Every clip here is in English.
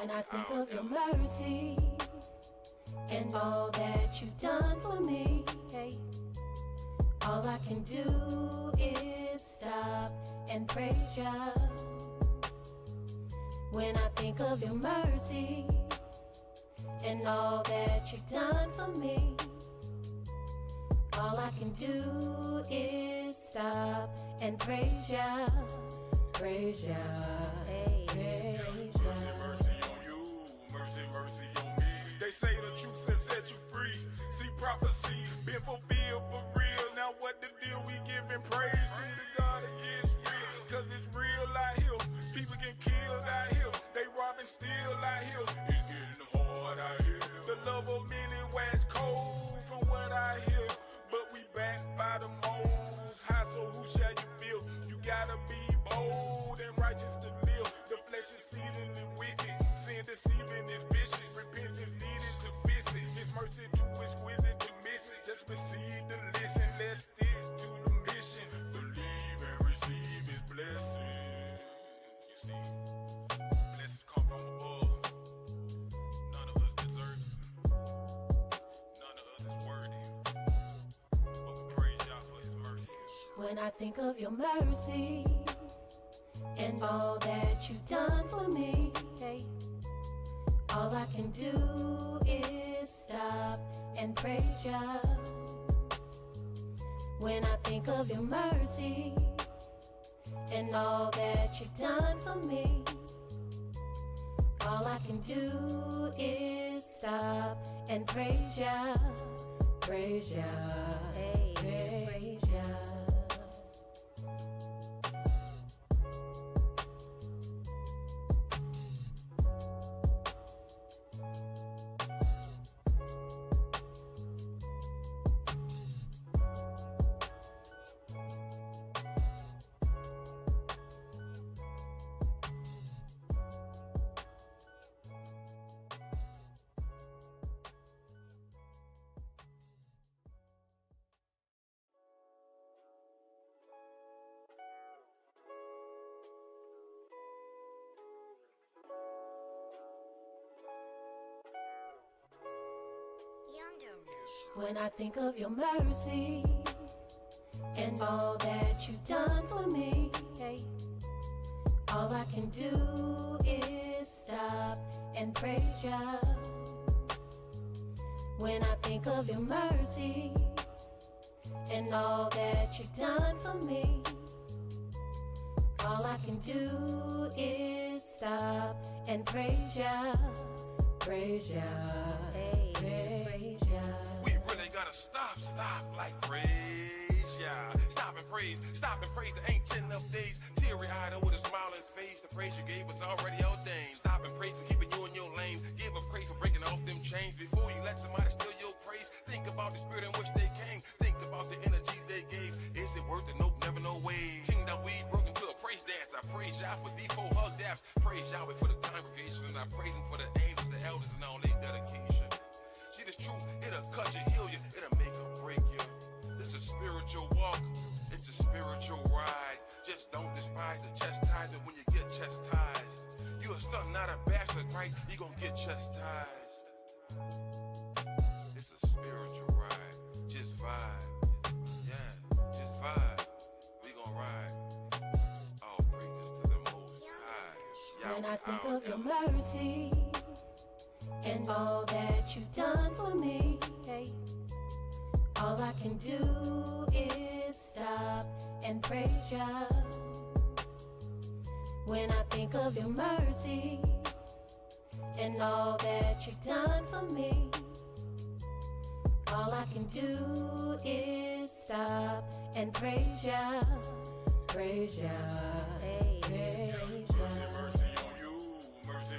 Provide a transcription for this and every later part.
When I think of your mercy and all that you've done for me, hey, all I can do is stop and praise ya. When I think of your mercy and all that you've done for me, all I can do is stop and praise ya, praise ya, praise ya. Mercy on me. They say the truth has set you free. See prophecy been fulfilled for real. Now what the deal? We giving praise to the God of Yisrael. Cause it's real out here. People get killed out here. They robbing still out here. It's getting hard out here. The love of many wax cold from what I hear. But we back by the Most High, so who shall you feel? You gotta be bold and righteous to live. The flesh is seething and wicked. Sin deceiving is vicious. Repentance needed to fix it. His mercy too exquisite to miss it. Just receive the listen. Let's stick to the mission. Believe and receive his blessing. You see, blessings come from above. None of us deserve it. None of us is worthy. But we praise y'all for his mercy. When I think of your mercy and all that you've done for me, hey, all I can do is stop and praise ya. When I think of your mercy and all that you've done for me, all I can do is stop and praise ya, praise ya, praise ya. When I think of your mercy and all that you've done for me, hey, all I can do is stop and praise ya. When I think of your mercy and all that you've done for me, all I can do is stop and praise ya, praise ya, praise ya. We really gotta stop like praise, yeah. Stop and praise the ancient of days. Teary-eyed with a smiling face, the praise you gave was already ordained. Stop and praise for keeping you in your lane. Give a praise for breaking off them chains. Before you let somebody steal your praise, think about the spirit in which they came. Think about the energy they gave. Is it worth it? Nope, never no way. Kingdom we broke into a praise dance. I praise y'all for D4 hug daps. Praise Yahweh for the congregation, and I praise him for the angels, the elders, and all their dedication. See this truth, it'll cut you, heal you, it'll make or break you. It's a spiritual walk, it's a spiritual ride. Just don't despise the chastisement when you get chastised. You a son, not a bastard, right? You gon' get chastised. It's a spiritual ride, just vibe. Yeah, just vibe. We gon' ride. All praises to the Most High. When I think of your mercy and all that you've done for me, hey, all I can do is stop and praise ya. When I think of your mercy and all that you've done for me, all I can do is stop and praise ya, praise ya, praise ya. Mercy on you, mercy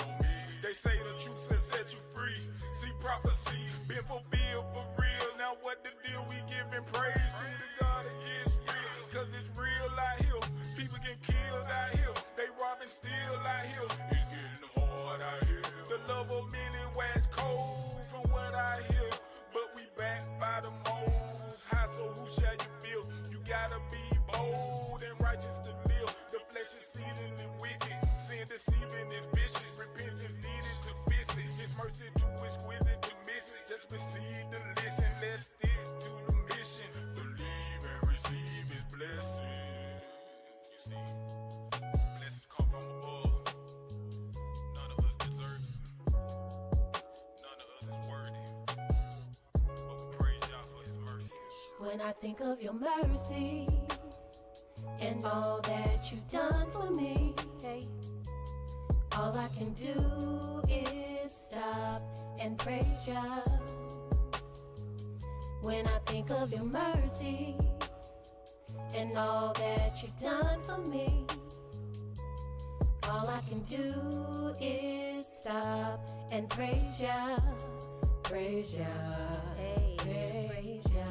on me. They say the truth has set you free. See prophecy been fulfilled for real. Now what the deal? We giving praise to the God of Yisrael. Cause it's real out here. People get killed out here. They robbing still out here. It's getting hard out here. The love of many wax cold from what I hear. But we back by the Most High, so who shall you feel? You gotta be bold and righteous to live. deceiving is vicious. Repentance needed to fix it. His mercy too exquisite to miss it. Just receive the listen. Let's stick to the mission. Believe and receive his blessing. You see, blessings come from above. None of us deserve it. None of us is worthy. But we praise y'all for his mercy. When I think of your mercy and all that you've done for me, hey, all I can do is stop and praise ya. When I think of your mercy and all that you've done for me, all I can do is stop and praise ya, praise ya, hey, praise ya.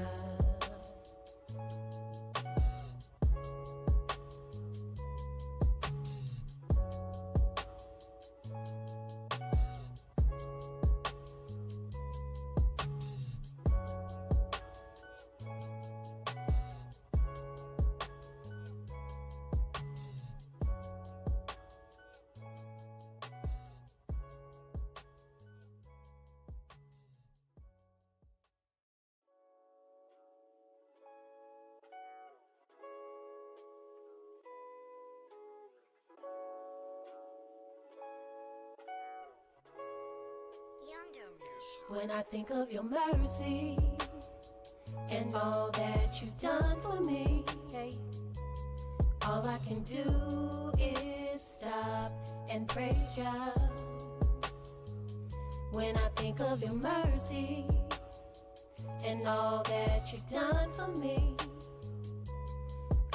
When I think of your mercy and all that you've done for me, hey, all I can do is stop and praise ya. When I think of your mercy and all that you've done for me,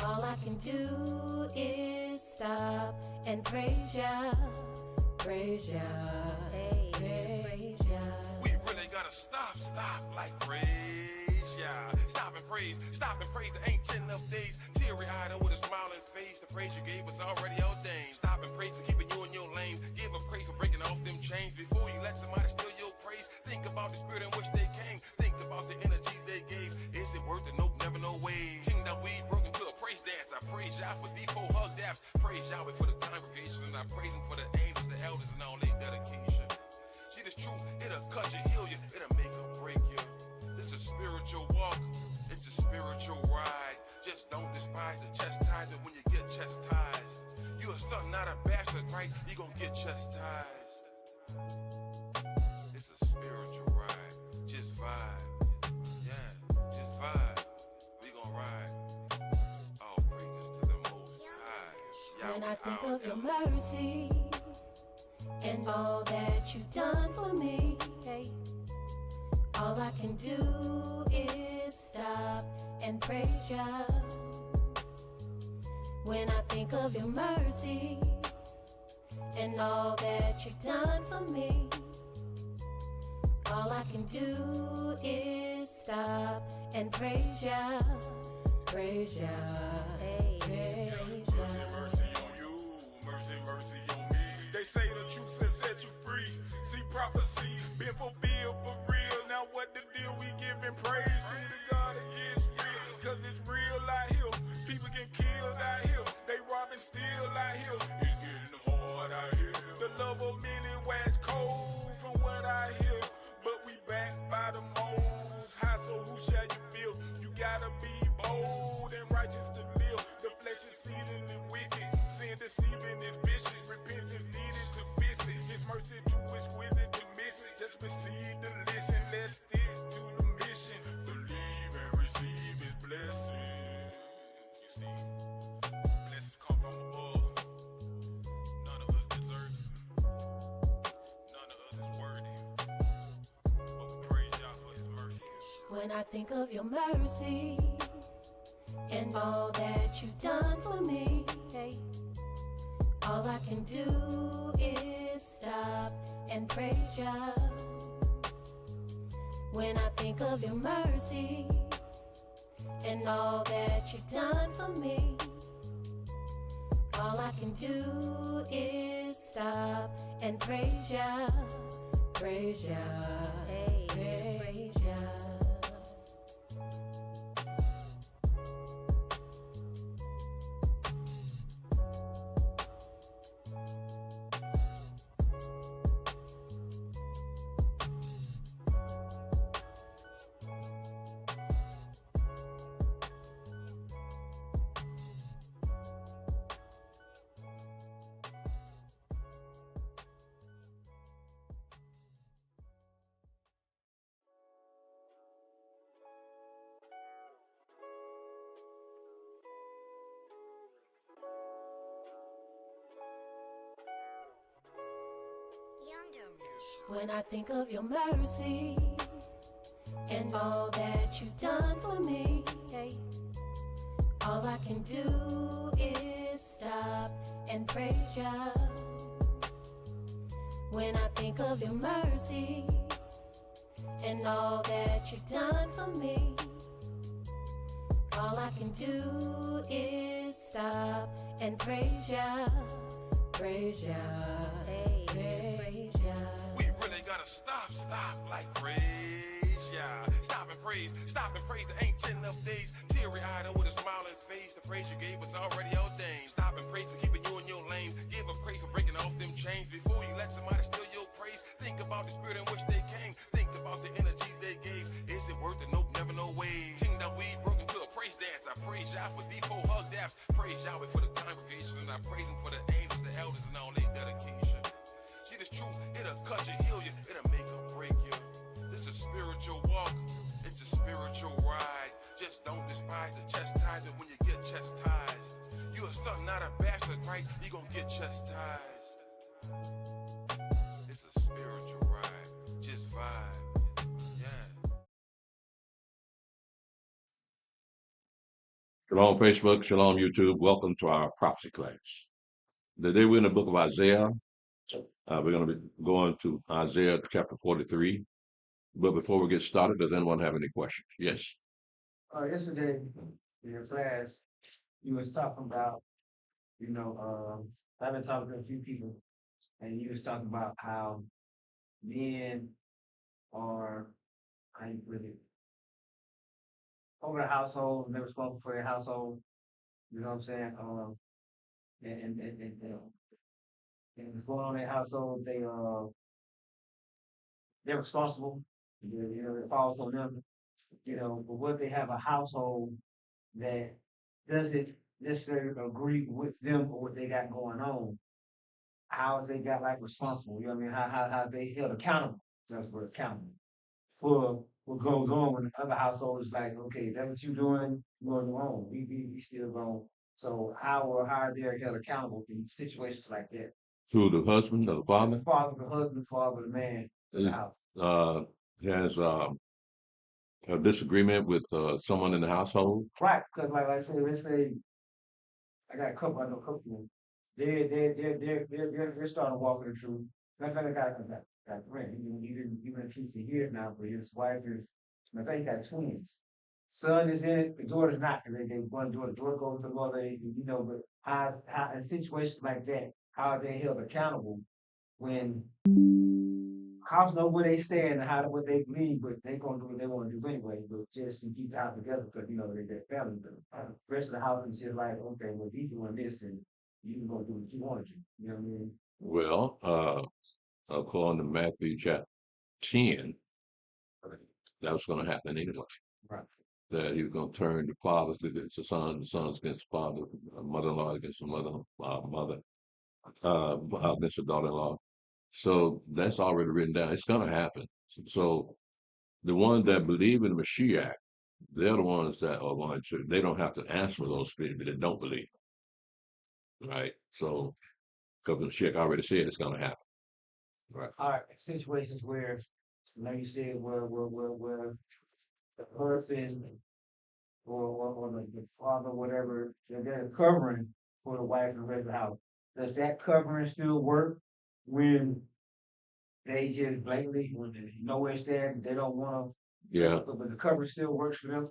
all I can do is stop and praise ya, praise ya, hey, praise ya. We really gotta stop, like praise, yeah. Stop and praise the ancient of days. Teary-eyed and with a smiling face, the praise you gave was already ordained. Stop and praise for keeping you in your lane. Give a praise for breaking off them chains. Before you let somebody steal your praise, think about the spirit in which they came. Think about the energy they gave. Is it worth it? Nope, never, no way. Kingdom we broke into a praise dance. I praise y'all for D4 hug daps. Praise Yahweh for the congregation, and I praise him for the angels, the elders, and all their dedication. See this truth, it'll cut you, heal you, it'll make or break you. It's a spiritual walk, it's a spiritual ride. Just don't despise the chastisement when you get chastised. You a son, not a bastard, right? You gon' get chastised. It's a spiritual ride, just vibe. Yeah, just vibe. We gon' ride. All praises to the Most High. When I think of your mercy and all that you've done for me, hey, all I can do is stop and praise ya. When I think of your mercy and all that you've done for me, all I can do is stop and praise ya, praise ya, hey, praise ya. Mercy, mercy on you, mercy, mercy on me. They say the truth has set you free. See prophecy been fulfilled for real. Now what the deal? We giving praise to the God of Yisrael. Cause it's real out here. People get killed out here. They robbing still out here. It's getting hard out here. The love of many wax cold from what I hear. But we back by the Most High, so who shall you feel? You gotta be bold and righteous to live. The flesh is seething and wicked. Sin deceiving is vicious. Repentance needed to fix it. His mercy too exquisite to miss it. Just receive the listen. Let's stick to the mission. Believe and receive his blessing. You see, blessings come from above. None of us deserve it. None of us is worthy. But we praise y'all for his mercy. When I think of your mercy and all that you've done for me, hey, all I can do is stop and praise ya. When I think of your mercy and all that you've done for me, all I can do is stop and praise ya, praise ya, hey, praise ya. When I think of your mercy and all that you've done for me, all I can do is stop and praise ya. When I think of your mercy and all that you've done for me, all I can do is stop and praise ya. Praise ya. Praise ya. We really gotta stop, like praise, yeah. Stop and praise the ancient of days. Teary-eyed with a smiling face. The praise you gave was already ordained. Stop and praise for keeping you in your lane. Give a praise for breaking off them chains. Before you let somebody steal your praise, think about the spirit in which they came. Think about the energy they gave. Is it worth it? Nope, never, no way. Kingdom we broke into a praise dance. I praise y'all for D4 hug daps. Praise Yahweh for the congregation. And I praise him for the angels, the elders, and all their dedication. See this truth, it'll cut you, heal you, it'll make or break you. It's a spiritual walk, it's a spiritual ride. Just don't despise the chastisement when you get chastised. You a son, not a bastard, right? You gonna get chastised. It's a spiritual ride, just vibe, yeah. Shalom Facebook, Shalom YouTube. Welcome to our prophecy class. Today we're in the book of Isaiah. We're going to be going to Isaiah chapter 43. But before we get started, does anyone have any questions? Yes. Yesterday in your class, you was talking about, I've been talking to a few people, and you was talking about how men are, how you put it, over the household, and they're responsible for their household. You know what I'm saying? And what's going on in their household, they're responsible. It falls on them. But what they have a household that doesn't necessarily agree with them or what they got going on, how they got like responsible, you know what I mean? How they held accountable, that's what accountable, for what goes on when the other household is like, okay, that's what you doing, you're on your own. We still going. So how are they held accountable in situations like that? To the husband or the father? The father, the husband, father, the man, the house. Has a disagreement with someone in the household? Right, because like I said, let's say I know a couple of them. They're starting to walk in the truth. Matter of fact, I got a friend. He been in the truth for years now, but his wife is, matter of fact, he got twins. Son is in it, the daughter's not. They want to do it. The daughter goes to the mother, but how in situations like that, how are they held accountable when house know where they stand and what they believe, but they gonna do what they want to do anyway, but just to keep the house together because they get family. But the rest of the house is just like, okay, well, you doing this and you gonna do what you want to do. You know what I mean? Well, according to Matthew chapter 10, that was going to happen anyway. Right. That he was going to turn the fathers against the sons against the father, mother-in-law against the mother, against the daughter-in-law. So that's already written down. It's going to happen. So the ones that believe in Mashiach, they're the ones that are going to, they don't have to answer for those people that don't believe. Right? So, because Mashiach already said it's going to happen. Right. All right. Situations where, like you said, where the husband or the father, whatever, they're covering for the wife and the rest of the house. Does that covering still work when they just blatantly, when they know where it's there, they don't want to? Yeah. But the cover still works for them.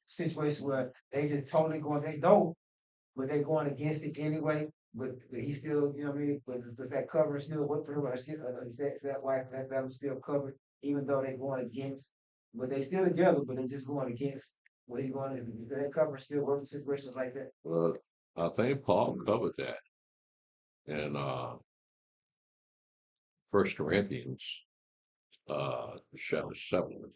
Situation where they just totally going, they don't, but they going against it anyway. But he still, you know what I mean? But does that cover still work for him? Or still, is that wife, that family still covered, even though they going against? But they still together, but they just going against what he's going. Does that cover still work in situations like that? Well, I think Paul covered that in 1 Corinthians chapter 7.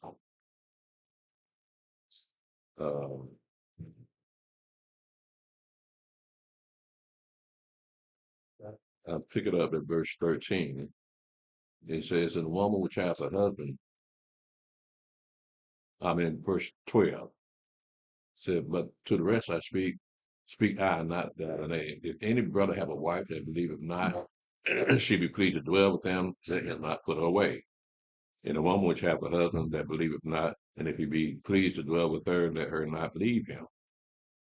I'll pick it up at verse 13. It says, "And the woman which hath a husband," verse 12, said, "But to the rest I speak I, not that I name. If any brother have a wife that believeth not, she be pleased to dwell with him, let him not put her away. And the woman which hath a husband that believeth not, and if he be pleased to dwell with her, let her not leave him.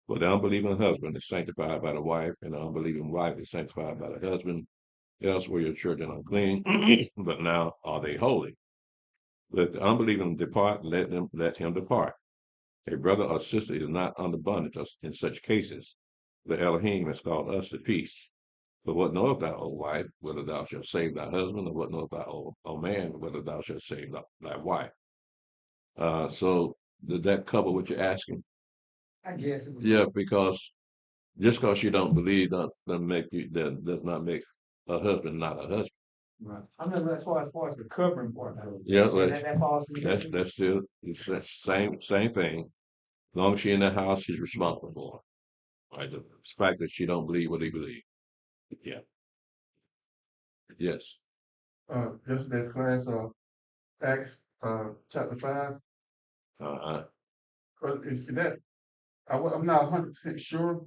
For the unbelieving husband is sanctified by the wife, and the unbelieving wife is sanctified by the husband. Else were your children unclean, but now are they holy. Let the unbelieving depart, let him depart. A brother or sister is not under bondage in such cases. The Elohim has called us to peace. But what knowest thou, O wife, whether thou shalt save thy husband, or what knowest thou, O man, whether thou shalt save thy wife? So did that cover what you're asking? I guess it was. Yeah, because just because you don't believe that does not make a husband not a husband. Right. I mean, as far as the covering part, Yeah, so that falls in that's still it's the same thing. As long as she's in the house, she's responsible for her. Right? The fact that she don't believe what he believes. Yeah. Yes. Yesterday's class, Acts, chapter 5. Uh-huh. Is that, I'm not 100% sure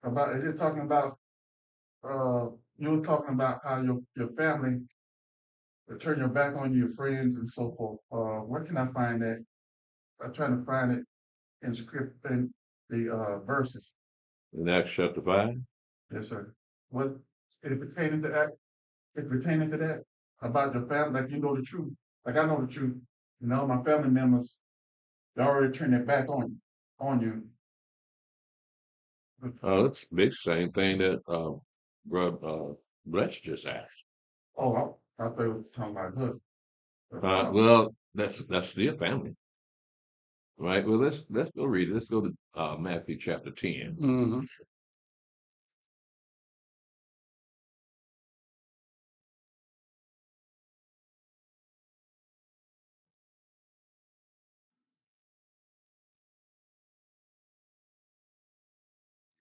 about, is it talking about, you were talking about how your family will turn your back on your friends and so forth. Where can I find that? I'm trying to find it in script, in the verses. In Acts chapter 5? Yes, sir. What, it pertaining to that, about your family, like you know the truth. Like I know the truth. You know, my family members, they already turned their back on you. It's the same thing that Brother Bless just asked. Oh, I thought it was talking about husband. Well, that's still family. Right? Well, let's go read it. Let's go to Matthew chapter 10. Mm-hmm.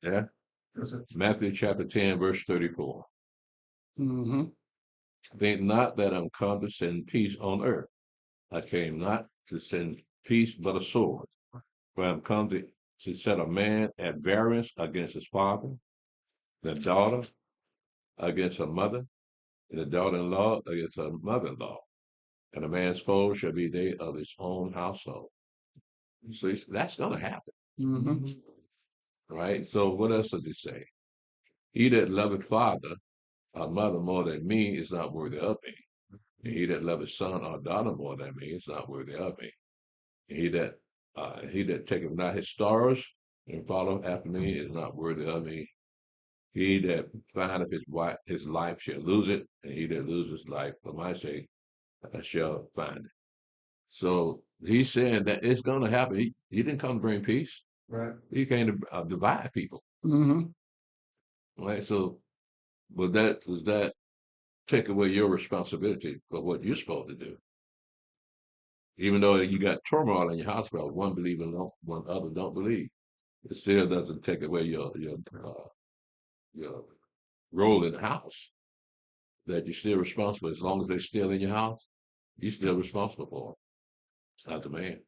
Yeah. Yes, sir. Matthew chapter 10, verse 34. Mm-hmm. Think not that I'm come to send peace on earth. I came not to send peace, but a sword. For I'm come to set a man at variance against his father, the daughter against her mother, and the daughter-in-law against her mother-in-law. And a man's foe shall be they of his own household. So that's going to happen. Mm-hmm. Right? So what else does he say? He that loveth father or mother more than me is not worthy of me. And he that loveth son or daughter more than me is not worthy of me. And he that taketh not his stars and followeth after me is not worthy of me. He that findeth his life shall lose it, and he that loses life for my sake shall find it. So he's saying that it's going to happen. He didn't come to bring peace. Right. He came to divide people. Mm-hmm. Right. So, does that take away your responsibility for what you're supposed to do? Even though you got turmoil in your house, well, one believes and one other don't believe, it still doesn't take away your role in the house. That you're still responsible as long as they're still in your house. You're still responsible for them as a man.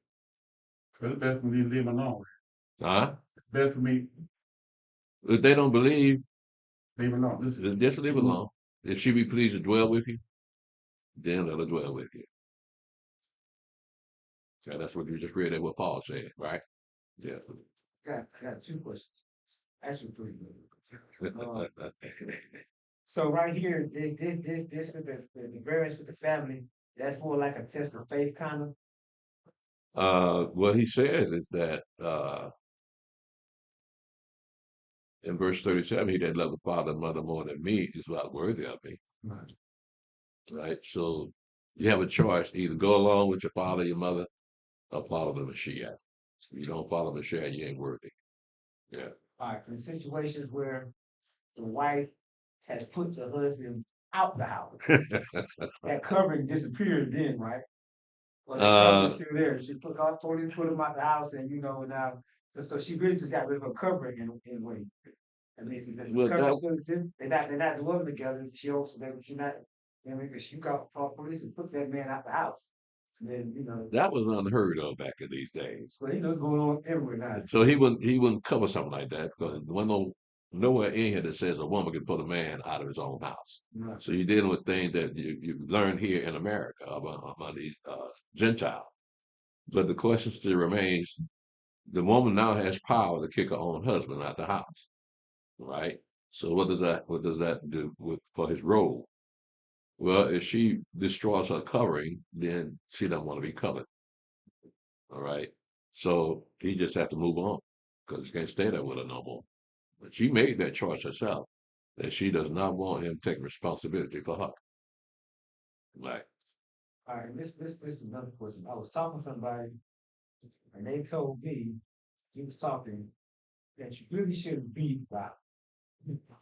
It's best for me to leave them alone. Huh? It's best for me If they don't believe, to leave them alone. then just leave it alone. If she be pleased to dwell with you, then let her dwell with you. Okay, that's what you just read. That what Paul said, right? Yeah. I got two questions. Actually, three. So right here, this with the variance with the family, that's more like a test of faith, kind of. What he says is that in verse 37, he that loveth the father and mother more than me is not worthy of me. Right. Right? So you have a choice: either go along with your father, your mother, or follow the Mashiach. If you don't follow the Mashiach, you ain't worthy. Yeah. All right, in situations where the wife has put the husband out the house, that covering disappeared then, right? Well, the covering's still there. She put him out the house, and now, so she really just got rid of her covering in a way. At least the Well, covering that still exists. They're not dwelling together. She also she not. Because she got police and put that man out the house. So then that was unheard of back in these days. But it's going on everywhere now. So he wouldn't cover something like that because there wasn't nowhere in here that says a woman can put a man out of his own house. Right. So you're dealing with things that you learn here in America about these Gentiles. But the question still remains: the woman now has power to kick her own husband out the house, right? So what does that do for his role? Well, if she destroys her covering, then she doesn't want to be covered. All right. So he just has to move on because he can't stay there with her no more. But she made that choice herself that she does not want him taking responsibility for her. Right. All right, this is another question. I was talking to somebody and they told me, he was talking, that you really shouldn't read the Bible.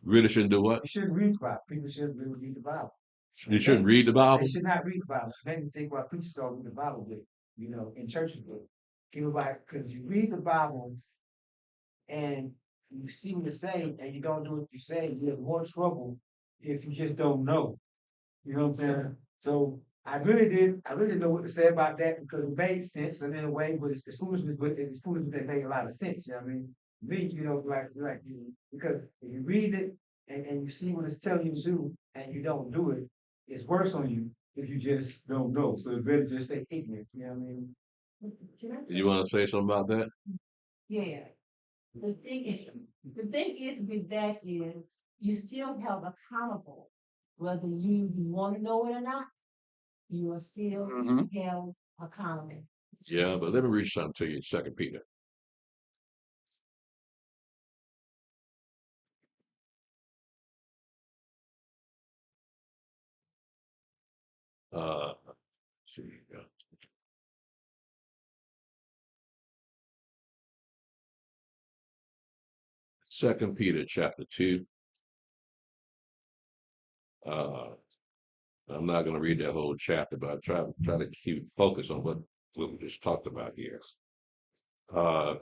Really shouldn't do what? You shouldn't read the Bible. People shouldn't really read the Bible. You shouldn't read the Bible. They should not read the Bible. It made me think why preachers don't read the Bible with, in churches with. People like, because you read the Bible and you see what it's saying and you don't do what you say, you have more trouble if you just don't know. You know what I'm saying? So I really didn't know what to say about that because it made sense and in a way, but it's foolishness, but it's foolishness that made a lot of sense. You know what I mean? Me, because if you read it and you see what it's telling you to do and you don't do it, it's worse on you if you just don't know. So it's better just stay ignorant. You know what I mean? You want to say something about that? Yeah. The thing is with that is you still held accountable, whether you want to know it or not. You are still held accountable. Yeah, but let me read something to you. Second Peter. Let's see. Second Peter chapter 2. I'm not going to read that whole chapter, but I try to keep focus on what we just talked about here.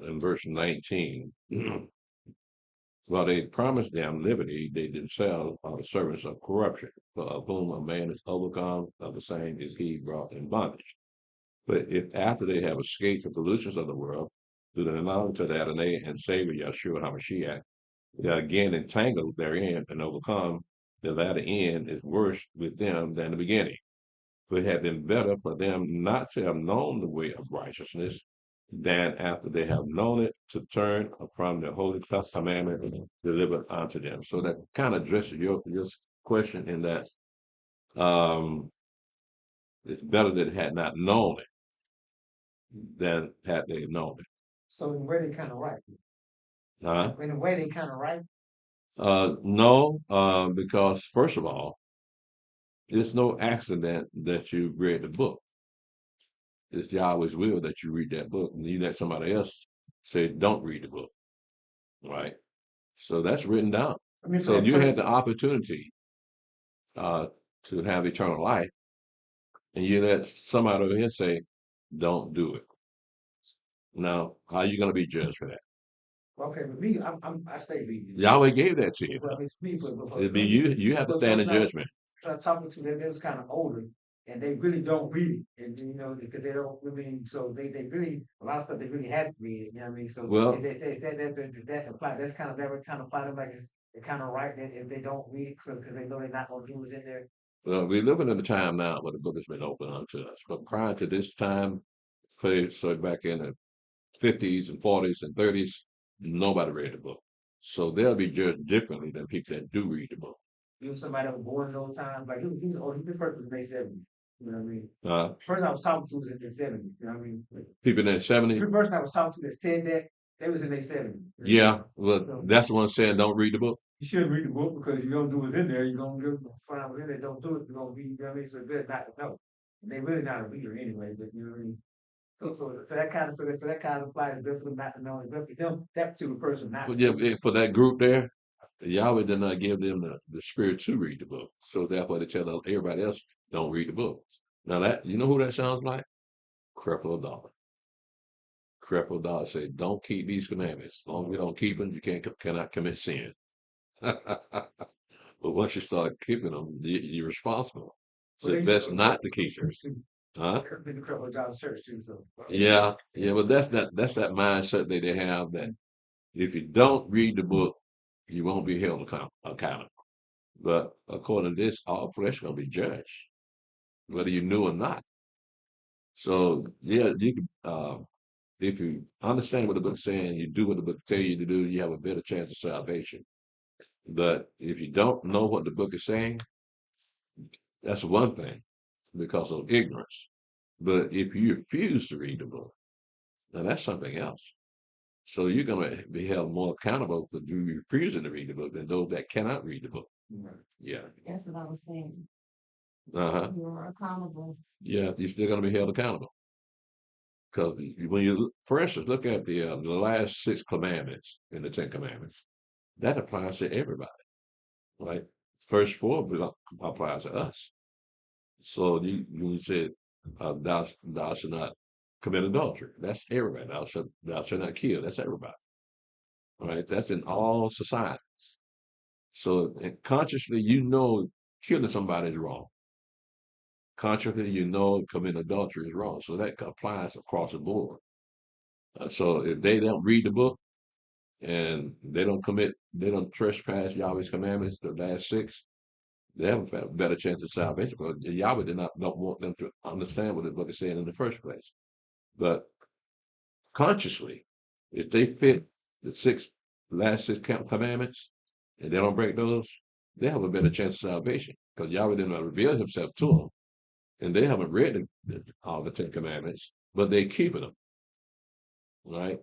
In verse 19, while they promised them liberty, they themselves are the servants of corruption, for of whom a man is overcome, of the same is he brought in bondage. But if after they have escaped the pollutions of the world, through the knowledge of the Adonai and Savior Yeshua HaMashiach, they are again entangled therein and overcome, the latter end is worse with them than the beginning. For it had been better for them not to have known the way of righteousness than after they have known it to turn from the holy commandment delivered unto them. So that kind of addresses your question in that it's better that it had not known it than had they known it. So in a way, they kind of right. Huh? In a way, they kind of right. No, because first of all, it's no accident that you read the book. It's Yahweh's will that you read that book, and you let somebody else say, "Don't read the book." Right? So that's written down. I mean, for So that you had person, the opportunity to have eternal life, and you let somebody over here say, "Don't do it." Now, how are you going to be judged for that? okay, but me, I stay reading. Yahweh gave that to you. Well, it's me, but It'd be you. You have to stand in judgment. I'm talking to them, they was kind of older, and they really don't read it, and because they don't. I mean, so they really a lot of stuff they really hadn't read. You know what I mean? So Well, that apply. That's kind of never kind of apply them like they're kind of right that if they don't read it, so because they know they're not going to use in there. Well, we're living in a time now where the book has been opened unto us. But prior to this time, so back in the 50s and 40s and 30s, nobody read the book. So they'll be judged differently than people that do read the book. You somebody that was born in those times, like this person was in their 70s. You know what I mean? Uh, The person I was talking to was in their 70s. You know what I mean? People in their 70s. The person I was talking to that said that they was in their 70s. Yeah, well, that's the one saying don't read the book. You shouldn't read the book because if you don't do what's in there, you're gonna find what's in there. Don't do it. You're gonna read. You know what I mean? So it's better not to know. And they really not a reader anyway. But you know what I mean? So that kind of applies. It's better for them not to know. It's better for them that particular person not. But yeah, for that group there, Yahweh did not give them the spirit to read the book. So therefore they tell everybody else don't read the book. Now that you know who that sounds like? Creflo Dollar. Creflo Dollar said, "Don't keep these commandments. As long as you don't keep them, you cannot commit sin." But once you start keeping them, you're responsible. So it's best not to keep them. Huh? Been to Creflo Dollar church too. So Yeah, but that's that mindset that they have that if you don't read the book, You won't be held accountable. But according to this, all flesh gonna be judged, whether you knew or not. So yeah, you can if you understand what the book's saying, you do what the book tell you to do, you have a better chance of salvation. But if you don't know what the book is saying, that's one thing because of ignorance. But if you refuse to read the book, now that's something else. So you're going to be held more accountable for you refusing to read the book than those that cannot read the book. Yeah. That's what I was saying. Uh-huh. You're accountable. Yeah, you're still going to be held accountable. Because when you, for instance, look at the last 6 commandments in the 10 commandments, that applies to everybody. Right? First 4 applies to us. So you said, thou shalt not commit adultery. That's everybody. Thou shalt not kill. That's everybody. Right? That's in all societies. So consciously, you know, killing somebody is wrong. Consciously, you know, committing adultery is wrong. So that applies across the board. So if they don't read the book and they don't trespass Yahweh's commandments, the last 6, they have a better chance of salvation. Because Yahweh did not don't want them to understand what the book is saying in the first place. But consciously, if they fit the last 6 commandments and they don't break those, they have a better chance of salvation because Yahweh did not reveal himself to them. And they haven't read all the 10 commandments, but they keeping them, right?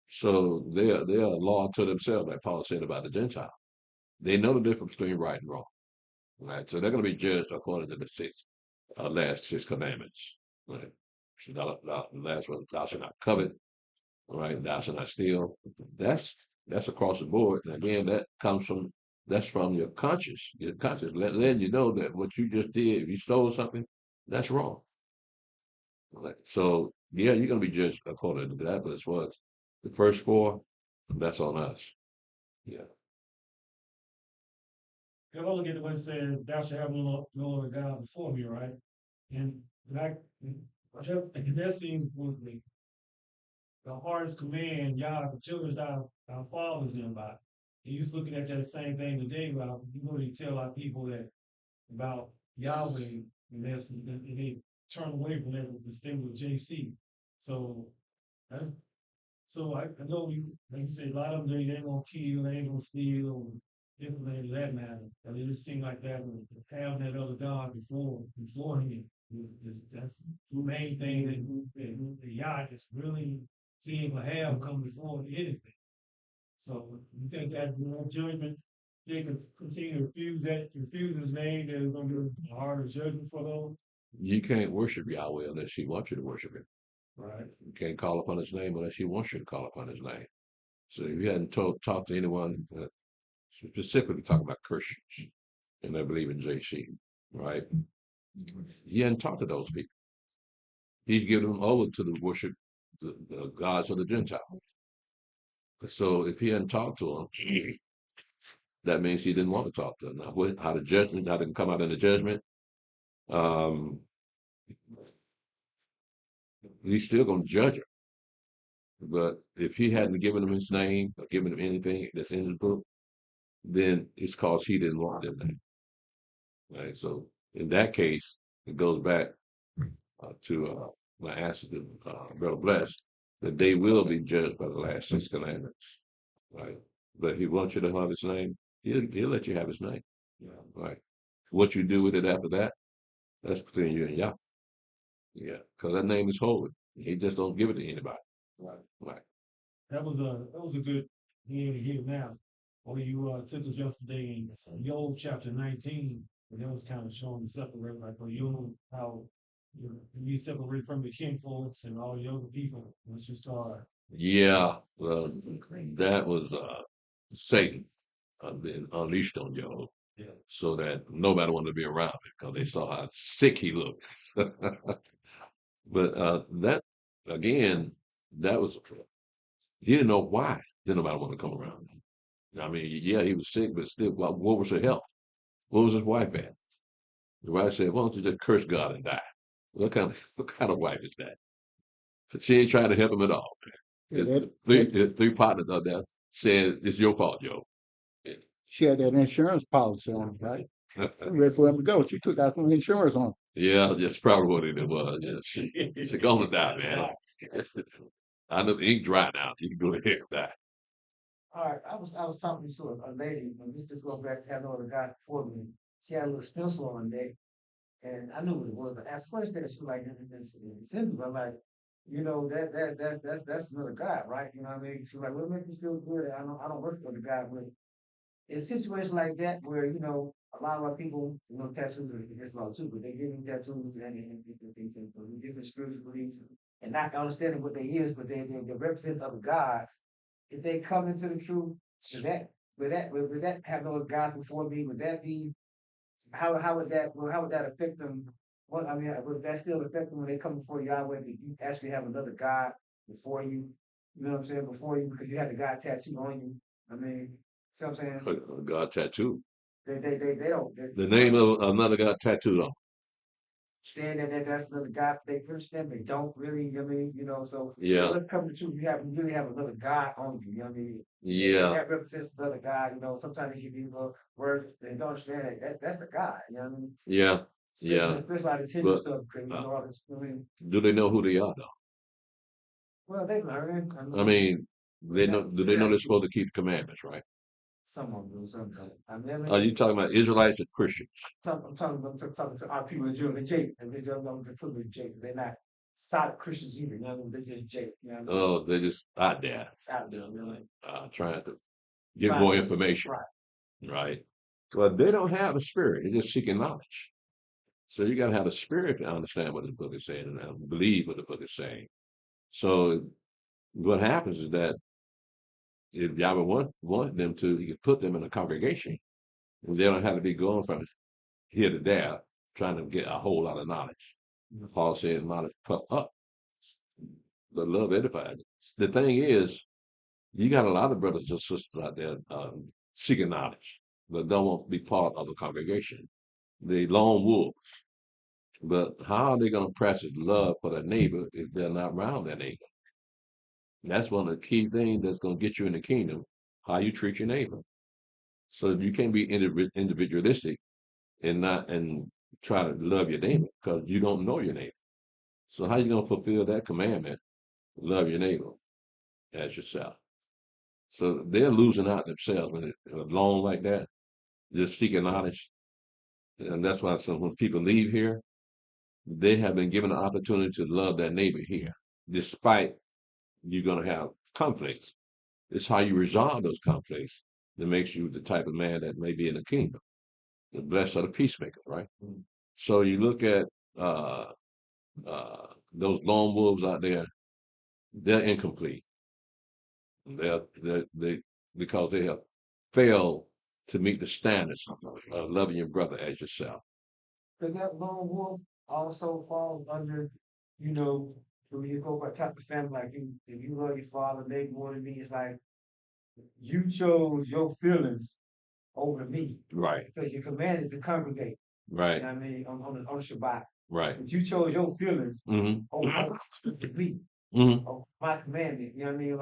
So they're a law to themselves, like Paul said about the Gentile. They know the difference between right and wrong, right? So they're going to be judged according to the last 6 commandments, right? So the last one, thou shalt not covet, right? Thou shalt not steal. That's across the board. And again, that's from your conscience. Your conscience letting you know that what you just did, if you stole something, that's wrong. Right? So yeah, you're gonna be judged according to that. But as far as the first 4, that's on us. Yeah. If I look at the one saying, "Thou shalt have no other God before me," right? And that seems was the hardest command Yah, the children our fathers them by. And you just looking at that same thing today about you know they tell our people that about Yahweh and they turn away from that with this thing with JC. So that's so I know you like you say a lot of them they ain't gonna kill, they ain't gonna steal or different things of that matter. And it just seemed like that having that other God before him is that's the main thing that Yah just really he ain't gonna have come before anything. So you think that judgment they could continue to refuse his name, there's gonna be a harder judgment for those? You can't worship Yahweh unless He wants you to worship Him. Right. You can't call upon His name unless He wants you to call upon His name. So if you hadn't talked to anyone, specifically talking about Christians, and they believe in JC, right? He hadn't talked to those people. He's given them over to the worship the gods of the Gentiles. So if he hadn't talked to them, that means he didn't want to talk to them. Now, how the judgment, how didn't come out in the judgment, um, he's still going to judge him. But if he hadn't given him his name or given him anything that's in his book, then it's because he didn't want them name. Right. So in that case, it goes back to my answer to Brother Bless, that they will be judged by the last 6 commandments. Right. But he wants you to have his name, he'll let you have his name. Yeah. Right. What you do with it after that, that's between you and Yah. Yeah. Because that name is holy. He just don't give it to anybody. Right. Right. That was a good here now. Or you took us yesterday in Job chapter 19, and that was kind of showing the separate like for you how you separate from the kinfolks and all the other people. Once you start. Yeah. Well, that was Satan been unleashed on Job. Yeah. So that nobody wanted to be around him because they saw how sick he looked. But that again, that was he didn't know why didn't nobody want to come around him. I mean, yeah, he was sick, but still, what was her health? What was his wife at? The wife said, "Why don't you just curse God and die?" What kind of wife is that? She ain't trying to help him at all. Yeah, Three partners of that said, "It's your fault, Joe." She had that insurance policy on it, right? Ready for him to go. She took out some insurance on it. Yeah, that's probably what it was. Yeah, she gonna die, man. I know the ink dry now. You can go ahead and die. All right, I was talking to a lady, and this goes back to having the guy before me. She had a little stencil on her neck, and I knew what it was, but at first that she was like, it's simple, but like, you know, that's another God, right? You know what I mean? She's like, what make you feel good? I don't work for the God, but in situations like that where, you know, a lot of our people, you know, tattoos are against law too, but they give you tattoos and different spiritual beliefs and not understanding what they is, but they represent other gods. If they come into the truth, would that have no God before me? Would that be how would that affect them? What I mean, would that still affect them when they come before Yahweh? But you actually have another God before you. You know what I'm saying? Before you, because you had the God tattoo on you. I mean, see what I'm saying? A God tattoo. They don't The name of another God tattooed on. understand that's another God. They understand they don't really. You know what I mean, you know. So Yeah, let's come to truth. You really have another God on you. You know what I mean? yeah, That represents another God. You know, sometimes they give you little words they don't understand that's the God. You know what I mean? yeah, Especially, yeah. especially like this Hindu But stuff, because you uh, know all this. I mean, do they know who they are though? well, they learn. I I mean, mean, they know. Do they know they're supposed to keep the commandments, right? some of them do, some don't. I mean, I Are mean, you talking about Israelites or Christians? I'm talking to our people in Israel, they Jake, and they don't know to put with Jake. They're not solid Christians either. You know what I mean? They're just Jake. You know what I mean? Oh, they're just out there, It's out there, really. trying to get Trying more to information, right. right? But they don't have a spirit. They're just seeking knowledge. So you got to have a spirit to understand what the book is saying and believe what the book is saying. So what happens is that if Yahweh want them to, he could put them in a congregation. And they don't have to be going from here to there trying to get a whole lot of knowledge. Paul said, knowledge puff up, but love edifies. The thing is, you got a lot of brothers and sisters out there seeking knowledge, but don't want to be part of the congregation. The lone wolves. But how are they going to practice love for their neighbor if they're not around their neighbor? And that's one of the key things that's going to get you in the kingdom, how you treat your neighbor. So you can't be individualistic and try to love your neighbor because you don't know your neighbor. So how you going to fulfill that commandment? Love your neighbor as yourself. So they're losing out themselves when they're alone like that, just seeking knowledge. And that's why when people leave here, they have been given an opportunity to love their neighbor here, despite you're going to have conflicts. It's how you resolve those conflicts that makes you the type of man that may be in the kingdom. The blessed are the peacemakers, right? So you look at uh, those lone wolves out there, they're incomplete. They because they have failed to meet the standards of loving your brother as yourself. But that lone wolf also falls under, you know, when you go by type of family, like you, if you love your father, they more than me, it's like you chose your feelings over me Right, because you're commanded to congregate. You right, know what I mean? On the Shabbat. right. But you chose your feelings Mm-hmm. over me, Mm-hmm. over my commandment. You know what I mean?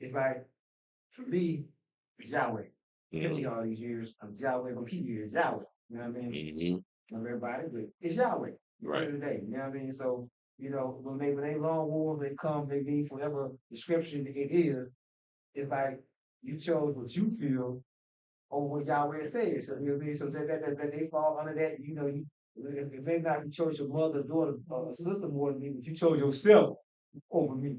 It's like for me, it's Yahweh. Give me all these years, I'm Yahweh, but keep you as Yahweh. You know what I mean? Mm-hmm. Not everybody, but it's Yahweh. At the Right. end of the day, you know what I mean? So, you know, when they long war, they come, they leave, whatever description it is, it's like you chose what you feel over what Yahweh says. So you know what I mean? So that they fall under that, you know, it may not you chose your mother, daughter, sister more than me, but you chose yourself over me.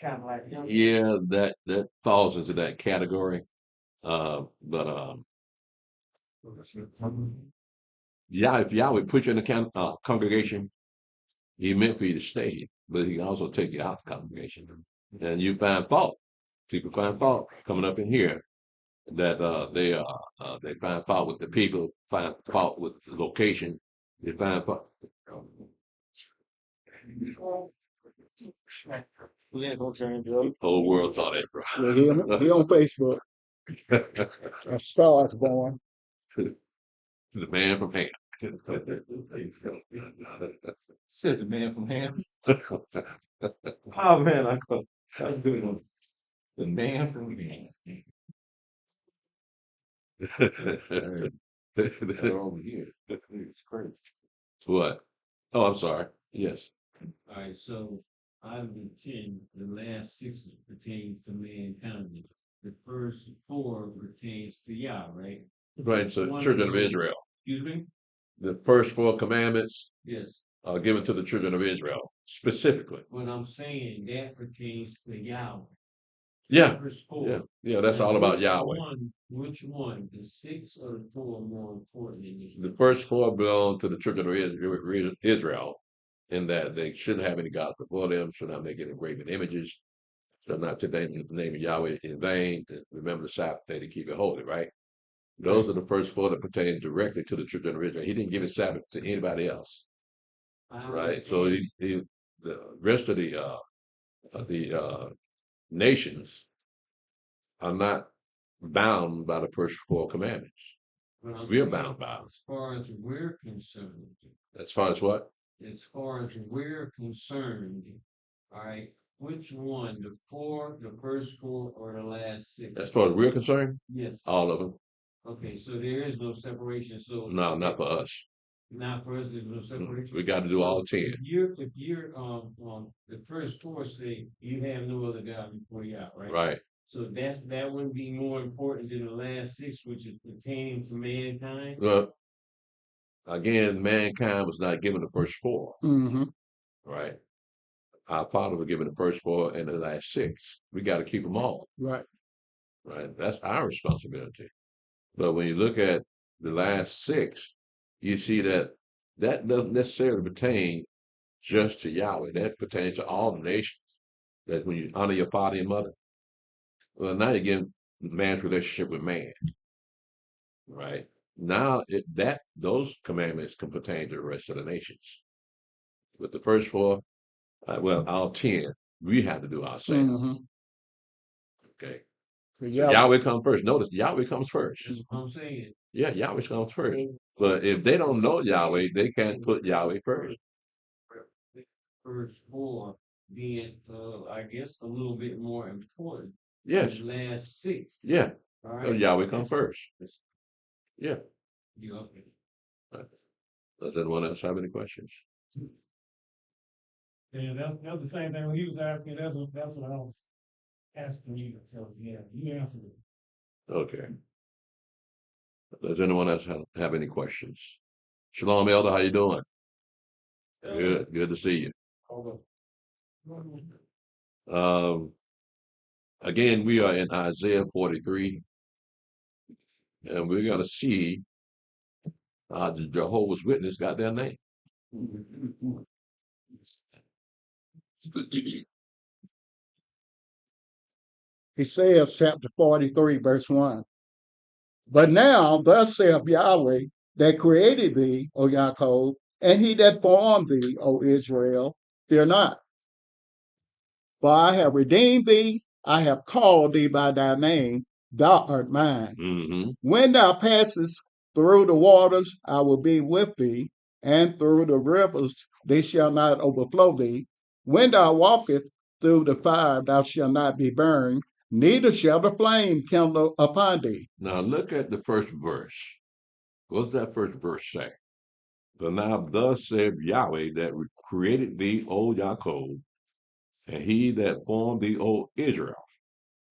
Kind of like, you know. Yeah, that falls into that category. But yeah, if Yahweh put you in the congregation, He meant for you to stay, but He can also take you out of the congregation, and you find fault. People find fault coming up in here that they find fault with the people, find fault with the location, they find fault. Yeah, okay, Joe. Whole world saw that, bro. Yeah, he on Facebook. A star is born. The man from Ham. Said the man from Ham. Oh man, that's a good one. The man from Ham. They're over here. It's crazy. What? Oh, I'm sorry. Yes. All right, so out of the 10, the last 6 pertains to mankind. The first 4 pertains to Yah, right? Right. So, One children of those- Israel. Excuse me? The first 4 commandments Yes. are given to the children of Israel specifically. What I'm saying, that pertains to Yahweh. Yeah. First 4. Yeah. Yeah. That's Now, all about which Yahweh. Which one, the 6 or the 4 more important in this? The first 4 belong to the children of Israel, in that they shouldn't have any gods before them, should not make any graven images, should not take the name of Yahweh in vain, and remember the Sabbath day to keep it holy, right? Those are the first 4 that pertain directly to the children of Israel. He didn't give his Sabbath to anybody else, right? So the rest of the nations are not bound by the first 4 commandments. We're bound by them. As far as we're concerned, As far as what? as far as we're concerned, all right, which one, the 4, the first 4, or the last 6? As far as we're concerned, Yes. all of them. Okay, so there is no separation. So No, not for us. not for us, there's no separation. We got to do all 10. If you're the first 4 say you have no other God before Yah, right? Right. So that wouldn't be more important than the last 6, which is pertaining to mankind. Well, again, mankind was not given the first 4. Mm-hmm. Right. Our Father was given the first 4 and the last 6. We got to keep them all. Right. Right. That's our responsibility. But when you look at the last 6, you see that doesn't necessarily pertain just to Yahweh. That pertains to all the nations. That when you honor your father and mother, well, now you get man's relationship with man. Right. Now those commandments can pertain to the rest of the nations. But the first 4, all 10, we have to do ourselves. Mm-hmm. Okay. So So yeah, Yahweh comes first. Notice Yahweh comes first. That's what I'm saying. Yeah, Yahweh comes first. But if they don't know Yahweh, they can't put Yahweh first. First 4 being, I guess, a little bit more important. Yes. Than the last 6. Yeah. All So right. Yahweh comes first. Yeah. You okay? Does anyone else have any questions? Yeah, that's the same thing when he was asking. That's what I was asking you. So yeah, you answered it. Okay. Does anyone else have any questions? Shalom, Elder. How you doing? Good. Good to see you. Again, we are in Isaiah 43, and we're going to see how the Jehovah's Witness got their name. he says, chapter 43, verse 1. But now, thus saith Yahweh, that created thee, O Yaakov, and he that formed thee, O Israel, fear not. For I have redeemed thee, I have called thee by thy name, thou art mine. Mm-hmm. When thou passest through the waters, I will be with thee, and through the rivers, they shall not overflow thee. When thou walkest through the fire, thou shalt not be burned, neither shall the flame kindle upon thee. Now look at the first verse. What does that first verse say? So now thus said Yahweh that created thee, O Yaakov, and he that formed thee, O Israel.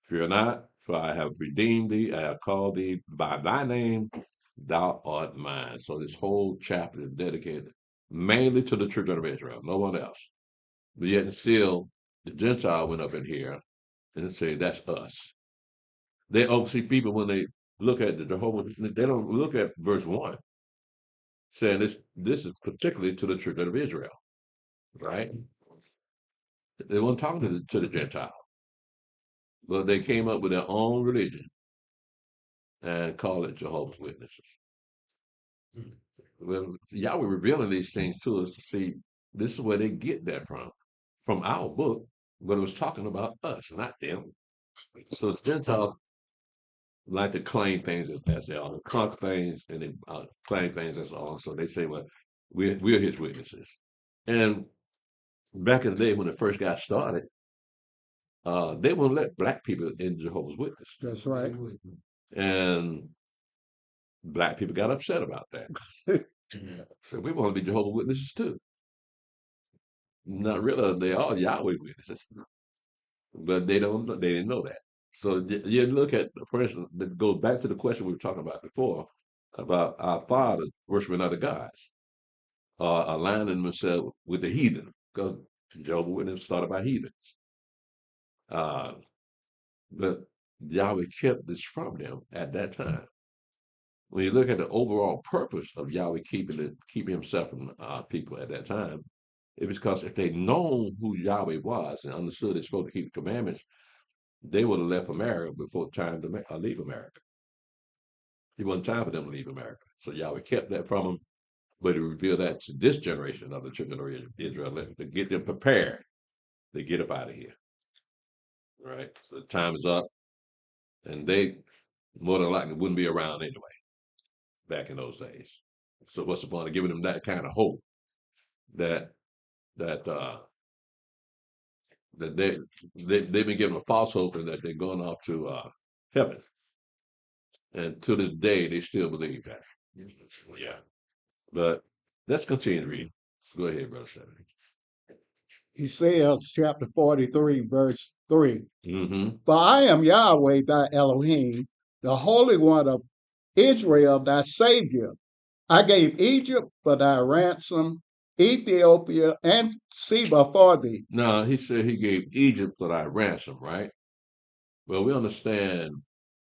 Fear not, for I have redeemed thee, I have called thee by thy name, thou art mine. So this whole chapter is dedicated mainly to the children of Israel, no one else. But yet still, the Gentile went up in here and said, that's us. They obviously, people, when they look at the Jehovah, they don't look at verse 1, saying this is particularly to the children of Israel, right? They weren't talking to the Gentile, but they came up with their own religion and called it Jehovah's Witnesses. Well, Yahweh revealing these things to us to see this is where they get that from our book, but it was talking about us, not them. So the Gentiles like to claim things as they are, claim things, and they claim things as all. So they say, well, we're his witnesses. And back in the day when it first got started, they wouldn't let black people in Jehovah's Witness. That's right. And Black people got upset about that. So we want to be Jehovah's Witnesses too. Not really, they are Yahweh witnesses, but they don't. They didn't know that. So you look at, for instance, that goes back to the question we were talking about before about our fathers worshiping other gods, aligning themselves with the heathen, because Jehovah's Witnesses started by heathens. Uh, but Yahweh kept this from them at that time. When you look at the overall purpose of Yahweh keeping himself from people at that time, it was because if they'd known who Yahweh was and understood they're supposed to keep the commandments, they would have left America before time to leave America. It wasn't time for them to leave America. So Yahweh kept that from them, but he revealed that to this generation of the children of Israel to get them prepared to get up out of here. Right? So the time is up, and they more than likely wouldn't be around anyway back in those days. So what's the point of giving them that kind of hope that that that they've been given a false hope and that they're going off to heaven, and to this day they still believe that. Yeah, but let's continue to read. Go ahead, brother Stephanie. Isaiah chapter 43, verse 3. Mm-hmm. For I am Yahweh thy Elohim, the Holy One of Israel, thy Savior. I gave Egypt for thy ransom, Ethiopia and Seba for thee. Now he said he gave Egypt for thy ransom, right? Well, we understand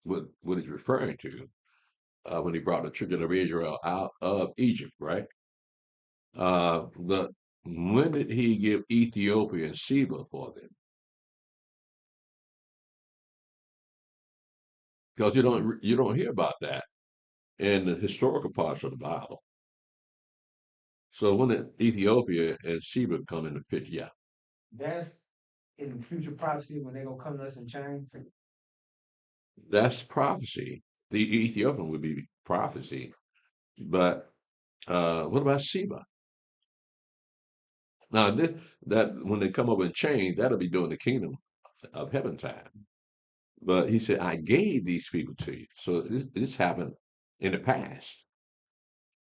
what he's referring to when he brought the children of Israel out of Egypt, right? But when did he give Ethiopia and Seba for them? Because you don't hear about that in the historical parts of the Bible. So when did Ethiopia and Sheba come into the picture? Yeah, That's in future prophecy when they gonna come to us and change. that's prophecy. The Ethiopian would be prophecy, but what about Sheba? Now that when they come up and change, that'll be during the kingdom of heaven time. But he said, "I gave these people to you." So this happened in the past.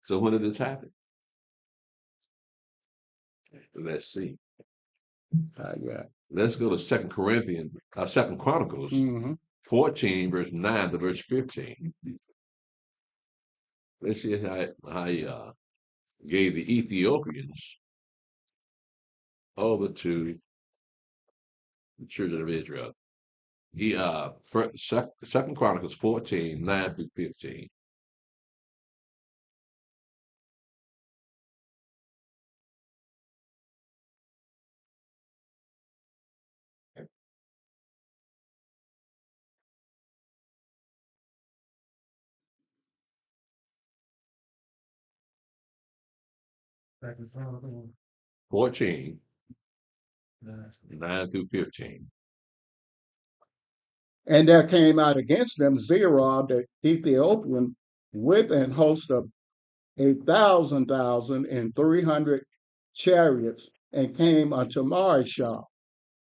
So when did this happen? Let's see. Yeah. Let's go to Second Chronicles, Mhm. 14, verse 9 to verse 15. Let's see how he gave the Ethiopians over to the children of Israel. He Second Chronicles 14, 9 through 15. Second Chronicles, 14, 9. 9 through 15. And there came out against them Zerah the Ethiopian with an host of 1,300 chariots, and came unto Marishah.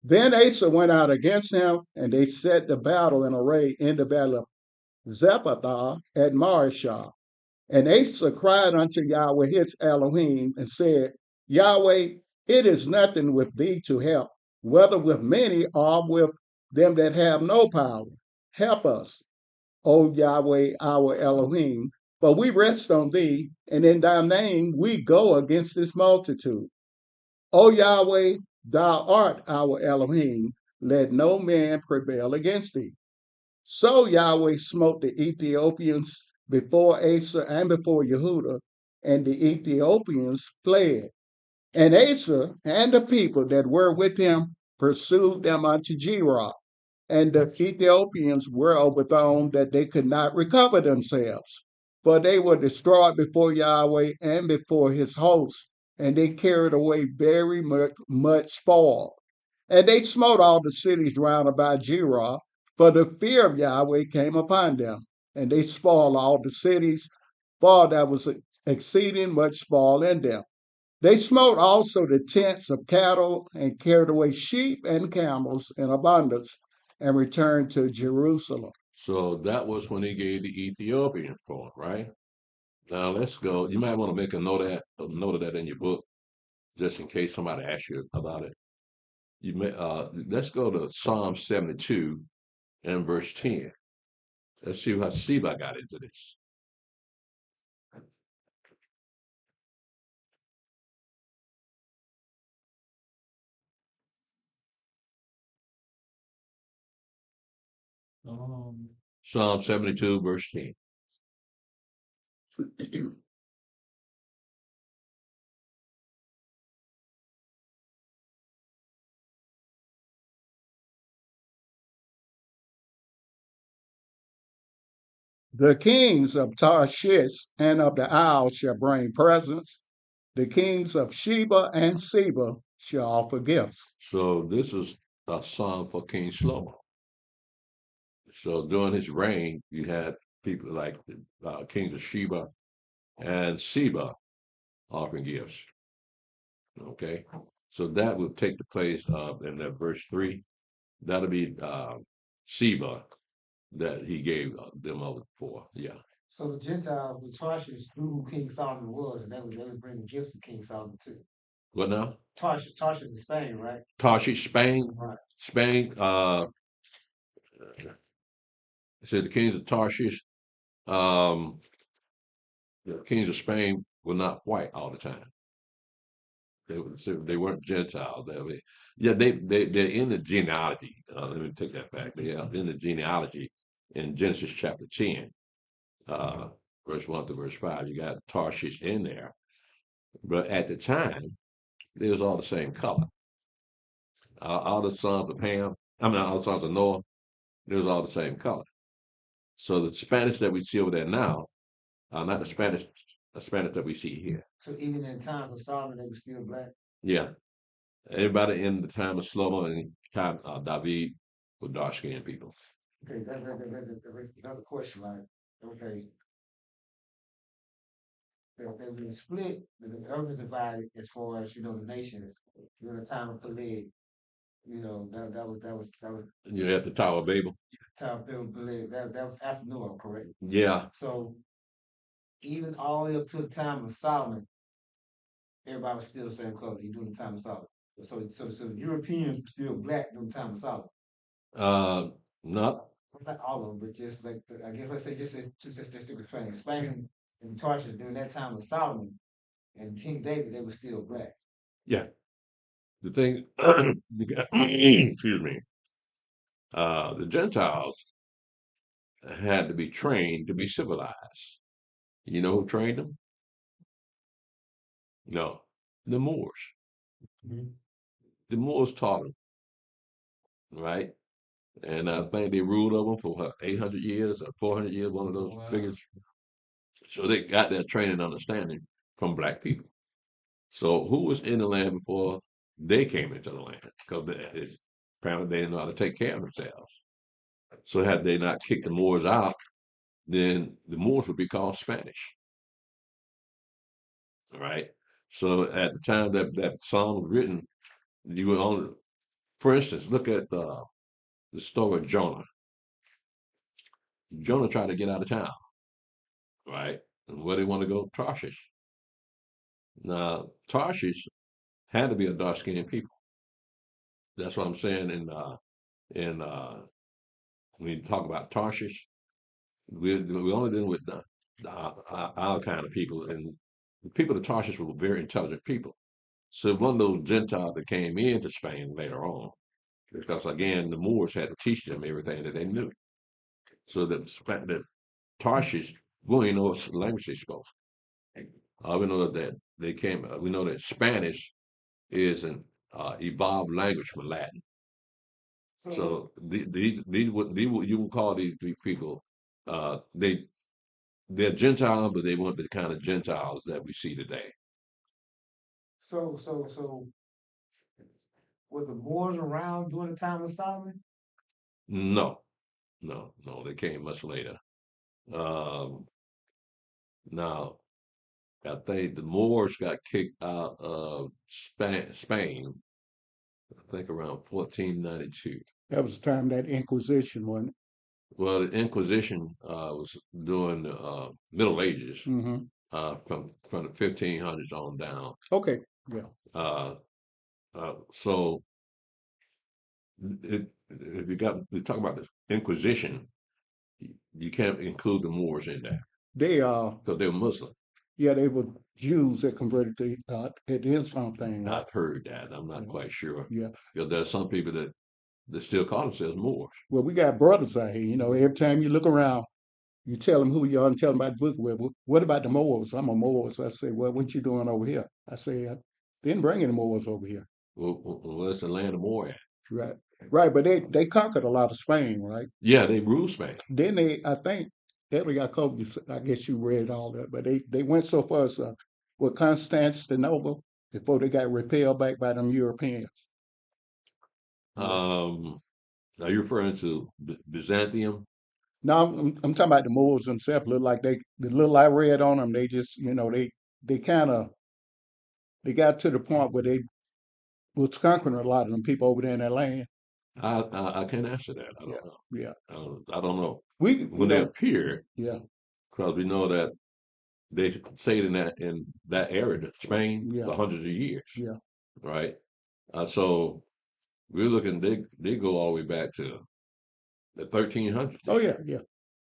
Then Asa went out against him, and they set the battle in array in the battle of Zephathah at Marishah. And Asa cried unto Yahweh his Elohim, and said, Yahweh, it is nothing with thee to help, whether with many or with them that have no power. Help us, O Yahweh our Elohim, for we rest on thee, and in thy name we go against this multitude. O Yahweh, thou art our Elohim, let no man prevail against thee. So Yahweh smote the Ethiopians before Asa and before Yehuda, and the Ethiopians fled. And Asa and the people that were with him pursued them unto Jerah, and the Ethiopians were overthrown that they could not recover themselves. For they were destroyed before Yahweh and before his host, and they carried away very much spoil. And they smote all the cities round about Jerah, for the fear of Yahweh came upon them. And they spoiled all the cities, for there was exceeding much spoil in them. They smote also the tents of cattle, and carried away sheep and camels in abundance, and returned to Jerusalem. So that was when he gave the Ethiopian for it, right? Now let's go. You might want to make a note of that in your book, just in case somebody asks you about it. Let's go to Psalm 72 and verse 10. Let's see how Seba got into this. Psalm 72, verse 10. The kings of Tarshish and of the isles shall bring presents. The kings of Sheba and Seba shall offer gifts. So this is a psalm for King Shlomo. So during his reign, you had people like the kings of Sheba and Seba offering gifts. Okay, so that would take the place of in that verse 3. That'll be Seba that he gave them over for. Yeah. So the Gentiles, the Tarshish, knew who King Solomon was, and they would bring gifts to King Solomon too. What now? Tarshish is Spain, right? Tarshish, Spain. Right. Spain. Said the kings of Tarshish. Um, the kings of Spain were not white all the time. They weren't Gentiles. They're in the genealogy. Let me take that back. They are in the genealogy in Genesis chapter 10, uh, verse 1 to verse 5. You got Tarshish in there, but at the time, they was all the same color. All the sons of Ham, all the sons of Noah, they was all the same color. So the Spanish that we see over there now are not the Spanish that we see here. So even in time of Solomon, they were still black. Yeah. Everybody in the time of Shlomo and time David were dark skinned people. Okay, that's another question. Like, okay, they been split, the earth was divided as far as the nations during the time of Peleg. That was You at the Tower of Babel. time of Peleg. That was after Noah, correct? Yeah. So even all the way up to the time of Solomon, everybody was still the same color during the time of Solomon. So Europeans were still black during the time of Solomon. Not. Not all of them, but just like I guess let's say just to explain, Spain and Tarshish during that time of Solomon and King David, they were still black. Yeah. The thing, excuse me, the Gentiles had to be trained to be civilized. You know who trained them? No, the Moors. Mm-hmm. The Moors taught them, right? And I think they ruled over them for 800 years or 400 years, one of those figures. So they got their training and understanding from black people. So who was in the land before they came into the land? Because apparently they didn't know how to take care of themselves. So had they not kicked the Moors out, then the Moors would be called Spanish. All right. So at the time that song was written, you would only, for instance, look at the story of Jonah. Jonah tried to get out of town, right? And where they want to go? Tarshish. Now, Tarshish had to be a dark-skinned people. That's what I'm saying. In when you talk about Tarshish, we only dealing with our kind of people, and the people of Tarshish were very intelligent people. So one of those Gentiles that came into Spain later on, because again the Moors had to teach them everything that they knew. So that Tarshish, we don't even know what language they spoke. We know that they came. We know that Spanish is an evolved language from Latin. So you would call these people they're Gentiles, but they weren't the kind of Gentiles that we see today. So were the Moors around during the time of Solomon? No, they came much later. Now I think the Moors got kicked out of Spain. I think around 1492. That was the time that Inquisition, wasn't it? Well, the Inquisition was during the Middle Ages, Mm-hmm. from the 1500s on down. Okay. Yeah. So if we talk about the Inquisition, you can't include the Moors in that They because they're Muslim. yeah, they were Jews that converted to the Islam thing, right? I've heard that. I'm not quite sure. Yeah. Because there's some people that still call themselves Moors. Well, we got brothers out here. You know, every time you look around, you tell them who you are and tell them about the book. Well, what about the Moors? I'm a Moor. So I say, well, what you doing over here? I say, I didn't bring any Moors over here. Well, where's the land of Moor at? Right. Right. But they conquered a lot of Spain, right? Yeah, they ruled Spain. Then I think, Edward Jacob, I guess you read all that, but they went so far as with Constantinople before they got repelled back by them Europeans. Yeah. Are you referring to Byzantium? No, I'm talking about the Moors themselves. Look like the little I read on them, they just, they kind of they got to the point where they was conquering a lot of them people over there in that land. I can't answer that. I Yeah, don't know. yeah. I don't know. We, When they appeared, yeah, because we know that they stayed in that area, Spain, yeah, for hundreds of years, yeah. right? So we're looking. They go all the way back to the 1300s, Oh yeah, yeah,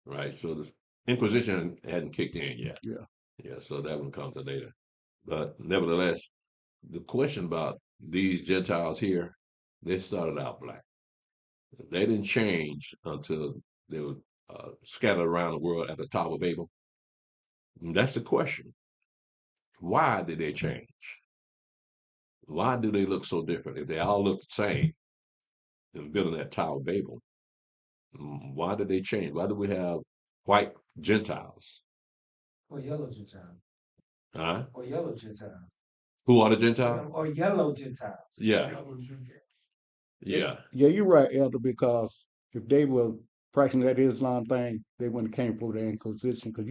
right? So the Inquisition hadn't kicked in yet. yeah. Yeah, so that one comes later. But nevertheless, the question about these Gentiles here, they started out black. They didn't change until they were scattered around the world at the Tower of Babel. And that's the question. Why did they change? Why do they look so different? If they all look the same in building that Tower of Babel, why did they change? Why do we have white Gentiles? Or yellow Gentiles. Huh? Or yellow Gentiles. Who are the Gentiles? Or yellow Gentiles. Yeah, Yeah, yeah. yeah, you're right, Elder, because if they were practicing that Islam thing, they wouldn't have came for the Inquisition because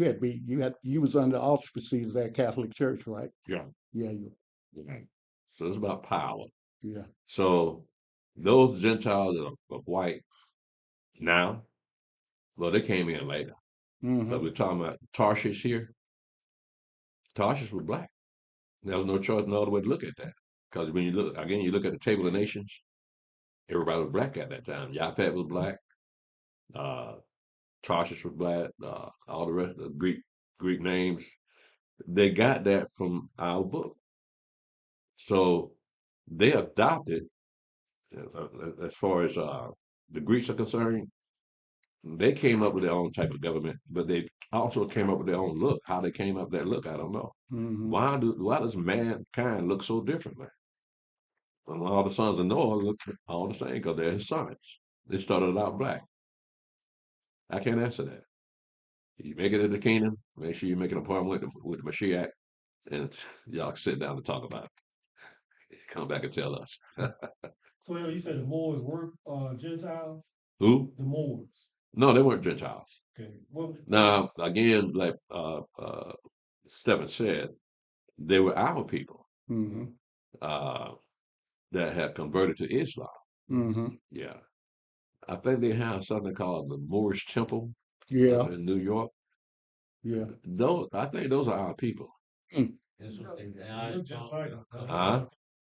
you was under auspices of that Catholic Church, right? Yeah. Yeah, you, Right. So it's about power. yeah. So those Gentiles that are white now, well, they came in later. But Mm-hmm. we're talking about Tarshish here. Tarshish was black. There was no choice, no other way to look at that. Because when you look again, you look at the table of nations. Everybody was black at that time. Japhet was black. Uh, Tarshish was black. All the rest of the Greek names. They got that from our book. So they adopted, as far as the Greeks are concerned, they came up with their own type of government, but they also came up with their own look. How they came up with that look, I don't know. Mm-hmm. Why does mankind look so differently? And all the sons of Noah look all the same because they're his sons. They started out black. I can't answer that. You make it in the kingdom, make sure you make an appointment with the Mashiach, and y'all sit down and talk about it. Come back and tell us. So you said the Moors were Gentiles? Who? The Moors. No, they weren't Gentiles. Okay. Well, Now, again, like Stephen said, they were our people Mm-hmm. uh, that had converted to Islam. Mm-hmm. Yeah. I think they have something called the Moorish Temple Yeah, in New York. yeah. I think those are our people. Mm. That's what they, and They're just like them. Huh?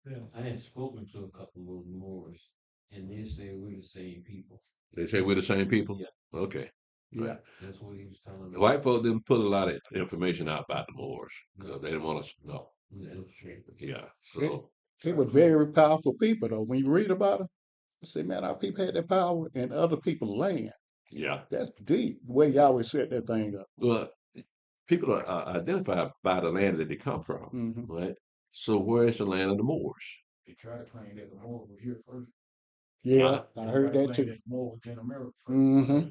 Yeah. I had spoken to a couple of Moors, and they say we're the same people. They say we're the same people? Yeah. Okay. Yeah. Right. That's what he was telling me. The white folk didn't put a lot of information out about the Moors because they didn't want us to know. That's true. Yeah. They, So, they were very powerful people, though. When you read about them, you say, man, our people had that power and other people's land. yeah. That's deep. The way Yahweh set that thing up. Well, people are identified by the land that they come from, Mm-hmm. right? So, where is the land of the Moors? They try to claim that the Moors were here first. Yeah, Huh? I heard that too. The Moors was in America first. Mm-hmm.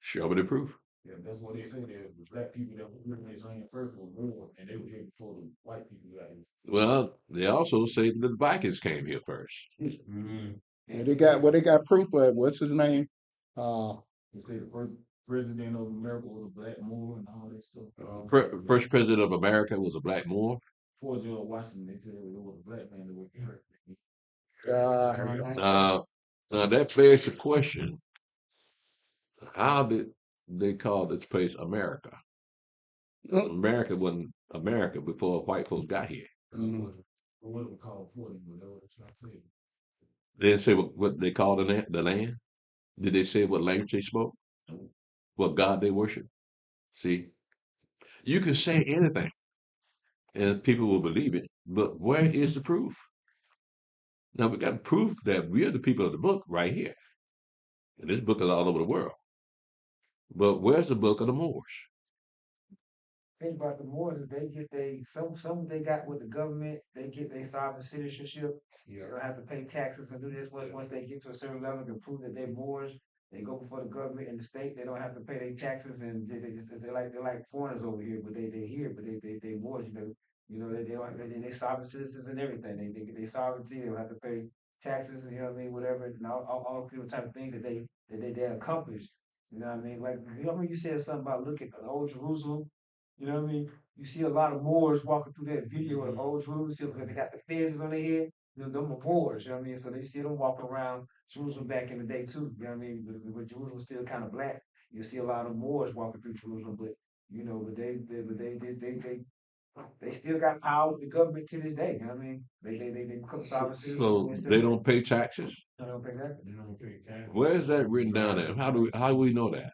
Show me the proof. Yeah, that's what they say. That the black people that were here in this land first were Moors, and they were here before the white people got here. Well, they also say that the Vikings came here first. Mm-hmm. And they got proof of it. What's his name? They say the first president of America was a black Moor and all that stuff. First president of America was a black Moor. Before George Washington, they said it was a black man that was here. Now that begs the question: How did they call this place America? America wasn't America before white folks got here. What it was called for them, but that's what I'm saying. They didn't say what they called the land. Did they say what language they spoke? What God they worship? See, you can say anything and people will believe it, but where is the proof? Now we got proof that we're the people of the book right here. And this book is all over the world. But where's the book of the Moors? Think about the Moors, they get some they got with the government, they get their sovereign citizenship. You don't have to pay taxes and do this once they get to a certain level to prove that they're Moors. They go before the government and the state. They don't have to pay their taxes, and they're like foreigners over here, but they're here, but they Moors. They don't they sovereign citizens and everything. They get their sovereignty. They don't have to pay taxes. You know what I mean? Whatever, and all people type of things that they accomplish. You know what I mean? Like you said something about look at the old Jerusalem. You know what I mean? You see a lot of Moors walking through that video of the old Jerusalem because they got the fezes on their head. Them are Moors, you know what I mean? So you see them walking around Jerusalem back in the day too. You know what I mean? But Jerusalem was still kind of black. You see a lot of Moors walking through Jerusalem, but they still got power with the government to this day. You know what I mean? They become sovereign citizens. So they don't pay taxes? They don't pay that. They don't pay taxes. Where is that written down at? How do we know that?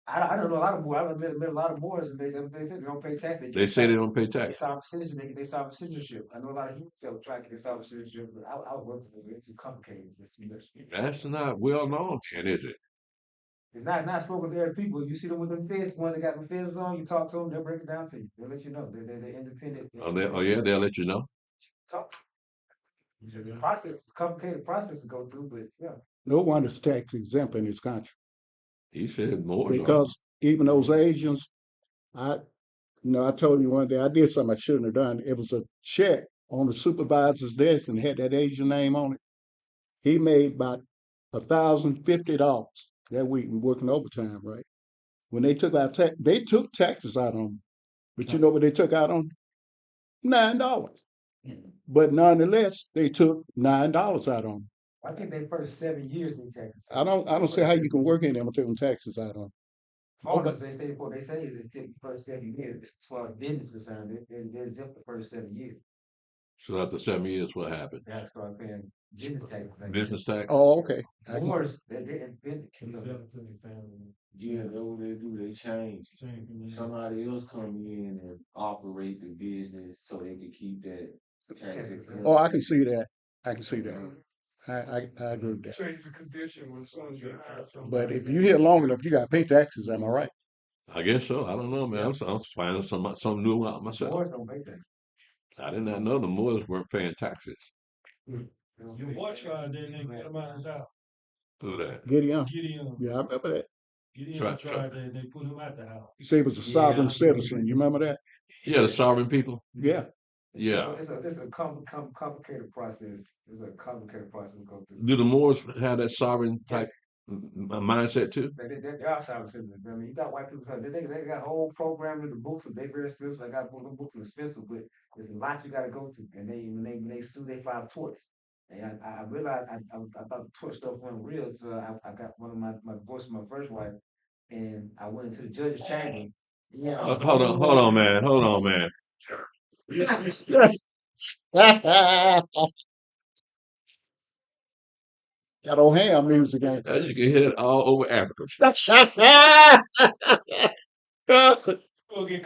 I don't know a lot of Moors. I've met a lot of Moors and they don't pay tax. They say they don't pay They tax. sovereign citizen. They get their sovereign citizenship. I know a lot of Hebrews that will try to get their sovereign citizenship, but I work for it. It's too complicated. It's too much. That's not well known, is it? It's not spoken to every people. You see them with them feds, ones that got the feds on. You talk to them, they'll break it down to you. They'll let you know. They're independent. Oh yeah, they'll let you know. Talk. The process is a complicated process to go through, but yeah. No one is tax exempt in this country He said more. because even those Asians, I told you one day I did something I shouldn't have done. It was a check on the supervisor's desk and had that Asian name on it. He made about $1,050 that week. We working overtime, right? When they took out they took taxes out on them. But you know what they took out on? $9. But nonetheless, they took $9 out on them. I think they first 7 years they taxes. I don't see how you can work in them and take them taxes out on them. Foreigners, they say they take the first 7 years. As far as business is concerned, they're exempt the first 7 years. So after 7 years, what happened? They have to start paying business taxes. Business tax? Oh, okay. Moors, they didn't Sell it to their family. Yeah, that's what they do. They change. Somebody else come in and operate the business so they can keep that tax exempt. Oh, I can see that. I can see that. I agree with that. Change the condition as soon as you hire somebody. But if you here long enough, you got to pay taxes. Am I right? I guess so. I don't know, man. I'm finding something new out myself. Moors don't pay that. I did not know the Moors weren't paying taxes. Your boy tried, then they put him out his house. Who that? Gideon. Gideon. Yeah, I remember that. Gideon tried that, they put him out the house. He said he was a sovereign citizen. You remember that? Yeah, the sovereign people. Yeah. Yeah. It's a complicated process. It's a complicated process to go through. Do the Moors have that sovereign type mindset too? They are sovereign citizens. I mean, you got white people. They got a whole program in the books. They very expensive. I got the books are expensive, but there's a lot you got to go to. And when they sue, they file torts. And I realized I thought the tort stuff went real. So I got one of my divorce from my first wife, and I went into the judge's chamber. Yeah. Hold on, man. Hold on, man. Got old ham music in it. You can hear it all over Africa. Okay,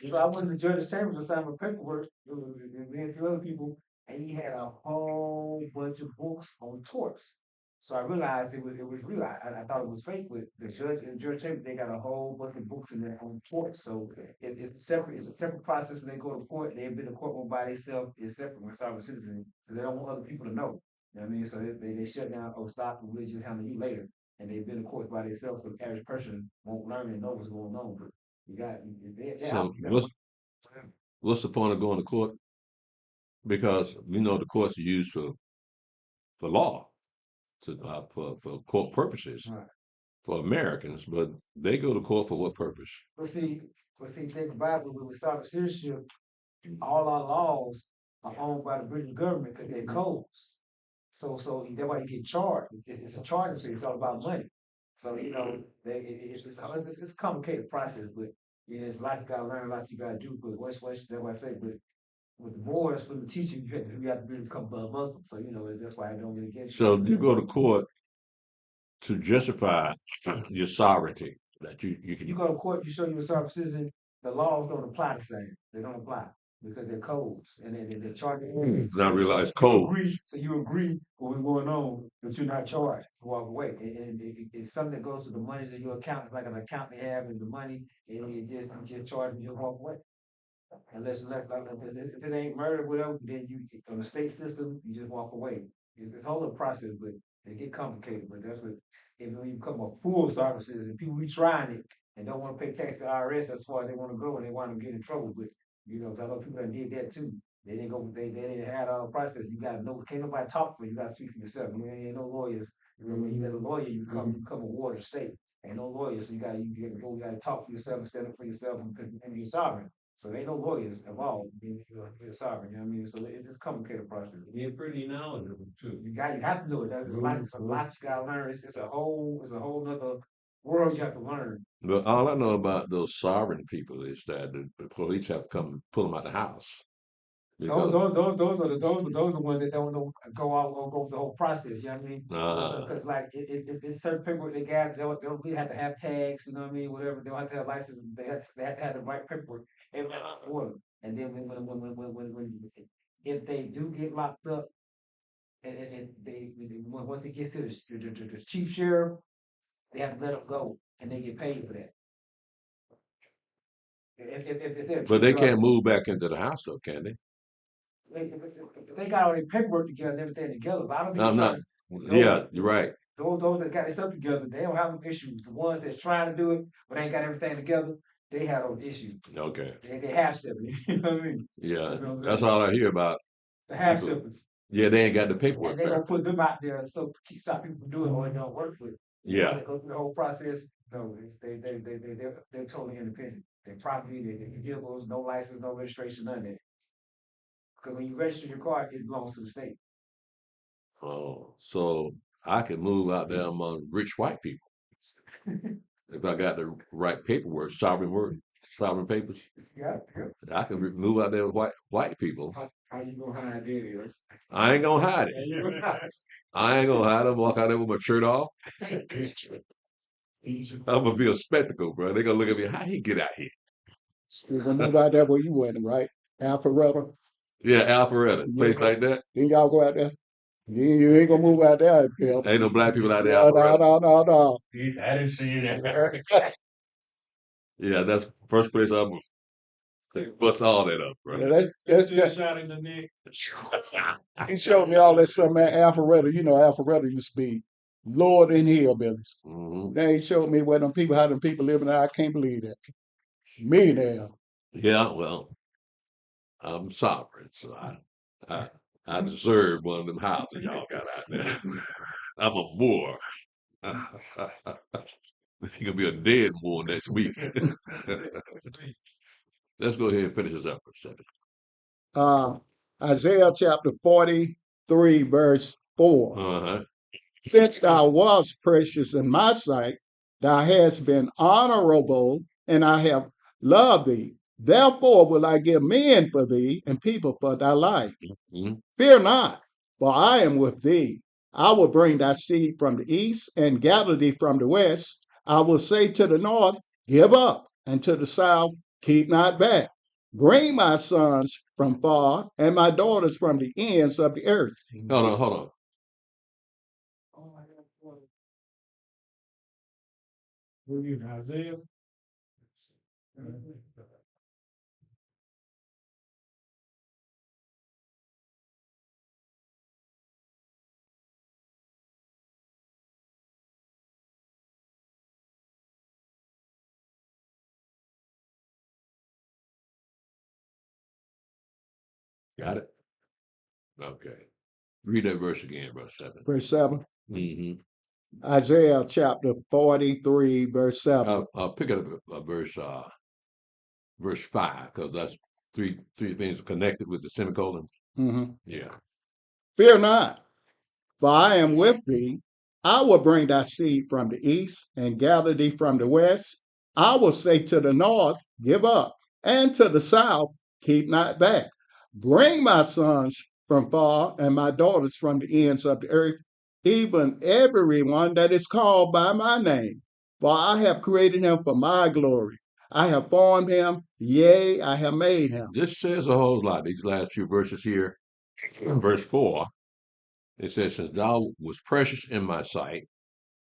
So I went to the judge's chamber to sign my paperwork, and me and 3 other people, and he had a whole bunch of books on torts. So I realized it was real. I thought it was fake, but the judge in the judge chamber, they got a whole bunch of books in there on torts. So it's a separate process when they go to court. They've been to court by themselves. It's separate when sovereign citizen, because they don't want other people to know. You know what I mean? So they shut down. Oh, stop! We'll just handle you later. And they've been to court by themselves, so the average person won't learn and know what's going on. But So what's the point of going to court? Because we know the courts are used for law, for court purposes, Right. for Americans, but they go to court for what purpose? But see, think about it, with sovereign citizenship, all our laws are owned by the British government because they're codes. So that's why you get charged. It's a charging fee. It's all about money. So it's a complicated process, but it's a lot you gotta learn, a lot you gotta do. But that's what I say. But with the boards for the teaching, you have to really become a Muslim. So that's why I don't really get. So you go to court to justify your sovereignty that you can. You go to court, you show you're a sovereign citizen. The laws don't apply the same. They don't apply because they're codes and they're charging. I realize You code. agree, so you agree with what's going on, but you're not charged to walk away. And it's something that goes to the monies in your account. It's like an account they have in the money, and you just charged and you walk away. Unless like, if it ain't murder, whatever, then you on the state system, you just walk away. It's a whole little process, but it get complicated. But that's what when you become a full sovereign citizen, people be trying it and don't want to pay tax to the IRS as far as they want to go, and they want to get in trouble. But 'cause I know people that did that too. They didn't go. They didn't have all the process. You got to know. Can't nobody talk for you. You got to speak for yourself. Ain't no lawyers. When you got a lawyer, you become a ward of state. Ain't no lawyers. So you got to go. You got to talk for yourself and stand up for yourself and be sovereign. So there ain't no lawyers involved being sovereign. You know what I mean? So it's a complicated process. You're pretty knowledgeable too. You have to do it. There's a lot you gotta learn. It's a whole nother world you have to learn. But all I know about those sovereign people is that the police have to come and pull them out of the house. Those are the ones that don't know go the whole process. You know what I mean? Because like it's certain paperwork they got. They don't really have to have tags. You know what I mean? Whatever, they don't have to have license. They have to have the right paperwork every order. And then when if they do get locked up, and once it gets to the chief sheriff, they have to let them go, and they get paid for that. If but they can't move back into the house, though, can they? if they got all their paperwork together and everything together, but I don't I'm not. Yeah, you're right. Those that got their stuff together, they don't have no issues. The ones that's trying to do it, but ain't got everything together, they have those issues. Okay. They half stepping. You know what I mean? Yeah, that's all I hear about. The half steppers. Yeah, they ain't got the paperwork. And they gonna put them out there so stop people from doing or it don't work with. Yeah. They go through the whole process. No, they're totally independent. Their property, their vehicles, no license, no registration, none of that. Because when you register your car, it belongs to the state. Oh, so I can move out there among rich white people if I got the right paperwork, sovereign papers. Yeah. I can move out there with white people. How you gonna hide that? I ain't gonna hide it. I ain't gonna hide it. Walk out there with my shirt off. I'm gonna be a spectacle, bro. They gonna look at me. How he get out here? You're gonna move out there where you went, right? Alpharetta. Yeah, Alpharetta, place like that. Then y'all go out there. You ain't gonna move out there. Bill. Ain't no black people out there. Alpharetta. No. I didn't see that. Yeah, that's the first place I moved. Bust all that up, bro. Yeah, that's Just shot in the neck. he showed me all that stuff, man. Alpharetta, Alpharetta used to be Lord in hillbillies. Mm-hmm. Then he showed me how them people living there. I can't believe that. Millionaire. Yeah, well, I'm sovereign, so I deserve one of them houses y'all got out there. I'm a Moor. He gonna be a dead Moor next week. Let's go ahead and finish this up for a second. Isaiah chapter 43, verse 4. Uh-huh. Since thou wast precious in my sight, thou hast been honorable, and I have loved thee. Therefore will I give men for thee, and people for thy life. Mm-hmm. Fear not, for I am with thee. I will bring thy seed from the east, and gather thee from the west. I will say to the north, give up, and to the south, keep not back. Bring my sons from far, and my daughters from the ends of the earth. Hold on. What are you, Isaiah? Got it? Okay. Read that verse again, verse 7. Verse 7. Mm-hmm. Isaiah chapter 43, verse 7. I'll pick up verse 5, because that's three things connected with the semicolon. Mm-hmm. Yeah. Fear not, for I am with thee. I will bring thy seed from the east and gather thee from the west. I will say to the north, give up, and to the south, keep not back. Bring my sons from far and my daughters from the ends of the earth, even everyone that is called by my name. For I have created him for my glory. I have formed him, yea, I have made him. This says a whole lot. These last few verses here, in verse 4, it says, since thou was precious in my sight,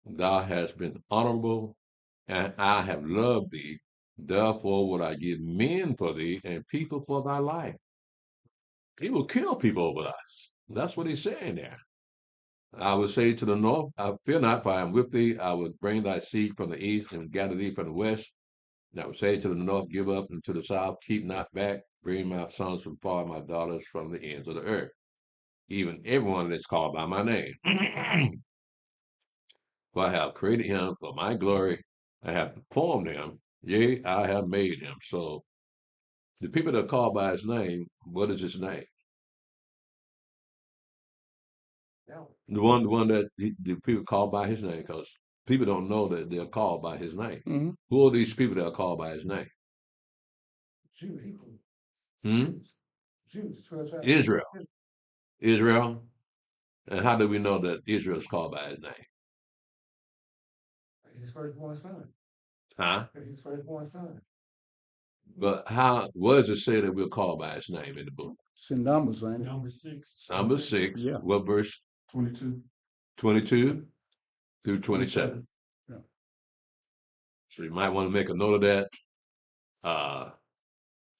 thou hast been honorable, and I have loved thee. Therefore would I give men for thee and people for thy life. He will kill people over us. That's what he's saying there. I will say to the north, I fear not, for I am with thee. I will bring thy seed from the east and gather thee from the west. And I will say to the north, give up, and to the south, keep not back. Bring my sons from far, my daughters from the ends of the earth. Even everyone that's called by my name. For I have created him for my glory. I have formed him. Yea, I have made him. So the people that are called by his name, what is his name? The one that the people call by his name, because people don't know that they're called by his name. Mm-hmm. Who are these people that are called by his name? Israel. Israel. And how do we know that Israel is called by his name? His firstborn son. Huh? His firstborn son. But how? What does it say that we're called by his name in the book? It's in Numbers, ain't it? Number 6. Number 6. Yeah. What verse? 22. 22 through 27. Yeah. So you might want to make a note of that.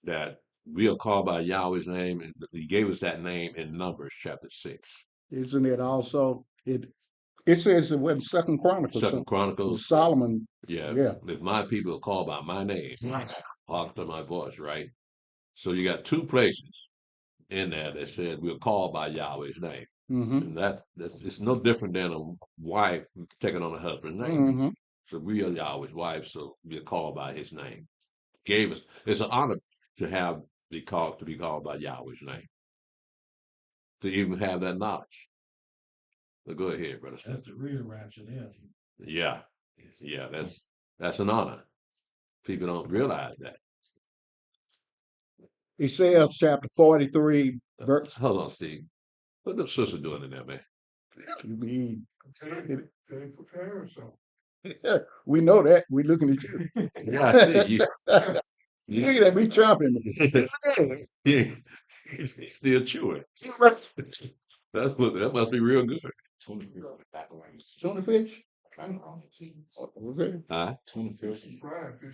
That we are called by Yahweh's name, and he gave us that name in Numbers chapter 6. Isn't it also it says it was Second Chronicles. Second Chronicles. Solomon. Yeah. Yeah. If my people are called by my name, hark to my voice, right? So you got two places in there that said we're called by Yahweh's name. Mm-hmm. And that's it's no different than a wife taking on a husband's name. Mm-hmm. So we are Yahweh's wife, so we're called by his name. Gave us it's an honor to be called by Yahweh's name. To even have that knowledge. So go ahead, brother. That's the real rapture there. Yeah. Yeah, that's an honor. People don't realize that. Ezekiel chapter 43, verse. Hold on, Steve. What the sister doing in there, man? They prepare herself. We know that. We're looking at you. Yeah, I see. You looking at me chomping. He's still chewing. That must be real good. Tuna fish? Okay. Huh? Tuna fish.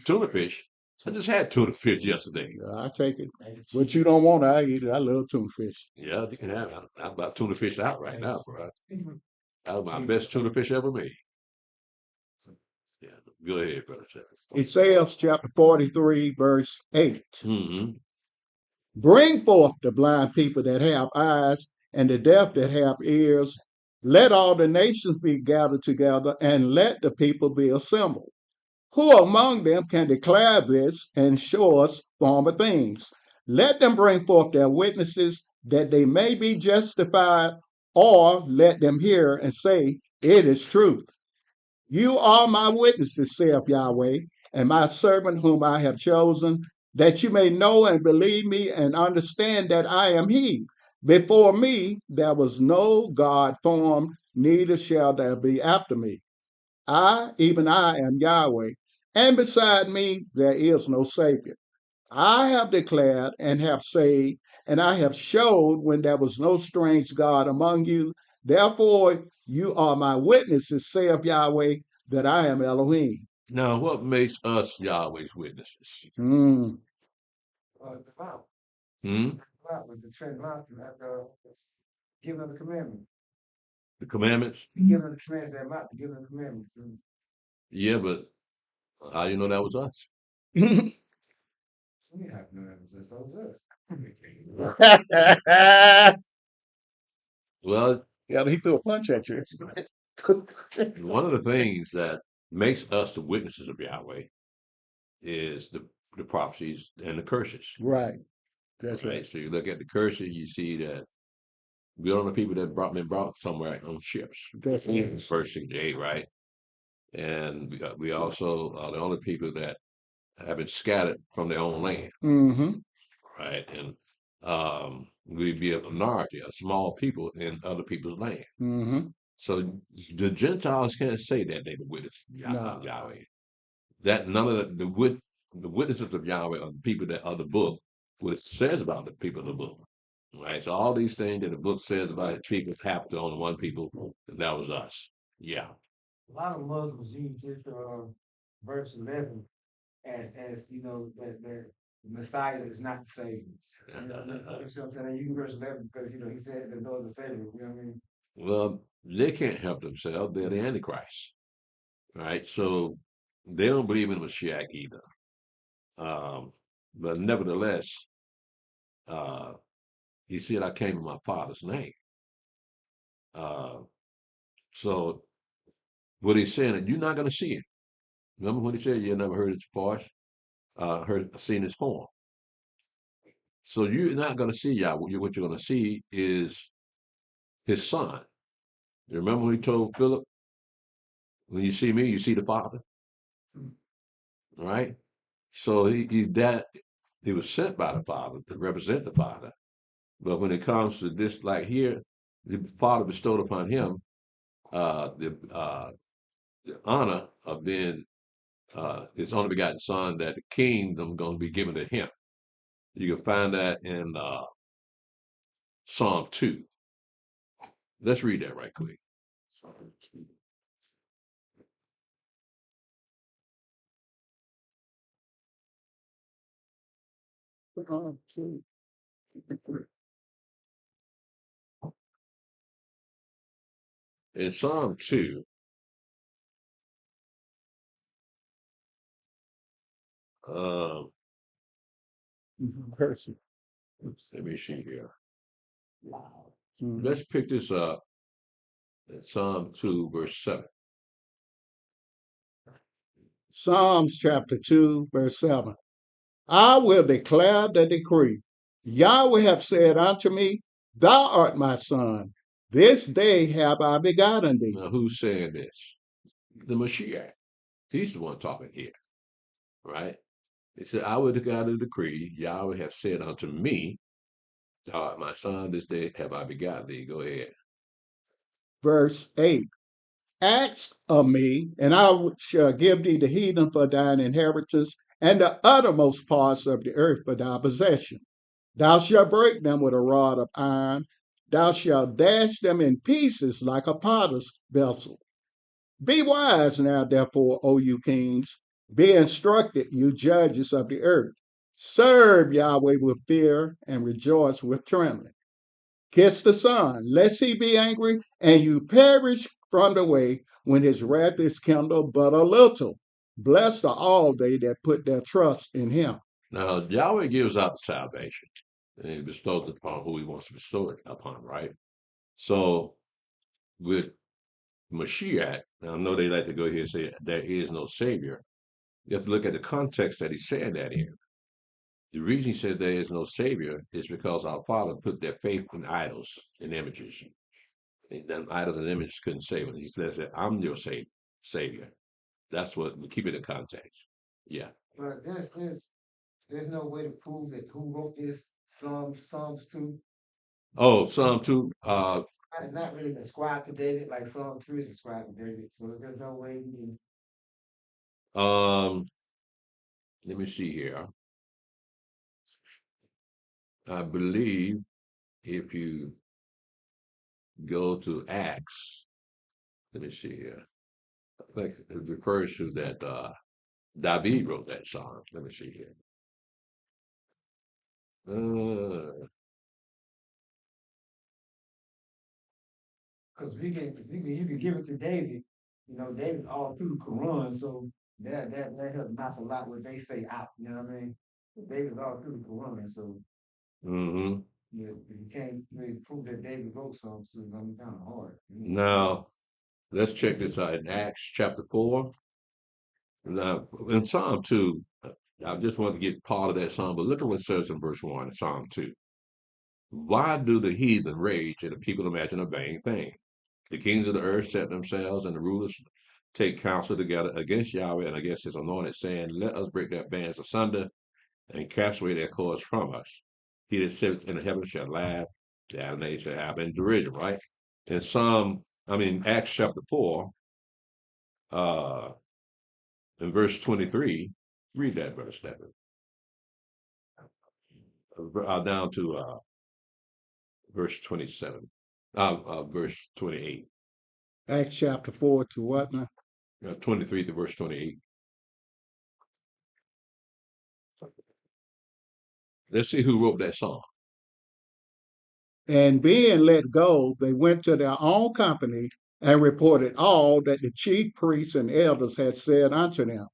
Tuna fish. I just had tuna fish yesterday. I take it. But you don't want it, I eat it. I love tuna fish. Yeah, you can have it. I'm about tuna fish out right now, bro. That was my best tuna fish ever made. Yeah, go ahead, brother. Ezekiel chapter 43, verse 8. Mm-hmm. Bring forth the blind people that have eyes and the deaf that have ears. Let all the nations be gathered together, and let the people be assembled. Who among them can declare this and show us former things? Let them bring forth their witnesses, that they may be justified, or let them hear and say, it is truth. You are my witnesses, saith Yahweh, and my servant whom I have chosen, that you may know and believe me and understand that I am he. Before me there was no God formed, neither shall there be after me. Even I, am Yahweh, and beside me there is no Savior. I have declared and have said, and I have showed when there was no strange God among you. Therefore you are my witnesses, saith Yahweh, that I am Elohim. Now, what makes us Yahweh's witnesses? The vow. Hmm? Vow with the Trinity after giving the commandment. The commandments? Giving the commandments, they're not giving the commandments. Yeah, but how you know that was us? We have no evidence that was us. Well, Yeah, he threw a punch at you. one of the things that makes us the witnesses of Yahweh is the prophecies and the curses. Right. That's right. So you look at the curses, you see that We're on the people that been brought somewhere on ships. That's it. First day, right? And we also are the only people that have been scattered from their own land, Mm-hmm. right? And we'd be a minority, a small people in other people's land. Mm-hmm. So the Gentiles can't say that they were witnesses of No. Yahweh. That none of the witnesses of Yahweh are the people that are the book, what it says about the people of the book. Right? So all these things that the book says about the people happened to only one people, and that was us. Yeah. A lot of Muslims use this verse 11 as you know that the Messiah is not the Savior. You know what I'm saying? They use verse 11 because you know he said the Lord the Savior. You know what I mean? Well, they can't help themselves. They're the Antichrist. Right? So they don't believe in Mashiach either. But nevertheless, uh, he said, I came in my father's name. Uh, so what he's saying, that you're not going to see it. Remember when he said you never heard his voice, seen his form. So you're not going to see Yahweh. What you're going to see is his son. You remember when he told Philip, when you see me, you see the Father, right? So he's that. He was sent by the Father to represent the Father. But when it comes to this, like here, the Father bestowed upon him the honor of being his only begotten Son, that the kingdom going to be given to him. You can find that in Psalm 2. Let's read that right quick. Psalm 2. In Psalm 2, um, Person. let me see here. Mhm. Let's pick this up in Psalm 2, verse 7. Psalms chapter 2, verse 7. I will declare the decree. Yahweh have said unto me, Thou art my son. This day have I begotten thee. Now, who's saying this? The Mashiach. He's the one talking here, right? He said, I will declare the decree. Yahweh have said unto me, Thou art my son, this day have I begotten thee. Go ahead. Verse 8. Ask of me, and I shall give thee the heathen for thine inheritance, and the uttermost parts of the earth for thy possession. Thou shalt break them with a rod of iron. Thou shalt dash them in pieces like a potter's vessel. Be wise now, therefore, O you kings. Be instructed, you judges of the earth. Serve Yahweh with fear and rejoice with trembling. Kiss the Son, lest he be angry and you perish from the way when his wrath is kindled but a little. Blessed are all they that put their trust in him. Now, Yahweh gives out salvation, and he bestows it upon who he wants to bestow it upon, right? So, with Mashiach, now I know they like to go here and say there is no Savior. You have to look at the context that he's saying that in. The reason he said there is no Savior is because our Father put their faith in idols and images. And then idols and images couldn't save them. He says that I'm your Savior. That's what we keep it in context. Yeah. But there's no way to prove that who wrote this Psalms 2. Oh, Psalm 2. It's not really ascribed to David like Psalm 3 is ascribed to David. So there's no way you can. Let me see here. I believe if you go to Acts, let me see here. I think it refers to that David wrote that song. Let me see here. Uh, Because you can give it to David. You know, David all through the Quran, so that helps knock a lot what they say out. You know what I mean? David's all through the Quran, so mm-hmm. you can't really prove that David wrote something. So it's gonna be kind of hard. Now, let's check this out in Acts chapter 4. Now, in Psalm 2, I just want to get part of that psalm, but look at what it says in verse 1, Psalm 2. Why do the heathen rage and the people imagine a vain thing? The kings of the earth set themselves, and the rulers take counsel together against Yahweh and against his anointed, saying, Let us break their bands asunder and cast away their cords from us. He that sits in the heavens shall laugh, the adonai shall have in derision, right? In Acts chapter 4, uh, in verse 23, read that verse, down to verse 27, verse 28, Acts chapter 4 to what now? 23 to verse 28. Let's see who wrote that song. And being let go, they went to their own company and reported all that the chief priests and elders had said unto them.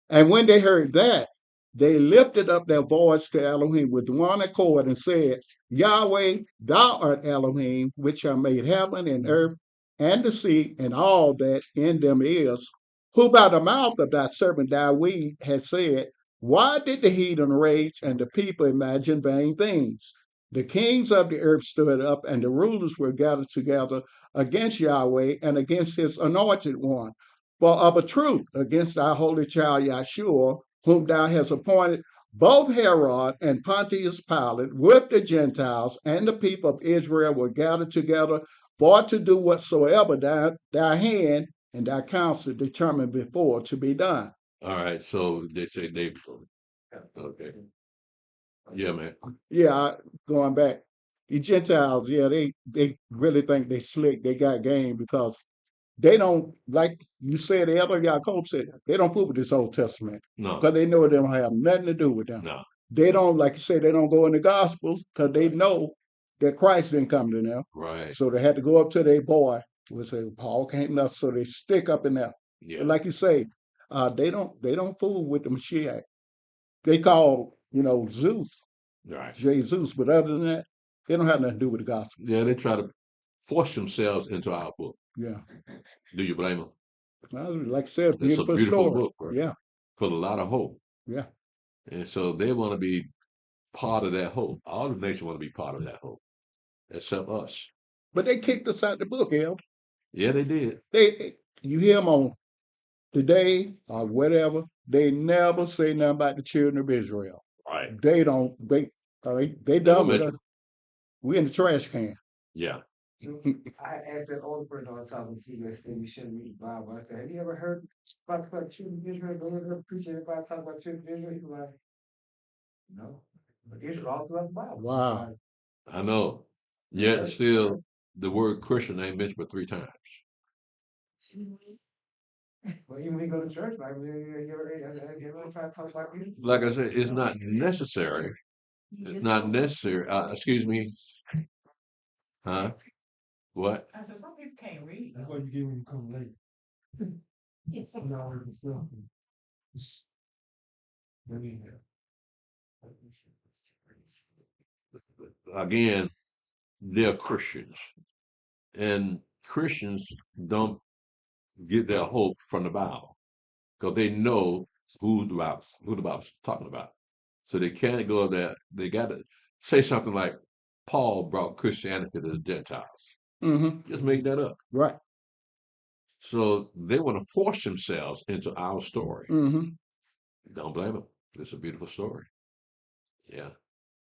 And when they heard that, they lifted up their voice to Elohim with one accord and said, Yahweh, thou art Elohim, which have made heaven and earth and the sea and all that in them is, who by the mouth of thy servant David had said, Why did the heathen rage and the people imagine vain things? The kings of the earth stood up, and the rulers were gathered together against Yahweh and against his anointed one. For of a truth, against thy holy child Yahshua, whom thou hast appointed, both Herod and Pontius Pilate with the Gentiles and the people of Israel were gathered together for to do whatsoever thy hand and thy counsel determined before to be done. All right, so they say they. Okay. Yeah, man. Yeah, going back. The Gentiles, yeah, they really think they slick, they got game because they don't, like you said, the elder Yaakov said, they don't fool with this Old Testament No, because they know they don't have nothing to do with them. no. They don't, like you said, they don't go in the Gospels because they know that Christ didn't come to them. Right. So they had to go up to their boy, would say Paul came enough, so they stick up in there. Yeah. But like you say, they don't fool with the Mashiach. They call, Zeus, Right. Jesus, but other than that, they don't have nothing to do with the gospel. Yeah, they try to force themselves into our book. Yeah. Do you blame them? Like I said, It's a beautiful beautiful story. book, right? Yeah. Full of a lot of hope. Yeah. And so they want to be part of that hope. All the nation want to be part of that hope, except us. But they kicked us out the book, El. Yeah, they did. You hear them on Today or whatever, they never say nothing about the children of Israel. Right. They don't, they done with us. We in the trash can. Yeah. I asked that old person I was talking to yesterday, you shouldn't read the Bible. I said, have you ever heard about the children of Israel? Go to preacher, everybody talk about children of Israel. He was like, no. But Israel all throughout the Bible. Wow. I know. Yet still, the word Christian ain't mentioned but 3 times. Well, even when you go to church, like, you ever try to talk about Israel? Like I said, it's not necessary. It's not necessary. Excuse me. Huh? What? I said, some people can't read. That's why you get when you come late. Yes. No, it's stuff. Let me hear. Again, they're Christians. And Christians don't get their hope from the Bible because they know who the Bible's talking about. So they can't go there. They got to say something like, Paul brought Christianity to the Gentiles. Mm-hmm. Just make that up. Right. So they want to force themselves into our story. Mm-hmm. Don't blame them. It's a beautiful story. Yeah.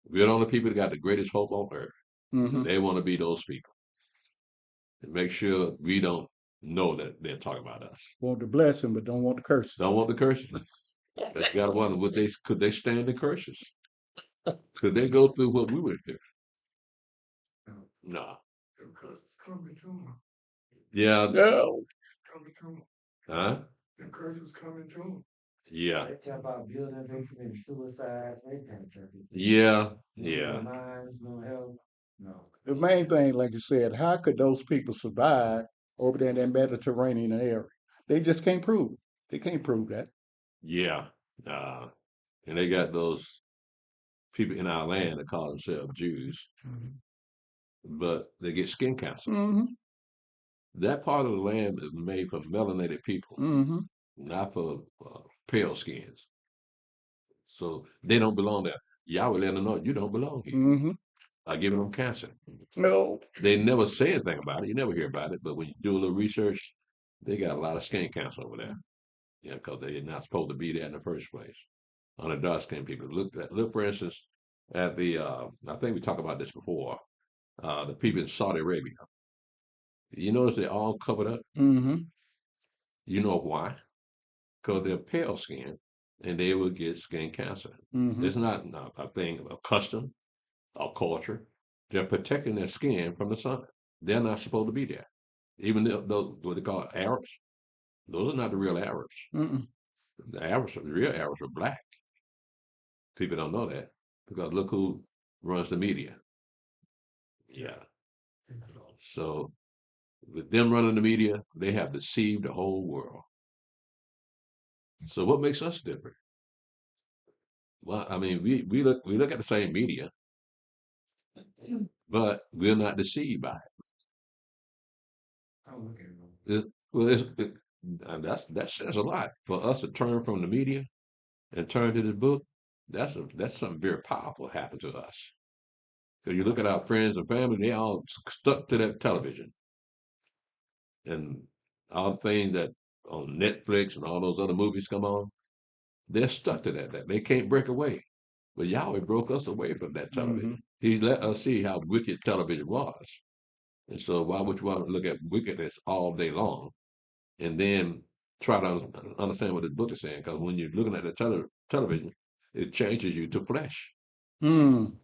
We're the only people that got the greatest hope on earth. Mm-hmm. They want to be those people. And make sure we don't know that they're talking about us. Want the blessing, but don't want the curses. Don't want the curses. That's got to wonder, could they stand the curses? Could they go through what we went through? No. Because it's coming to them. Yeah. No. Coming to them. Huh? The curse is coming to them. Yeah. They talk about building, they commit suicide, they kind of turkey. Yeah. No Yeah. minds, no health. No. The main thing, like you said, how could those people survive over there in that Mediterranean area? They just can't prove it. They can't prove that. Yeah. And they got those people in our land that call themselves Jews, but they get skin cancer. Mm-hmm. That part of the land is made for melanated people, Mm-hmm. not for pale skins. So they don't belong there. Yahweh let them know you don't belong here. Mm-hmm. are giving them cancer. No. They never say anything about it. You never hear about it. But when you do a little research, they got a lot of skin cancer over there. Yeah, because they're not supposed to be there in the first place. On the dark skinned people. Look for instance, at the I think we talked about this before. The people in Saudi Arabia. You notice they're all covered up. Mm-hmm. You know why? Because they're pale skin, and they will get skin cancer. Mm-hmm. It's not a thing of custom or culture. They're protecting their skin from the sun. They're not supposed to be there. Even those what they call Arabs, those are not the real Arabs. Mm-mm. The real Arabs are black. People don't know that because look who runs the media. Yeah. So with them running the media, they have deceived the whole world. So what makes us different? Well, I mean, we look at the same media, but we're not deceived by Oh, look at it. it. Well, and that says a lot for us to turn from the media and turn to the book. That's something very powerful happened to us. Because you look at our friends and family, they all stuck to that television and all the things that on Netflix and all those other movies come on. They're stuck to that. They can't break away. But Yahweh broke us away from that television. Mm-hmm. He let us see how wicked television was. And so why would you want to look at wickedness all day long and then try to understand what the book is saying? Because when you're looking at the television, it changes you to flesh. Mm.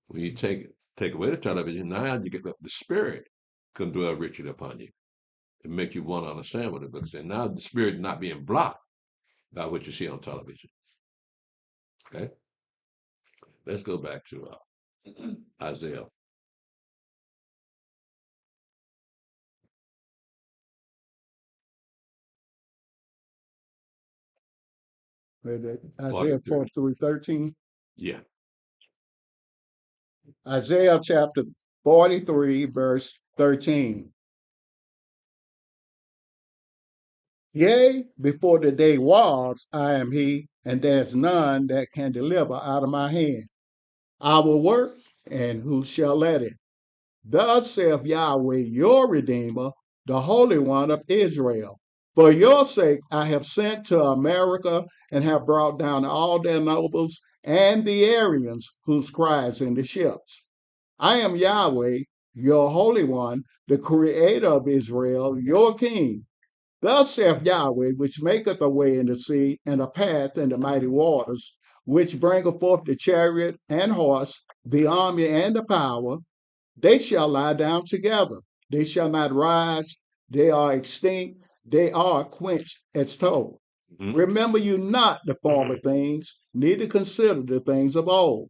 When you take away the television, now you get the spirit can dwell richly upon you and make you want to understand what the book is saying. Now the spirit is not being blocked by what you see on television. Okay, let's go back to Isaiah. Isaiah 43. 43:13. Yeah. Isaiah chapter 43, verse 13. Yea, before the day was, I am he, and there's none that can deliver out of my hand. I will work, and who shall let it? Thus saith Yahweh, your Redeemer, the Holy One of Israel. For your sake I have sent to America and have brought down all their nobles and the Aryans who scribes in the ships. I am Yahweh, your Holy One, the Creator of Israel, your King. Thus saith Yahweh, which maketh a way in the sea and a path in the mighty waters, which bringeth forth the chariot and horse, the army and the power. They shall lie down together. They shall not rise. They are extinct. They are quenched as tow. Mhm. Remember you not the former things, neither consider the things of old.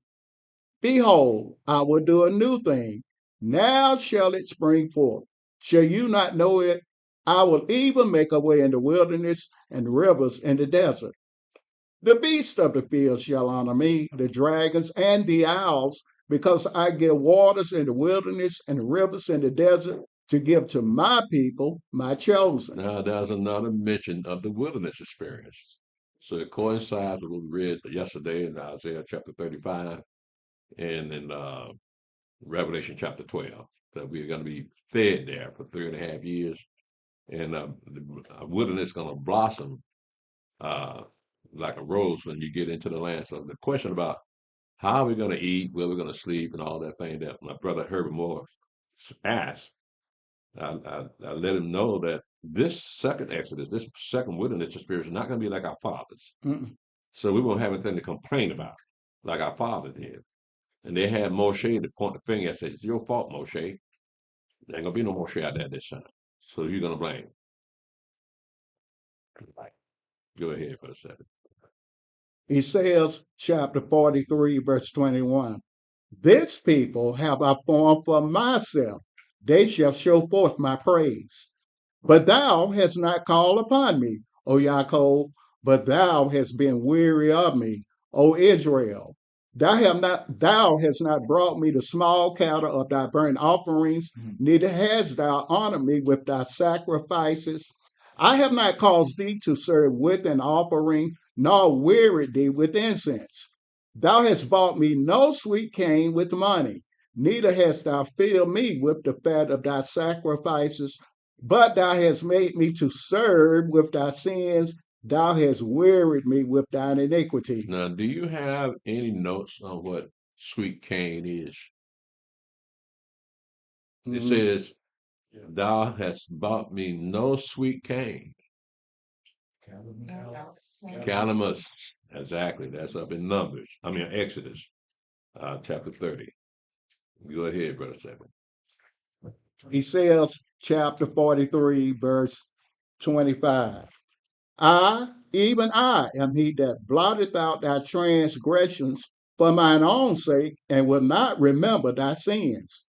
Behold, I will do a new thing. Now shall it spring forth. Shall you not know it? I will even make a way in the wilderness and rivers in the desert. The beasts of the field shall honor me, the dragons and the owls, because I give waters in the wilderness and rivers in the desert to give to my people, my chosen. Now there's another mention of the wilderness experience. So it coincides with what we read yesterday in Isaiah chapter 35 and in Revelation chapter 12, that we're going to be fed there for 3.5 years. And the wilderness is going to blossom uh, like a rose when you get into the land. So the question about how are we going to eat, where we're going to sleep, and all that thing that my brother Herbert Moore asked, I let him know that this second Exodus, this second wilderness experience is not going to be like our fathers. Mm-mm. So we won't have anything to complain about like our father did. And they had Moshe to point the finger and say, it's your fault, Moshe. There ain't going to be no Moshe out there this time. So you're going to blame. Go ahead for a second. Isaiah chapter 43, verse 21. This people have I formed for myself. They shall show forth my praise. But thou hast not called upon me, O Yaakov, but thou hast been weary of me, O Israel. Thou hast not brought me the small cattle of thy burnt offerings, neither hast thou honored me with thy sacrifices. I have not caused thee to serve with an offering, nor wearied thee with incense. Thou hast bought me no sweet cane with money, neither hast thou filled me with the fat of thy sacrifices, but thou hast made me to serve with thy sins. Thou hast wearied me with thine iniquities. Now, do you have any notes on what sweet cane is? It says, thou hast bought me no sweet cane. Calamus. Exactly. That's up in Numbers. I mean, Exodus, chapter 30. Go ahead, Brother Seven. He says, chapter 43, verse 25. I, even I, am he that blotteth out thy transgressions for mine own sake, and will not remember thy sins.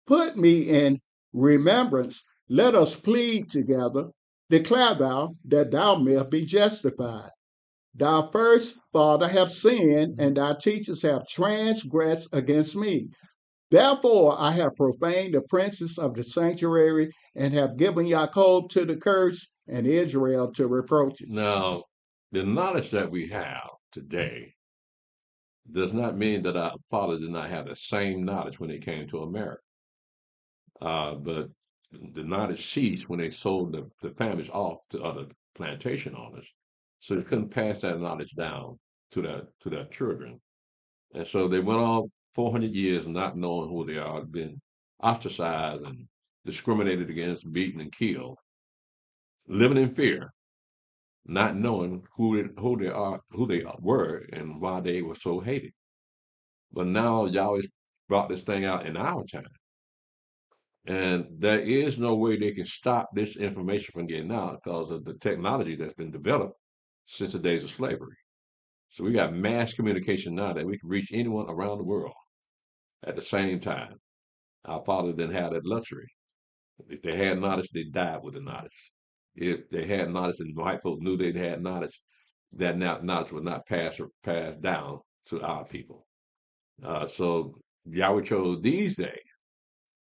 Put me in remembrance, let us plead together. Declare thou that thou mayest be justified. Thou first, Father, have sinned, and thy teachers have transgressed against me. Therefore I have profaned the princes of the sanctuary, and have given Jacob to the curse, and Israel to reproaches. Now, the knowledge that we have today does not mean that our father did not have the same knowledge when they came to America. But the knowledge ceased when they sold the families off to other plantation owners. So they couldn't pass that knowledge down to their children. And so they went on 400 years not knowing who they are, been ostracized and discriminated against, beaten and killed, living in fear, not knowing who they were, and why they were so hated. But now Yahweh brought this thing out in our time. And there is no way they can stop this information from getting out because of the technology that's been developed since the days of slavery. So we got mass communication now that we can reach anyone around the world at the same time. Our father didn't have that luxury. If they had knowledge, they died with the knowledge. If they had knowledge and white folks knew they had knowledge, that knowledge would not pass down to our people. So Yahweh chose these days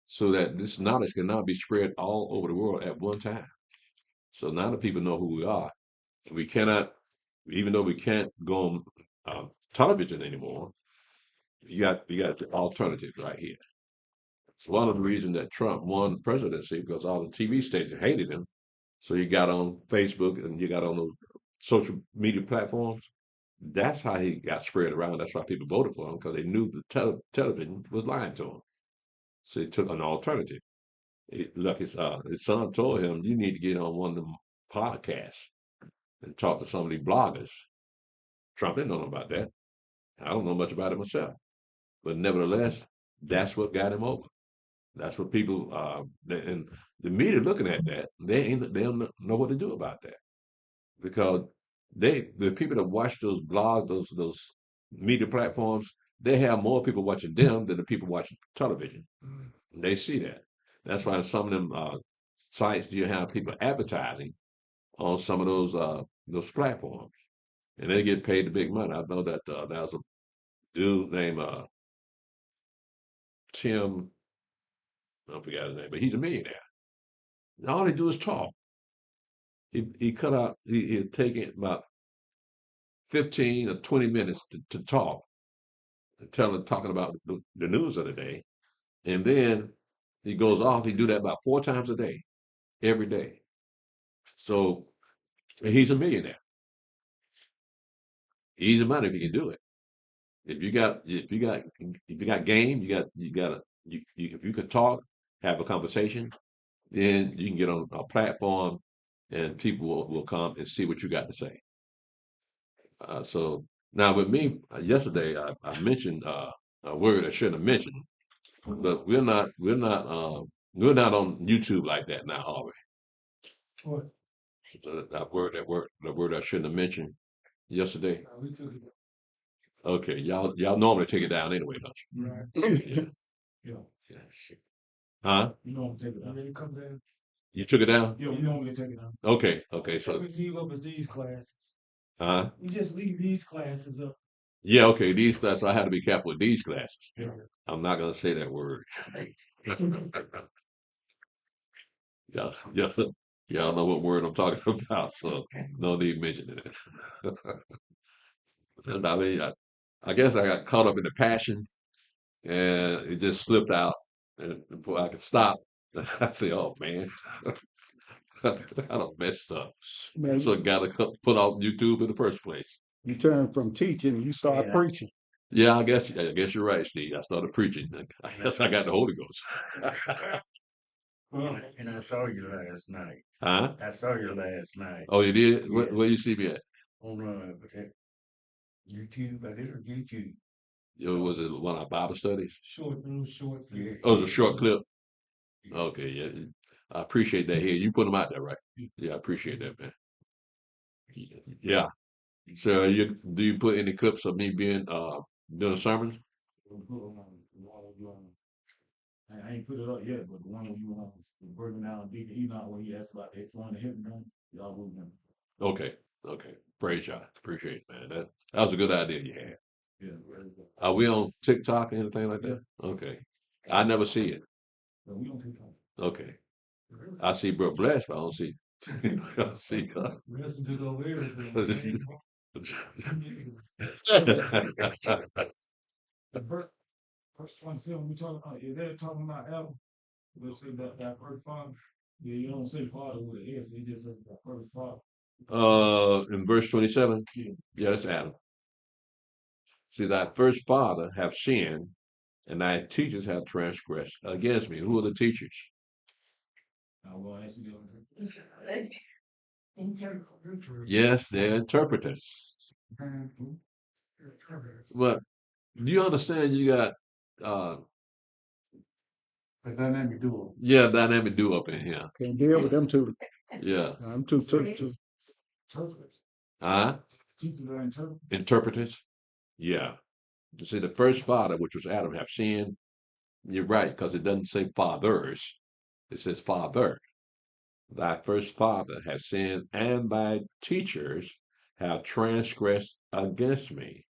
so that this knowledge can now be spread all over the world at one time. So now the people know who we are. We cannot, even though we can't go on television anymore, you got the alternatives right here. It's one of the reasons that Trump won the presidency because all the TV stations hated him. So you got on Facebook and you got on those social media platforms. That's how he got spread around. That's why people voted for him because they knew the television was lying to him. So he took an alternative. Look, his son told him, you need to get on one of them podcasts and talk to some of these bloggers. Trump didn't know about that. I don't know much about it myself. But nevertheless, that's what got him over. That's what people, and the media looking at that, they don't know what to do about that. Because the people that watch those blogs, those media platforms, they have more people watching them than the people watching television. They see that. That's why some of them sites you have people advertising on some of those platforms, and they get paid the big money. I know that there's a dude named Tim, I forgot his name, but he's a millionaire. All they do is talk. He cut out. He'd take it about 15 or 20 minutes to talk, talking about the news of the day, and then he goes off. He do that about 4 times a day, every day. So he's a millionaire. Easy money if you can do it. If you got game, if you can talk, have a conversation, then you can get on a platform, and people will come and see what you got to say. So now with me, yesterday I mentioned a word I shouldn't have mentioned, but we're not on YouTube like that now, are we? What? That word I shouldn't have mentioned yesterday. We took it. Okay, y'all normally take it down anyway, don't you? Right. Yeah. Yeah. Yes. Huh? You don't take it down. You come down. You took it down? Yeah, you normally take it down. Okay. So We leave up as these classes. huh? We just leave these classes up. Yeah, okay, these classes, I had to be careful with these classes. Yeah. I'm not gonna say that word. Yeah, yeah, y'all know what word I'm talking about, so no need mentioning it. And I mean, I guess I got caught up in the passion and it just slipped out. And before I could stop, I said, "Oh man, I done messed up." Man, So I got to put out YouTube in the first place. you turn from teaching, you start preaching. Yeah, I guess you're right, Steve. I started preaching. I guess I got the Holy Ghost. And I saw you last night. Huh? I saw you last night Oh, you did? Yes. Where you see me at? on YouTube. I did on YouTube. Was it one of our Bible studies? Short, little shorts. Yeah. Oh, it was a short clip. Yeah. Okay, yeah. I appreciate that. Here, you put them out there, right? Yeah, I appreciate that, man. Yeah. So, do you put any clips of me being doing sermons? I ain't put it up yet, but the one where you breaking down Deacon Enoch when you asked about the X1 to hit them, y'all will remember. Okay, okay. Praise y'all. Appreciate it, man. That was a good idea you had. Yeah, very good. Are we on TikTok or anything like that? Okay. I never see it. But we don't take time. Okay. I see Bro Bless, but I don't see. I don't see. Listen to the everything. Verse 27, we talking about, if they're talking about Adam, we'll say that first father. Yeah, you don't say father with an S, it just says that first father. In verse 27, Yeah. yeah, that's Adam. See, thy first father have sinned, and thy teachers have transgressed against me. Who are the teachers? I will ask you. Yes, they're interpreters. But do you understand you got The dynamic duo. yeah, dynamic duo up in here. Can't deal with them two. Yeah. I'm too. Huh? Interpreters? Yeah. You see, the first father, which was Adam, have sinned. You're right, because it doesn't say fathers. It says father. Thy first father has sinned, and thy teachers have transgressed against me.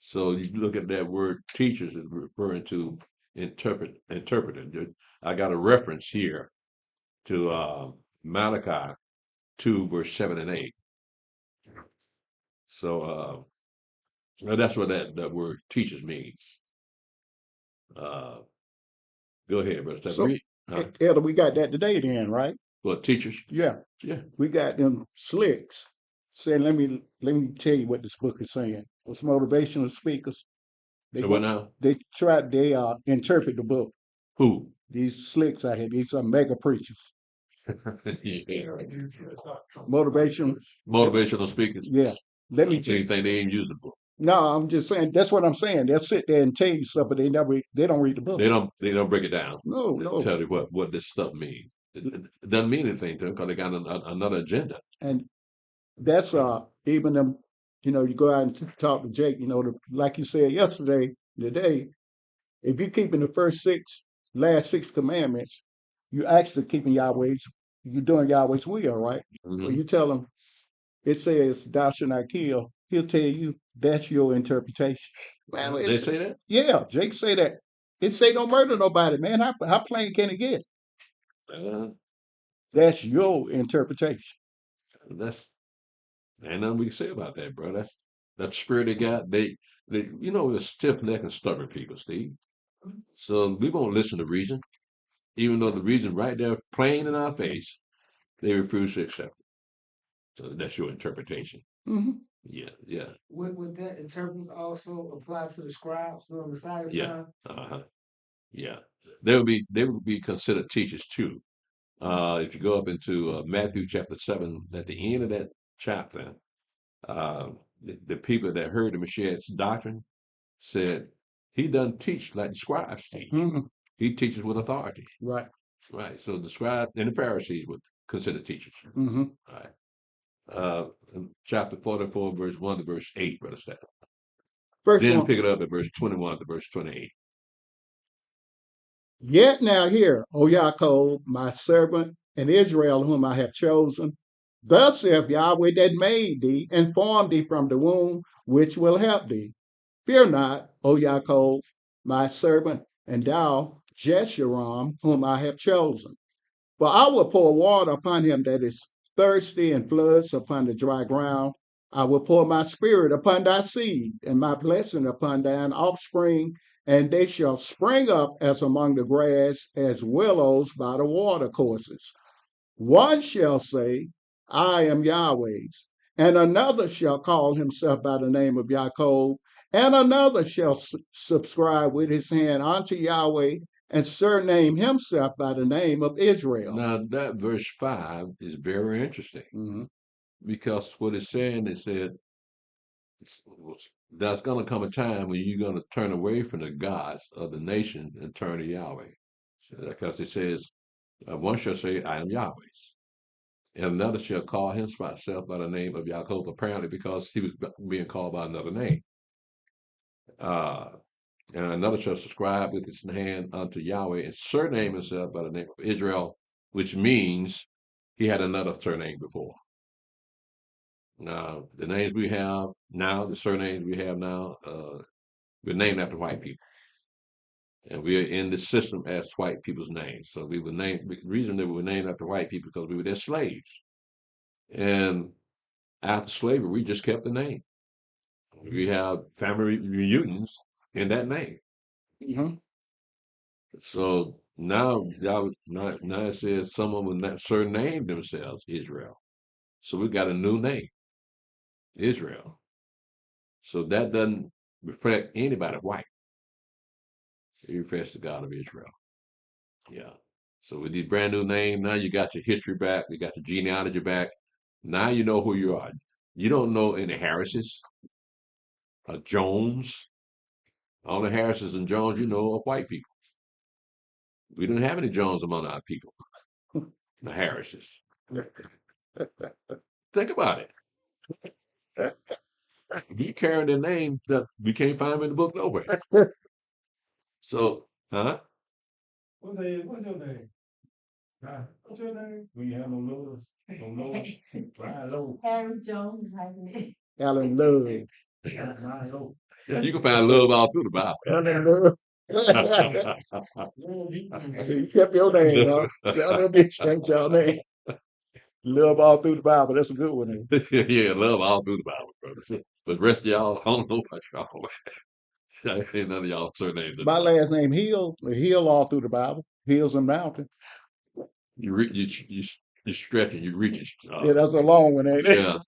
So you look at that word teachers is referring to interpreter. I got a reference here to Malachi 2, verse 7 and 8. So that's what that word teachers means. Go ahead, brother. So, Read. Elder, we got that today then, right? Well, teachers. Yeah. Yeah. We got them slicks saying, let me tell you what this book is saying. It's motivational speakers. They So what now? They interpret the book. Who? These slicks out here, these are mega preachers. Yeah. Motivational speakers. Yeah. Let me So tell you you. think they ain't used the book? No, I'm just saying that's what I'm saying. They'll sit there and tell you stuff, but they don't read the book. They don't break it down. No, They no. tell you what this stuff means. It doesn't mean anything to them because they got another agenda. And that's even them, you go out and talk to Jake, like you said yesterday, today, if you're keeping the last six commandments, you actually keeping you're doing Yahweh's will, right? Well, you tell him it says thou shalt not kill, he'll tell you that's your interpretation. Man, They say that? yeah, Jake say that. It say don't murder nobody, man. How plain can it get? That's your interpretation. Ain't nothing we can say about that, bro. That's that spirit they got. They the stiff neck and stubborn people, Steve. So we won't listen to reason, even though the reason right there, plain in our face, they refuse to accept it. So that's your interpretation. Mm-hmm. Yeah, yeah. Would that interpreters also apply to the scribes during Messiah's Yeah. time? Yeah. They would be considered teachers too. If you go up into Matthew chapter 7, at the end of that chapter, the people that heard the Mashiach's doctrine said, he doesn't teach like the scribes teach. Mm-hmm. He teaches with authority. Right. Right. So the scribes and the Pharisees would consider teachers. Mm-hmm. Right. Chapter 44, verse 1 to verse 8, Brother Stephen. Then pick it up at verse 21 to verse 28. Yet now hear, O Yaakov, my servant, and Israel, whom I have chosen. Thus saith Yahweh that made thee and formed thee from the womb, which will help thee. Fear not, O Yaakov, my servant, and thou, Jeshurun, whom I have chosen. For I will pour water upon him that is thirsty, and floods upon the dry ground. I will pour my spirit upon thy seed, and my blessing upon thine offspring, and they shall spring up as among the grass, as willows by the watercourses. One shall say, I am Yahweh's, and another shall call himself by the name of Jacob, and another shall subscribe with his hand unto Yahweh, and surname himself by the name of Israel. Now that verse 5 is very interesting Mhm. because what it's saying, it said there's going to come a time when you're going to turn away from the gods of the nation and turn to Yahweh. Because it says, one shall say, I am Yahweh's, and another shall call himself by the name of Jacob, apparently because he was being called by another name. And another shall subscribe with his hand unto Yahweh and surname himself by the name of Israel, which means he had another surname before. Now, the names we have now, the surnames we have now, we're named after white people. And we're in the system as white people's names. So we were named, the reason that we were named after white people because we were their slaves. And after slavery, we just kept the name. We have family reunions in that name. Mhm. So now it says someone will not surname themselves Israel. So we got a new name, Israel. So that doesn't reflect anybody white. It reflects the God of Israel. Yeah. So with these brand new names, now you got your history back, you got your genealogy back. Now you know who you are. You don't know any Harrises, Jones. All the Harrises and Jones you know are white people. We don't have any Jones among our people. The Harrises. Think about it. You carrying their name that we can't find them in the book nowhere. So, huh? What's your name? What's your name? We have no laws, fly low. Harry Jones, I mean. Alan Love. Fly low. You can find love all through the Bible. Alan Love. So you kept your name, huh? Y'all never did change y'all name. Love all through the Bible. That's a good one. Yeah, love all through the Bible, brother. But the rest of y'all, I don't know about y'all. Ain't none of y'all surnames in the My Bible. last name Hill. Hill all through the Bible. Hills and mountains. You stretching, you reaching. Yeah, that's a long one, ain't it? Yeah.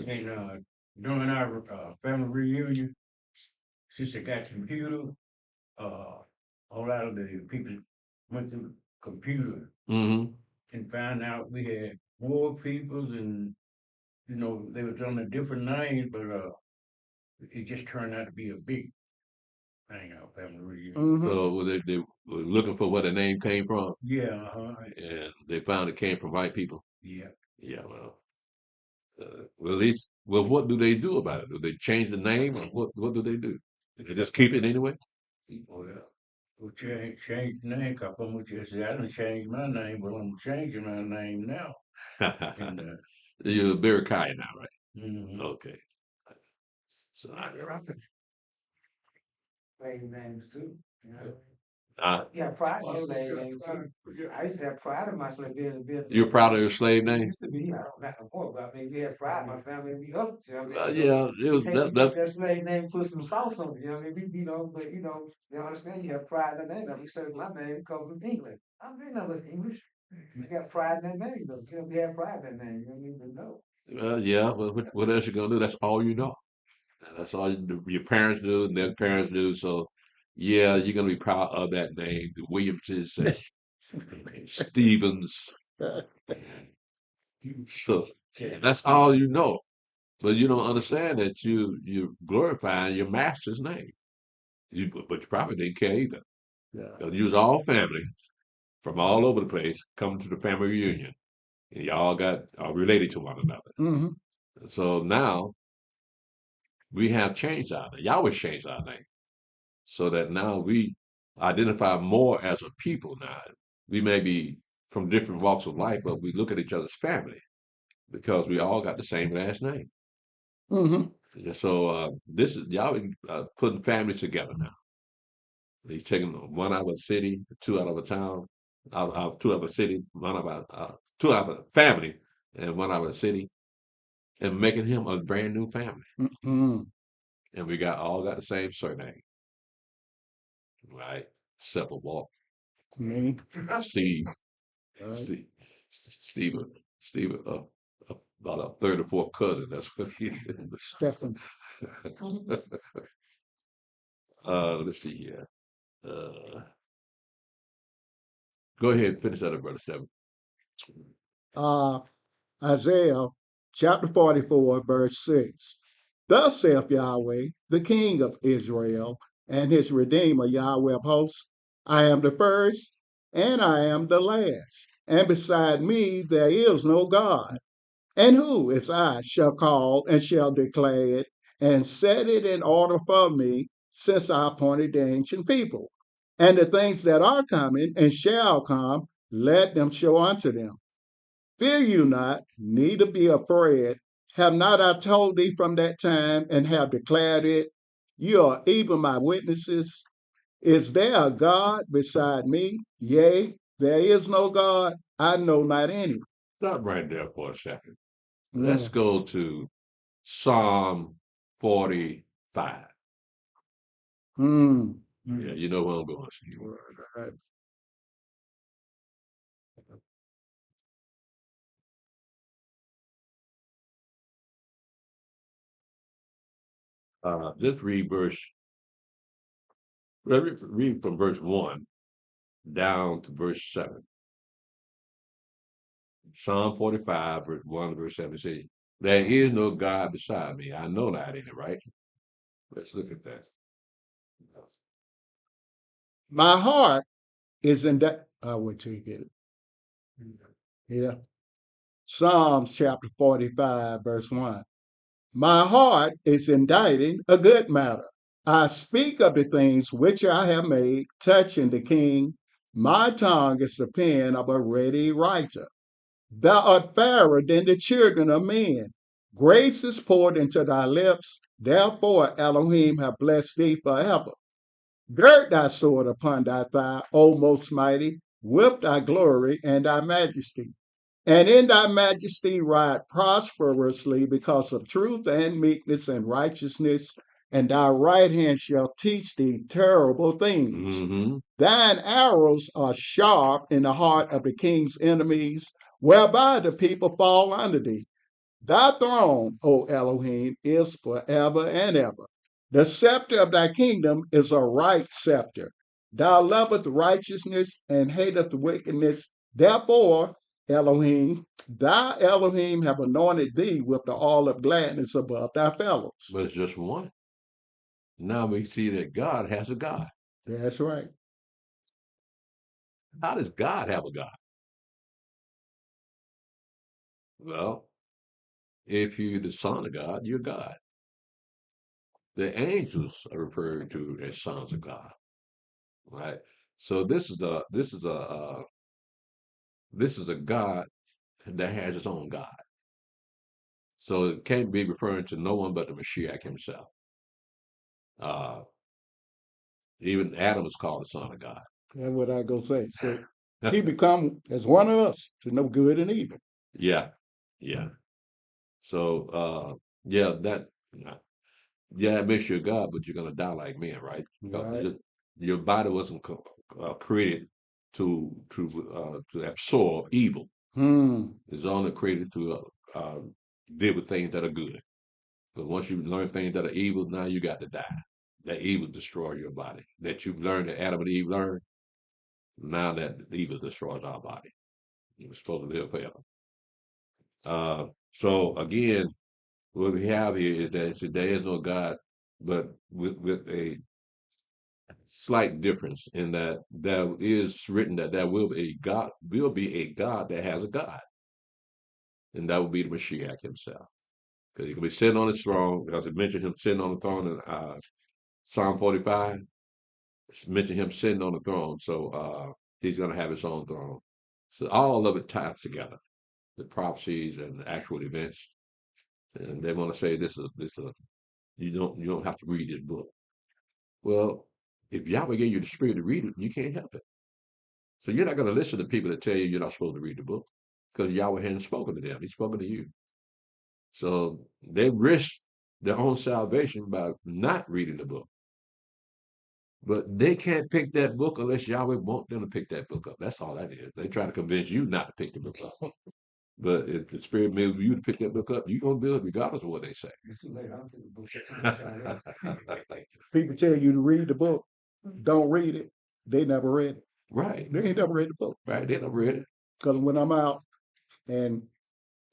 And during our family reunion, sister got computer. A lot of the people went to computer Mm-hmm. and found out we had more peoples, and they was under different names, but it just turned out to be a big thing, our family reunion. Mhm. So they were looking for where the name came from, Yeah, and they found it came from white people. yeah. Yeah, well, at least, well, what do they do about it? Do they change the name, or what do they do? They just keep it anyway? Well, we change the name, cause I'm just say I didn't change my name, but I'm changing my name now. And You're very kind now, right? mhm. Okay. So Slave names too. You know? uh, Yeah, pride in slave names too. I used to have pride in my slave being. you're proud of your slave It name? used to be, not no more, but I mean, we had pride. My family, we hustled. You know what I mean? Yeah, it was You take that slave name, put some sauce on it. You know what I mean? But you understand. You have pride in that name. Like we said, my name comes from England. I mean, that was English. You got pride in that name. Though. You know, we have pride in that name. You know what I mean? But no. yeah. Well, what else you gonna do? That's all you know. That's all your parents do, and their parents do. So, yeah, you're gonna be proud of that name, the Williamses and Stevens. So that's all you know. But you don't understand that you glorifying your master's name. But you probably didn't care either. Yeah. 'Cause you was all family from all over the place coming to the family reunion, and y'all got are related to one another. Mhm. So now we have changed our name. Yahweh changed our name so that now we identify more as a people now. We may be from different walks of life, but we look at each other's family because we all got the same last name. Mhm. Yeah, so this is Yahweh putting families together now. He's taking one out of a city, two out of a town, two out of a city, two out of a family, and one out of a city, and making him a brand new family. Mhm. And we all got the same surname. right? Separate walk. Me. Steve, Right. Steve, Steve, about a third or fourth cousin. That's what he is. Stephen. Let's see here. Uh, go ahead, finish that up, brother Stephen. Uh, Isaiah chapter 44, verse 6. Thus saith Yahweh, the King of Israel, and his Redeemer, Yahweh of hosts, I am the first, and I am the last, and beside me there is no God. And who is I shall call and shall declare it, and set it in order for me, since I appointed the ancient people. And the things that are coming and shall come, let them show unto them. Fear you not, neither be afraid. Have not I told thee from that time, and have declared it? You are even my witnesses. Is there a God beside me? Yea, there is no God. I know not any. Stop right there for a second. Let's Mm. go to Psalm 45. Mm. Yeah, you know where I'm going, Steve. Right. Just read from verse 1 down to verse 7. Psalm 45, verse 1 verse 7 says, there is no God beside me. I know that, ain't it, right? Let's look at that. My heart is in that. I'll wait till you get it. Yeah. Psalms chapter 45, verse 1. My heart is inditing a good matter. I speak of the things which I have made, touching the king. My tongue is the pen of a ready writer. Thou art fairer than the children of men. Grace is poured into thy lips. Therefore, Elohim have blessed thee forever. Gird thy sword upon thy thigh, O most mighty, with thy glory and thy majesty. And in thy majesty ride prosperously because of truth and meekness and righteousness, and thy right hand shall teach thee terrible things. Mm-hmm. Thine arrows are sharp in the heart of the king's enemies, whereby the people fall under thee. Thy throne, O Elohim, is forever and ever. The scepter of thy kingdom is a right scepter. Thou loveth righteousness and hateth wickedness. Therefore, Elohim, thy Elohim have anointed thee with the oil of gladness above thy fellows. But it's just one. Now we see that God has a God. That's right. How does God have a God? Well, if you're the son of God, you're God. The angels are referred to as sons of God, right? So this is a God that has its own God. So it can't be referring to no one but the Mashiach himself. Uh, even Adam is called the son of God. That's what I go say. So he become as one of us to know good and evil. Yeah, yeah. So yeah, yeah, it makes you a God, but you're gonna die like men, right? Because Right. your body wasn't created to absorb evil. Hmm. It's only created to deal with things that are good. But once you learn things that are evil, now you got to die. That evil destroy your body. That you've learned that Adam and Eve learned. Now that evil destroys our body. You're supposed to live forever. So again, what we have here is that there is no God, but with a slight difference in that there is written that there will be a God that has a God, and that will be the Mashiach himself. Because he can be sitting on his throne, because it mentioned him sitting on the throne in Psalm 45. It's mentioned him sitting on the throne, so he's going to have his own throne. So all of it ties together, the prophecies and the actual events. And they want to say this is you don't have to read this book. Well, if Yahweh gave you the spirit to read it, you can't help it. So you're not going to listen to people that tell you you're not supposed to read the book because Yahweh hadn't spoken to them. He's spoken to you. So they risk their own salvation by not reading the book. But they can't pick that book unless Yahweh want them to pick that book up. That's all that is. They try to convince you not to pick the book up. But if the Spirit moves you to pick that book up, you're going to do it regardless of what they say. It's too late. I don't think the book is too much already. People tell you to read the book, don't read it. They never read it. Right. They ain't never read the book. Right. They never read it. Because when I'm out and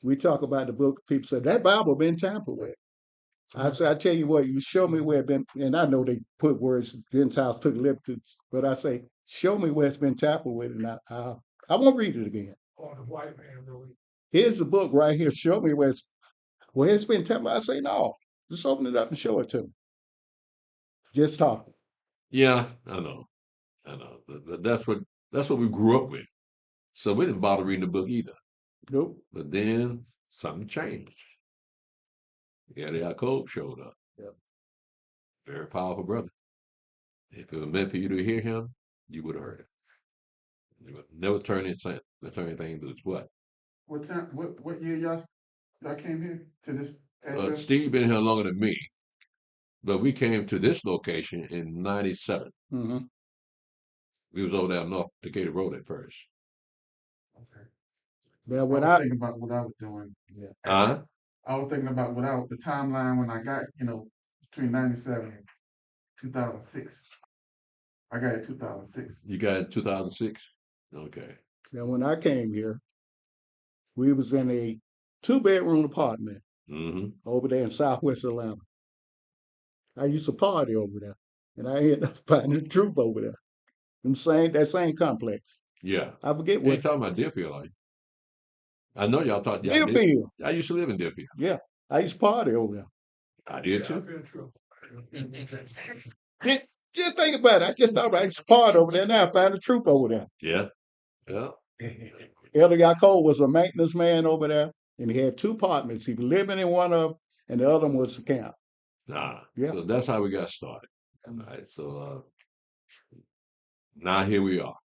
we talk about the book, people say that Bible been tampered with. I say, I tell you what, you show me where it been, and I know they put words Gentiles took liberties, but I say, show me where it's been tampered with, and I won't read it again. Or the white man really. Here's the book right here. Show me where it's been tampered. I say, no, just open it up and show it to me. Just talking. Yeah, I know. But that's what we grew up with. So we didn't bother reading the book either. Nope. But then something changed. Yeah, the Jacob showed up. Yep. Very powerful brother. If it was meant for you to hear him, you would have heard it. You would never turn anything to his what? What time? What year y'all came here to this address? Steve been here longer than me, but we came to this location in '97. Mm-hmm. We was over there on North Decatur Road at first. Okay. Now, I when was I thinking about what I was doing. yeah. I was thinking about the timeline when I got, between 97 and 2006. I got it 2006. You got it 2006? Okay. Now, when I came here, we was in a 2-bedroom apartment Mm-hmm. over there in Southwest Atlanta. I used to party over there, and I ended up finding the truth over there. That same complex. Yeah. I forget You ain't what talking about Deerfield, are you? I know y'all talked. Deerfield. I used to live in Deerfield. Yeah, I used to party over there. I did too. Just think about it. I just thought I used to party over there. Now I find the truth over there. Yeah. Yeah. Elder Yaakov was a maintenance man over there, and he had 2 apartments. He was living in one of them, and the other one was the camp. Yeah. So that's how we got started. All right. So now here we are.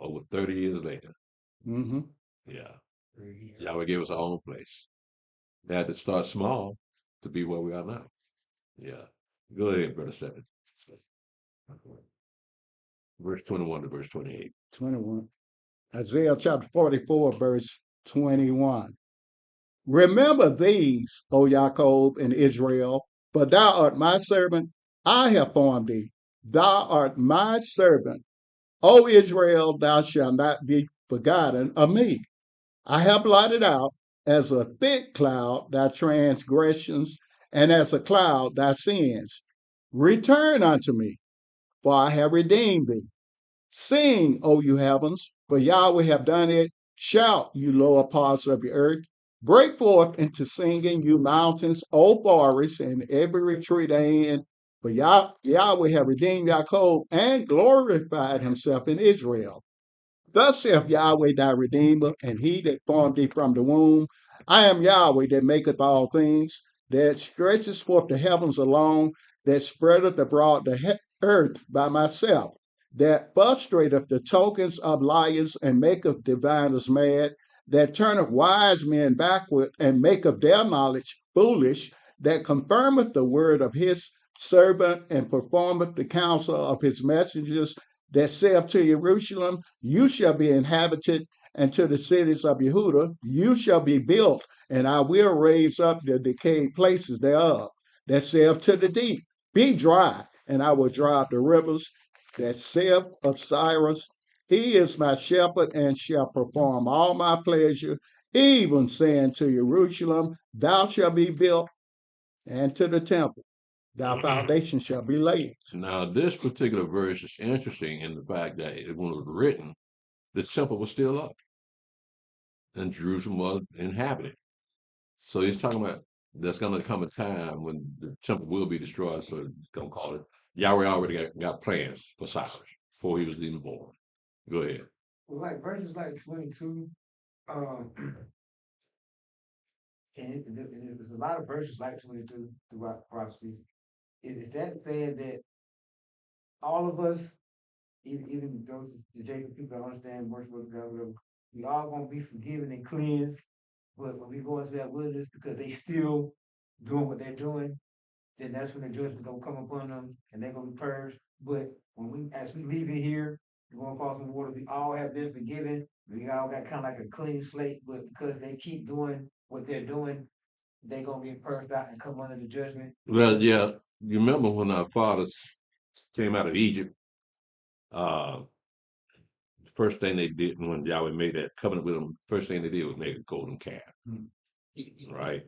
Over 30 years later. Mm-hmm. Yeah. Yahweh gave us our own place. We had to start small to be where we are now. Yeah. Go ahead, Brother 7. Verse 21 to verse 28. 21. Isaiah chapter 44, verse 21. Remember these, O Jacob and Israel, for thou art my servant, I have formed thee. Thou art my servant. O Israel, thou shalt not be forgotten of me. I have blotted out as a thick cloud thy transgressions, and as a cloud thy sins. Return unto me, for I have redeemed thee. Sing, O you heavens, for Yahweh have done it. Shout, you lower parts of the earth. Break forth into singing, you mountains, O forests, and every tree therein. For Yahweh have redeemed Jacob and glorified himself in Israel. Thus saith Yahweh thy Redeemer, and he that formed thee from the womb. I am Yahweh that maketh all things, that stretches forth the heavens alone, that spreadeth abroad the earth by myself, that frustrateth the tokens of liars and maketh diviners mad, that turneth wise men backward and maketh their knowledge foolish, that confirmeth the word of his servant and performeth the counsel of his messengers, that saith to Jerusalem, you shall be inhabited, and to the cities of Yehuda, you shall be built, and I will raise up the decayed places thereof. That saith to the deep, be dry, and I will dry up the rivers. That saith of Cyrus, he is my shepherd and shall perform all my pleasure, even saying to Jerusalem, thou shalt be built, and to the temple, thy foundation shall be laid. Now, this particular verse is interesting in the fact that when it was written, the temple was still up and Jerusalem was inhabited. So he's talking about there's going to come a time when the temple will be destroyed. So don't call it. Yahweh already got plans for Cyrus before he was even born. Go ahead. Well, like verses like 22, and there's a lot of verses like 22 throughout prophecies. Is that saying that all of us, even those the Jacob people that understand worship with God, whatever, we all gonna be forgiven and cleansed, but when we go into that wilderness because they still doing what they're doing, then that's when the judgment gonna come upon them and they're gonna be purged. But as we leave it here, we're gonna cross the water. We all have been forgiven. We all got kind of like a clean slate, but because they keep doing what they're doing, they gonna get purged out and come under the judgment. Well, yeah, you remember when our fathers came out of Egypt? Uh, the first thing they did when Yahweh made that covenant with them, first thing they did was make a golden calf, right?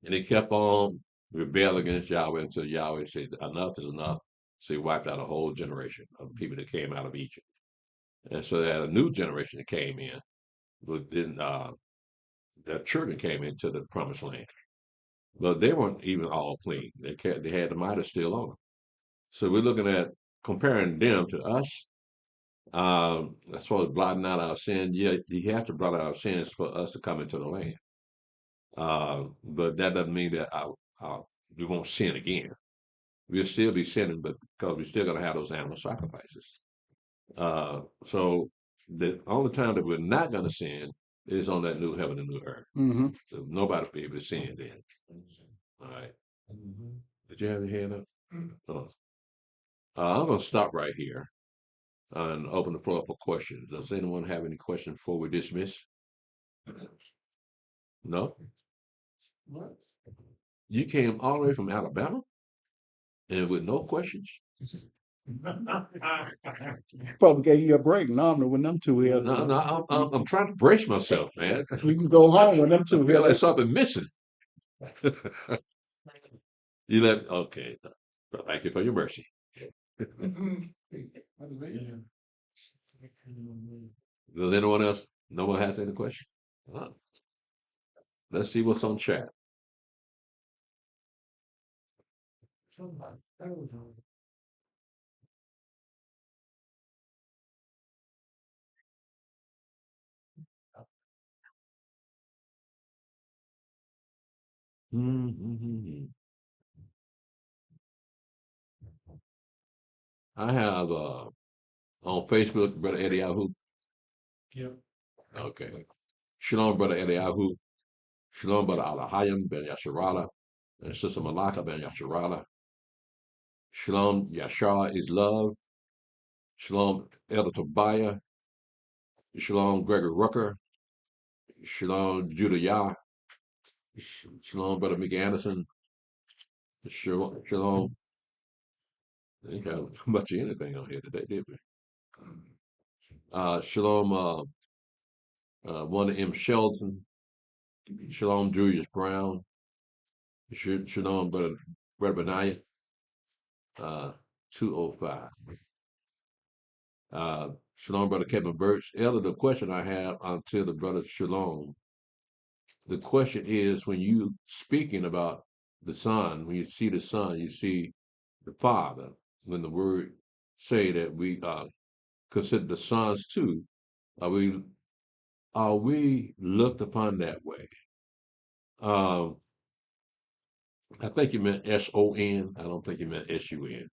And they kept on rebelling against Yahweh until Yahweh said, enough is enough. So he wiped out a whole generation of people that came out of Egypt. And so they had a new generation that came in, but then their children came into the promised land. But they weren't even all clean. They had the Midas still on them. So we're looking at comparing them to us. As far as blotting out our sin, yeah, he has to blot out our sins for us to come into the land. But that doesn't mean that we won't sin again. We'll still be sinning, but because we're still going to have those animal sacrifices. So the only time that we're not going to sin is on that new heaven and new earth. Mm-hmm. So nobody will be able to sin then. All right. Did you have your hand up? Oh. I'm going to stop right here and open the floor up for questions. Does anyone have any questions before we dismiss? No? What? You came all the way from Alabama and with no questions? Probably gave you a break. Normally, when them two here, No, I'm trying to brace myself, man. we can go home when them I two feel here. like something missing. Okay. Thank you for your mercy. Does anyone else? No one has any questions? Let's see what's on chat. I have on Facebook, Brother Eliyahu. Yep. Okay. Shalom, Brother Eliyahu. Shalom, Brother Alahayim ben Yasharala. And Sister Malaka ben Yasharala. Shalom, Yashar is love. Shalom, Elder Tobiah. Shalom, Gregory Rucker. Shalom, Judah Yah. Shalom, Brother Mickey Anderson. Shalom. They got too much of anything on here today, did we? Shalom, Wanda M. Shelton. Shalom, Julius Brown. Shalom, Brother Benaiah. 205. Shalom, Brother Kevin Birch. Elder, the question I have until the brother Shalom, the question is when you speaking about the Son, when you see the Son, you see the Father. When the word say that we consider the sons too, are we looked upon that way? I think you meant SON. I don't think you meant SUN.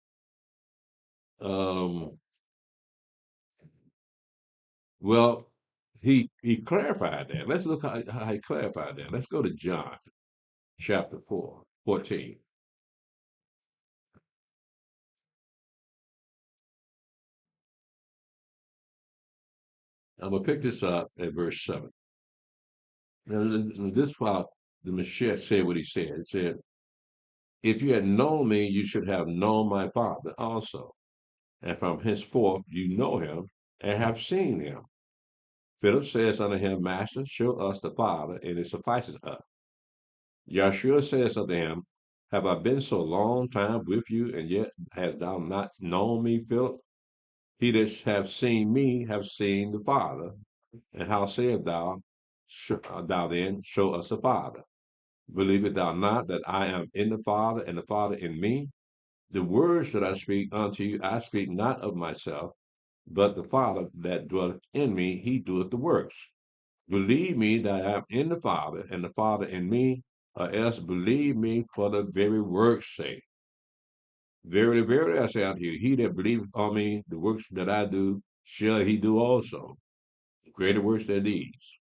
Well, he clarified that. Let's look how he clarified that. Let's go to John chapter 14. I'm gonna pick this up at verse 7. Now, this is why the Messiah said what he said. It said, if you had known me, you should have known my Father also. And from henceforth you know him and have seen him. Philip says unto him, Master, show us the Father, and it suffices us. Yeshua says unto him, have I been so long time with you, and yet hast thou not known me, Philip? He that have seen me have seen the Father. And how sayest thou, thou then, show us the Father? Believest thou not that I am in the Father, and the Father in me? The words that I speak unto you, I speak not of myself, but the Father that dwelleth in me, he doeth the works. Believe me that I am in the Father, and the Father in me, or else believe me for the very works' sake. Verily, verily, I say unto you, he that believeth on me, the works that I do, shall he do also. Greater works than these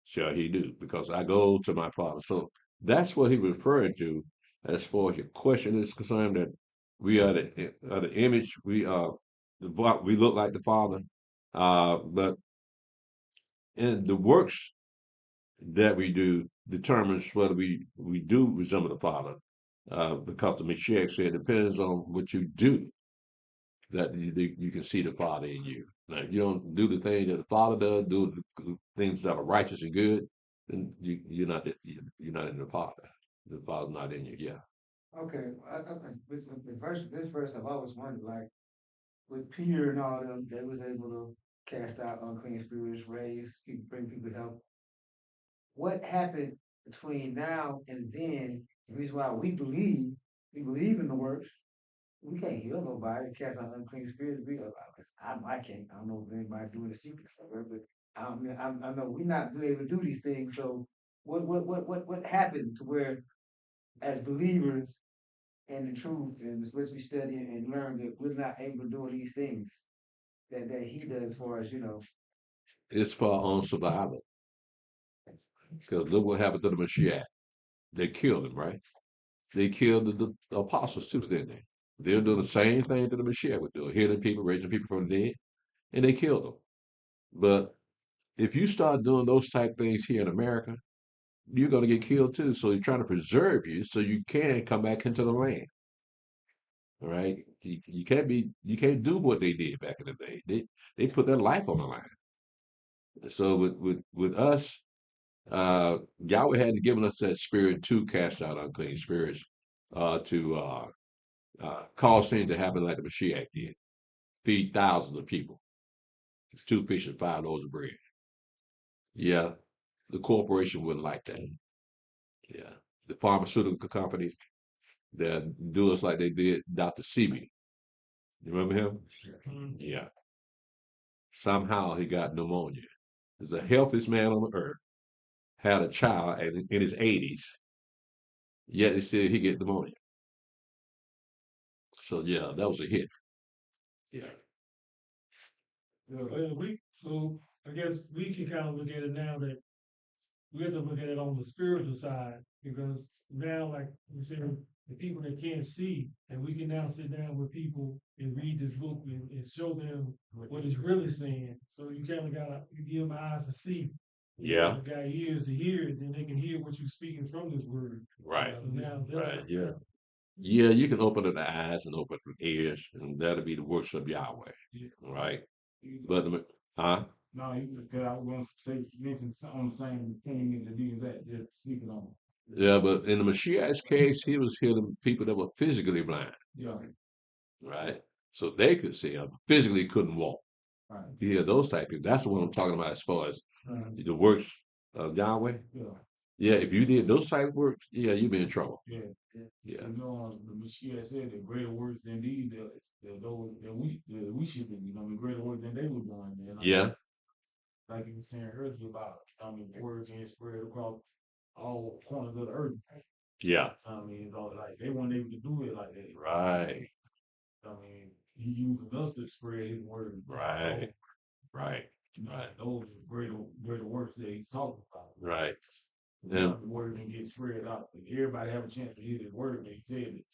shall he do, because I go to my Father. So that's what he was referring to as far as your question is concerned, that we are the image, we look like the Father, but in the works that we do determines whether we do resemble the Father, because the Mashiach said it depends on what you do that you can see the Father in you. Now, if you don't do the things that the Father does, do the things that are righteous and good, then you're not in the Father. The Father's not in you. Yeah. Okay, this verse I've always wondered, like with Peter and all them, they was able to cast out unclean spirits, raise people, bring people help. What happened between now and then? The reason why we believe in the works. We can't heal nobody, cast out unclean spirits. I can't. I don't know if anybody doing the secret somewhere, but I know we're not able to do these things. So what happened to where, as believers in the truth and as we study and learn, that we're not able to do these things that he does for us, It's for our own survival. Because look what happened to the Mashiach. They killed him, right? They killed the apostles too, didn't they? They're doing the same thing that the Mashiach would do, healing people, raising people from the dead, and they killed them. But if you start doing those type things here in America, you're going to get killed too. So he's trying to preserve you so you can come back into the land. All right, you can't do what they did back in the day. They put their life on the line. So with us, Yahweh hadn't given us that spirit to cast out unclean spirits, to cause things to happen like the Mashiach did, feed thousands of people, 2 fish and 5 loaves of bread. Yeah, the corporation wouldn't like that. Yeah, the pharmaceutical companies that do us like they did Dr. Sebi. You remember him? Yeah. Somehow he got pneumonia. He's the healthiest man on the earth. Had a child in his 80s, yet he said he get pneumonia. So yeah, that was a hit. Yeah. So I guess we can kind of look at it now that we have to look at it on the spiritual side, because now, like we said, the people that can't see, and we can now sit down with people and read this book and show them what it's really saying. So you kind of gotta give them eyes to see. Yeah. If they got ears to hear, then they can hear what you're speaking from this word. Right. So now Right. Yeah. Yeah, you can open up the eyes and open up the ears, and that'll be the works of Yahweh. Yeah. Right. But huh? No, he just got out once say mention on the same thing that he was at just speaking on. Yeah, but in the Mashiach's case, he was healing people that were physically blind. Yeah. Right. So they could see him, physically couldn't walk. Right. Yeah, those type of people. That's what I'm talking about as far as the works of Yahweh. Yeah. Yeah, if you did those type of works, yeah, you'd be in trouble. Yeah. Yeah. You know, the Mashiach said that greater works than these, those that we should be. You know, greater works than they were doing. You know? Yeah. Like you were saying earlier about, words being spread across all corners of the earth. Yeah. Like they weren't able to do it like that. Right. He using us to spread his word. Right. Right. Right. Those greater works that he's talking about. Right. The word can get spread out. Everybody have a chance to hear the word that he said it.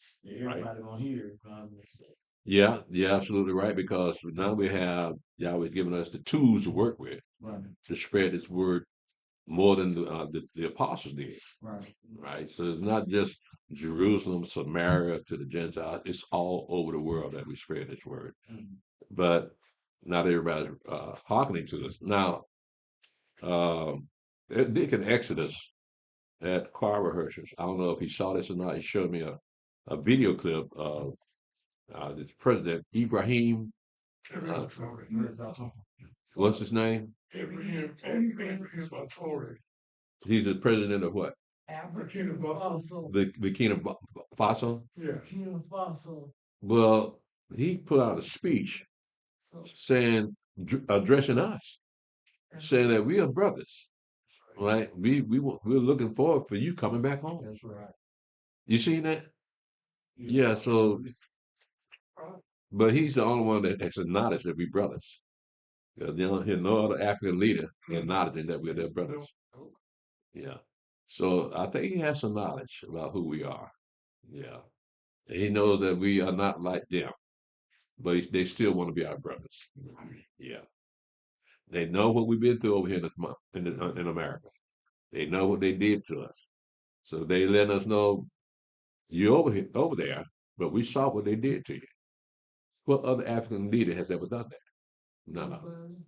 Everybody gonna hear it. Yeah, yeah, absolutely right. Because now we have Yahweh giving us the tools to work with to spread His word more than the apostles did. Right. Right. So it's not just Jerusalem, Samaria to the Gentiles. It's all over the world that we spread this word. But not everybody's hearkening to us. Now, Deacon Exodus at choir rehearsals. I don't know if he saw this or not. He showed me a video clip of this President Ibrahim. What's his name? Abraham Torre. He's the president of what? Burkina Faso. Burkina Faso? Yeah. Burkina Faso. Well, he put out a speech saying, addressing us, saying that we are brothers. Right? We're looking forward for you coming back home. That's right. You seen that? Yeah, so, but he's the only one that has acknowledged that we're brothers. Because you don't hear no other African leader acknowledging that we're their brothers. Yeah. So I think he has some knowledge about who we are. Yeah. He knows that we are not like them, but they still want to be our brothers. Yeah. They know what we've been through over here in America. They know what they did to us. So they let us know you over there, but we saw what they did to you. What other African leader has ever done that? None of them.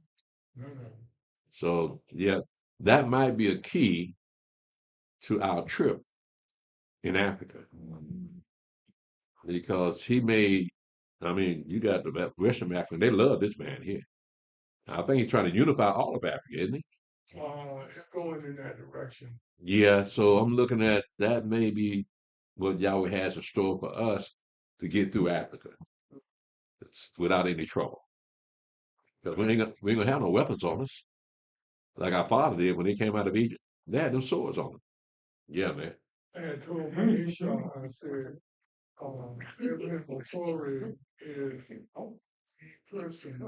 So yeah, that might be a key to our trip in Africa because he made. I mean, you got the Western African; they love this man here. I think he's trying to unify all of Africa, isn't he? It's going in that direction. Yeah. So I'm looking at that may be what Yahweh has in store for us to get through Africa without any trouble. Because we ain't gonna have no weapons on us like our father did when he came out of Egypt. They had them swords on them. Yeah, man. I had told my Isha, I said, Ibn Batori is the person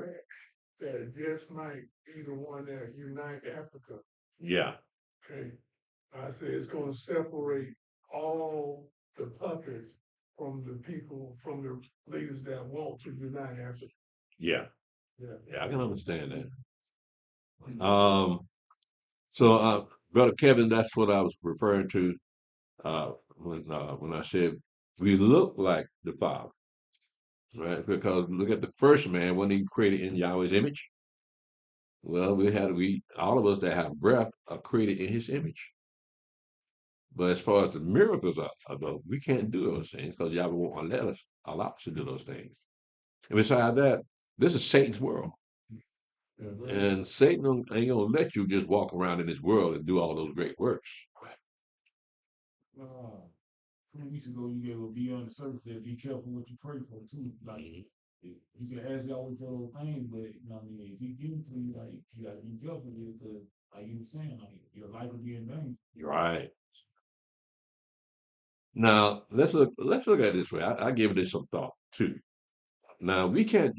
that just might be the one that unite Africa. Yeah. Okay. I said it's going to separate all the puppets from the people, from the leaders that want to unite Africa. Yeah. Yeah. Yeah, I can understand that. So, Brother Kevin, that's what I was referring to when I said we look like the Father, right? Because look at the first man when he created in Yahweh's image. Well, we all of us that have breath are created in His image. But as far as the miracles though, we can't do those things because Yahweh won't allow us to do those things. And besides that, this is Satan's world. And Satan ain't gonna let you just walk around in his world and do all those great works. 2 weeks ago, you gave a be on the surface that be careful what you pray for too. Like you can ask God for those things, but you know what I mean. If He give it to you, like you gotta be careful with it because, like you were saying, like your life will be in danger. Right. Now let's look at it this way. I give this some thought too. Now we can't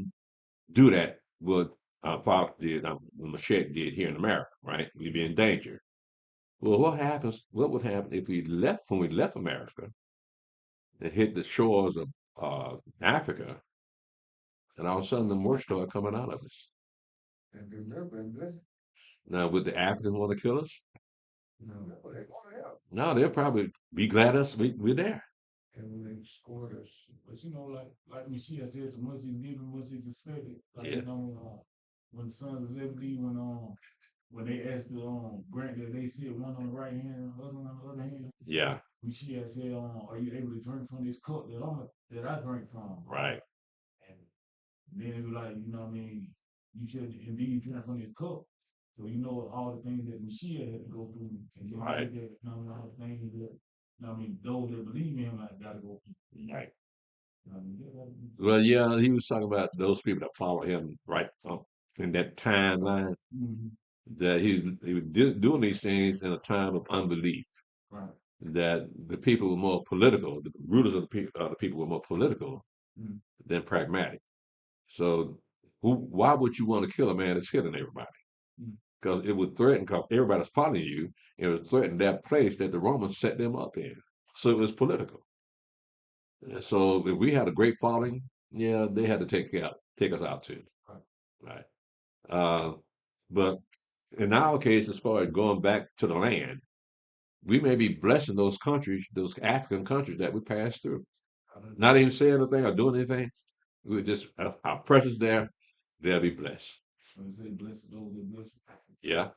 do that what our father did, Machete did here in America, right? We'd be in danger. Well, what would happen if when we left America and hit the shores of Africa, and all of a sudden the more started coming out of us? And remember, and listen, Now, would the Africans want to kill us? they want to help. No, they'll probably be glad we're there. And when they scored us, but you know, like Mashiach said, as much is given, much is expected. Like Yeah. you know, when the sons of Zebedee, when they asked the grant that they sit one on the right hand, the other on the other hand. Yeah. Mashiach said, "Are you able to drink from this cup that I drink from?" Right. And then it was like, you know what I mean, you should indeed drink from this cup. So you know all the things that Mashiach had to go through, and then Right. you know all the things that, you know what I mean, those that believe in him like gotta go through. Right. You know what I mean? They gotta be- Well, yeah, he was talking about those people that follow him right in that timeline that he was doing these things in a time of unbelief. Right. That the people were more political, the rulers of the people were more political Mhm. than pragmatic. So, why would you want to kill a man that's killing everybody? Mhm. Because it would threaten, because everybody's following you, it would threaten that place that the Romans set them up in. So it was political. And so if we had a great following, yeah, they had to take us out too. Right. Right. Uh, but in our case, as far as going back to the land, we may be blessing those countries, those African countries that we passed through. Not even saying anything or doing anything. We just our presence there, they'll be blessed. So they say, blessed those that bless you. Yeah.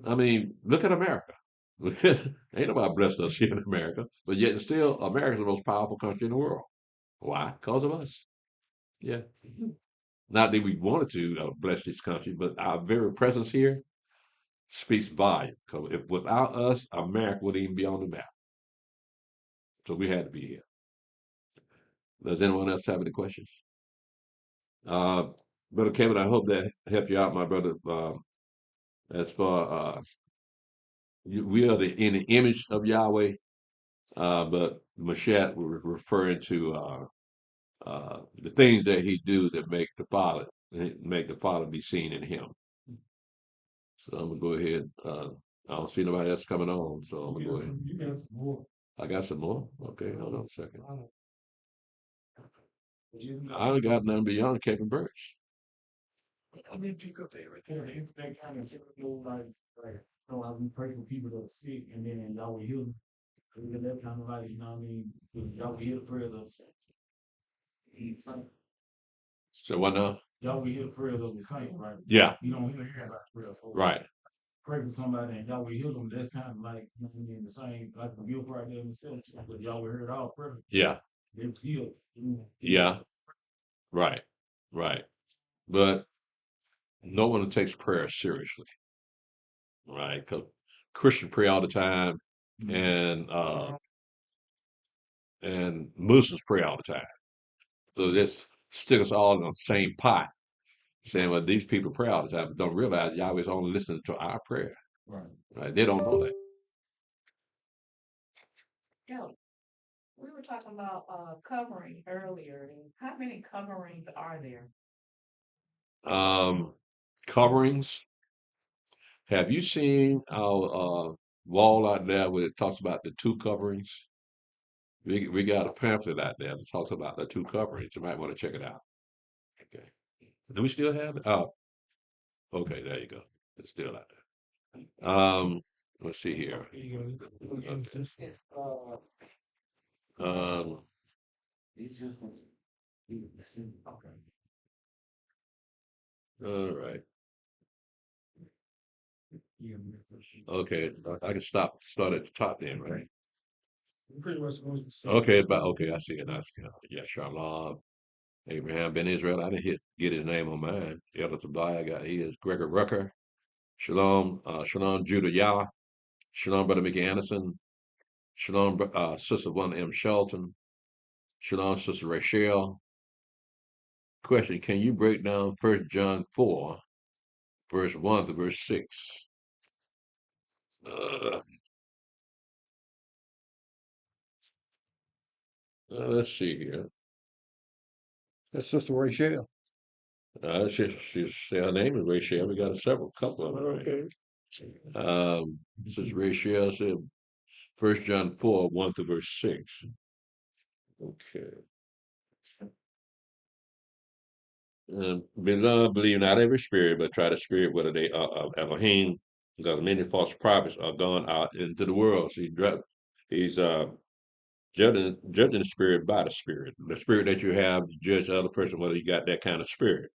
I mean, look at America. Ain't nobody blessed us here in America, but yet and still, America's the most powerful country in the world. Why? Because of us. Yeah. Not that we wanted to bless this country, but our very presence here speaks volume. Because if without us, America wouldn't even be on the map. So we had to be here. Does anyone else have any questions? Uh, Brother Kevin, I hope that helped you out, my brother. As far we are in the image of Yahweh, but Mashiach was referring to the things that he do that make the Father be seen in him. So I'm gonna go ahead. I don't see nobody else coming on, so I'm gonna go ahead. You got some more. I got some more. Okay, hold on a second. You I ain't got nothing beyond Kevin Birch. I mean, pick up everything. The internet kind of like, you know, I we pray for people that are sick, and then y'all will heal them. That kind of like, you know what I mean? Y'all will hear the prayers of the saints. So what now? Y'all will hear the prayers of the saints, right? Yeah, You don't hear about prayers. So right. pray for somebody and y'all will heal them. That's kind of like, you know what I mean, the same, like the gift right there in the cell, but y'all will hear it all prayer. Yeah, They was healed. yeah, right, right. But no one takes prayer seriously, right? Because Christians pray all the time, and Muslims pray all the time. So this stick us all in the same pot, saying, well, these people pray all the time, but don't realize Yahweh's only listening to our prayer. Right. Right? They don't know that. Yeah, we were talking about covering earlier. And how many coverings are there? Coverings. Have you seen our wall out there where it talks about the two coverings? We got a pamphlet out there that talks about the two coverings. You might want to check it out. Okay. Do we still have it? Oh, okay. There you go. It's still out there. Let's see here. Okay. It's just okay. All right. Yeah, Okay. I can start at the top then, right? pretty much supposed to say. Okay, okay, I see it. I see it. Yeah, Shalom. Abraham Ben Israel. I didn't get his name on mine. Elder Tobiah got his. Gregor Rucker. Shalom, Shalom Judah Yah. Shalom Brother Mickey Anderson. Shalom Sister One M. Shelton. Shalom Sister Rachel. Question: can you break down 1 John 4, verse 1 to verse 6? Let's see here. That's Sister Rachel. She's her name is Rachel. We got a couple of them. Right? Okay. This is Rachel said 1 John 4, 1 to verse 6. Okay. Beloved, believe not every spirit, but try the spirit whether they are of Elohim, because many false prophets are gone out into the world. So he's judging the spirit by the spirit. The spirit that you have, you judge the other person whether you got that kind of spirit.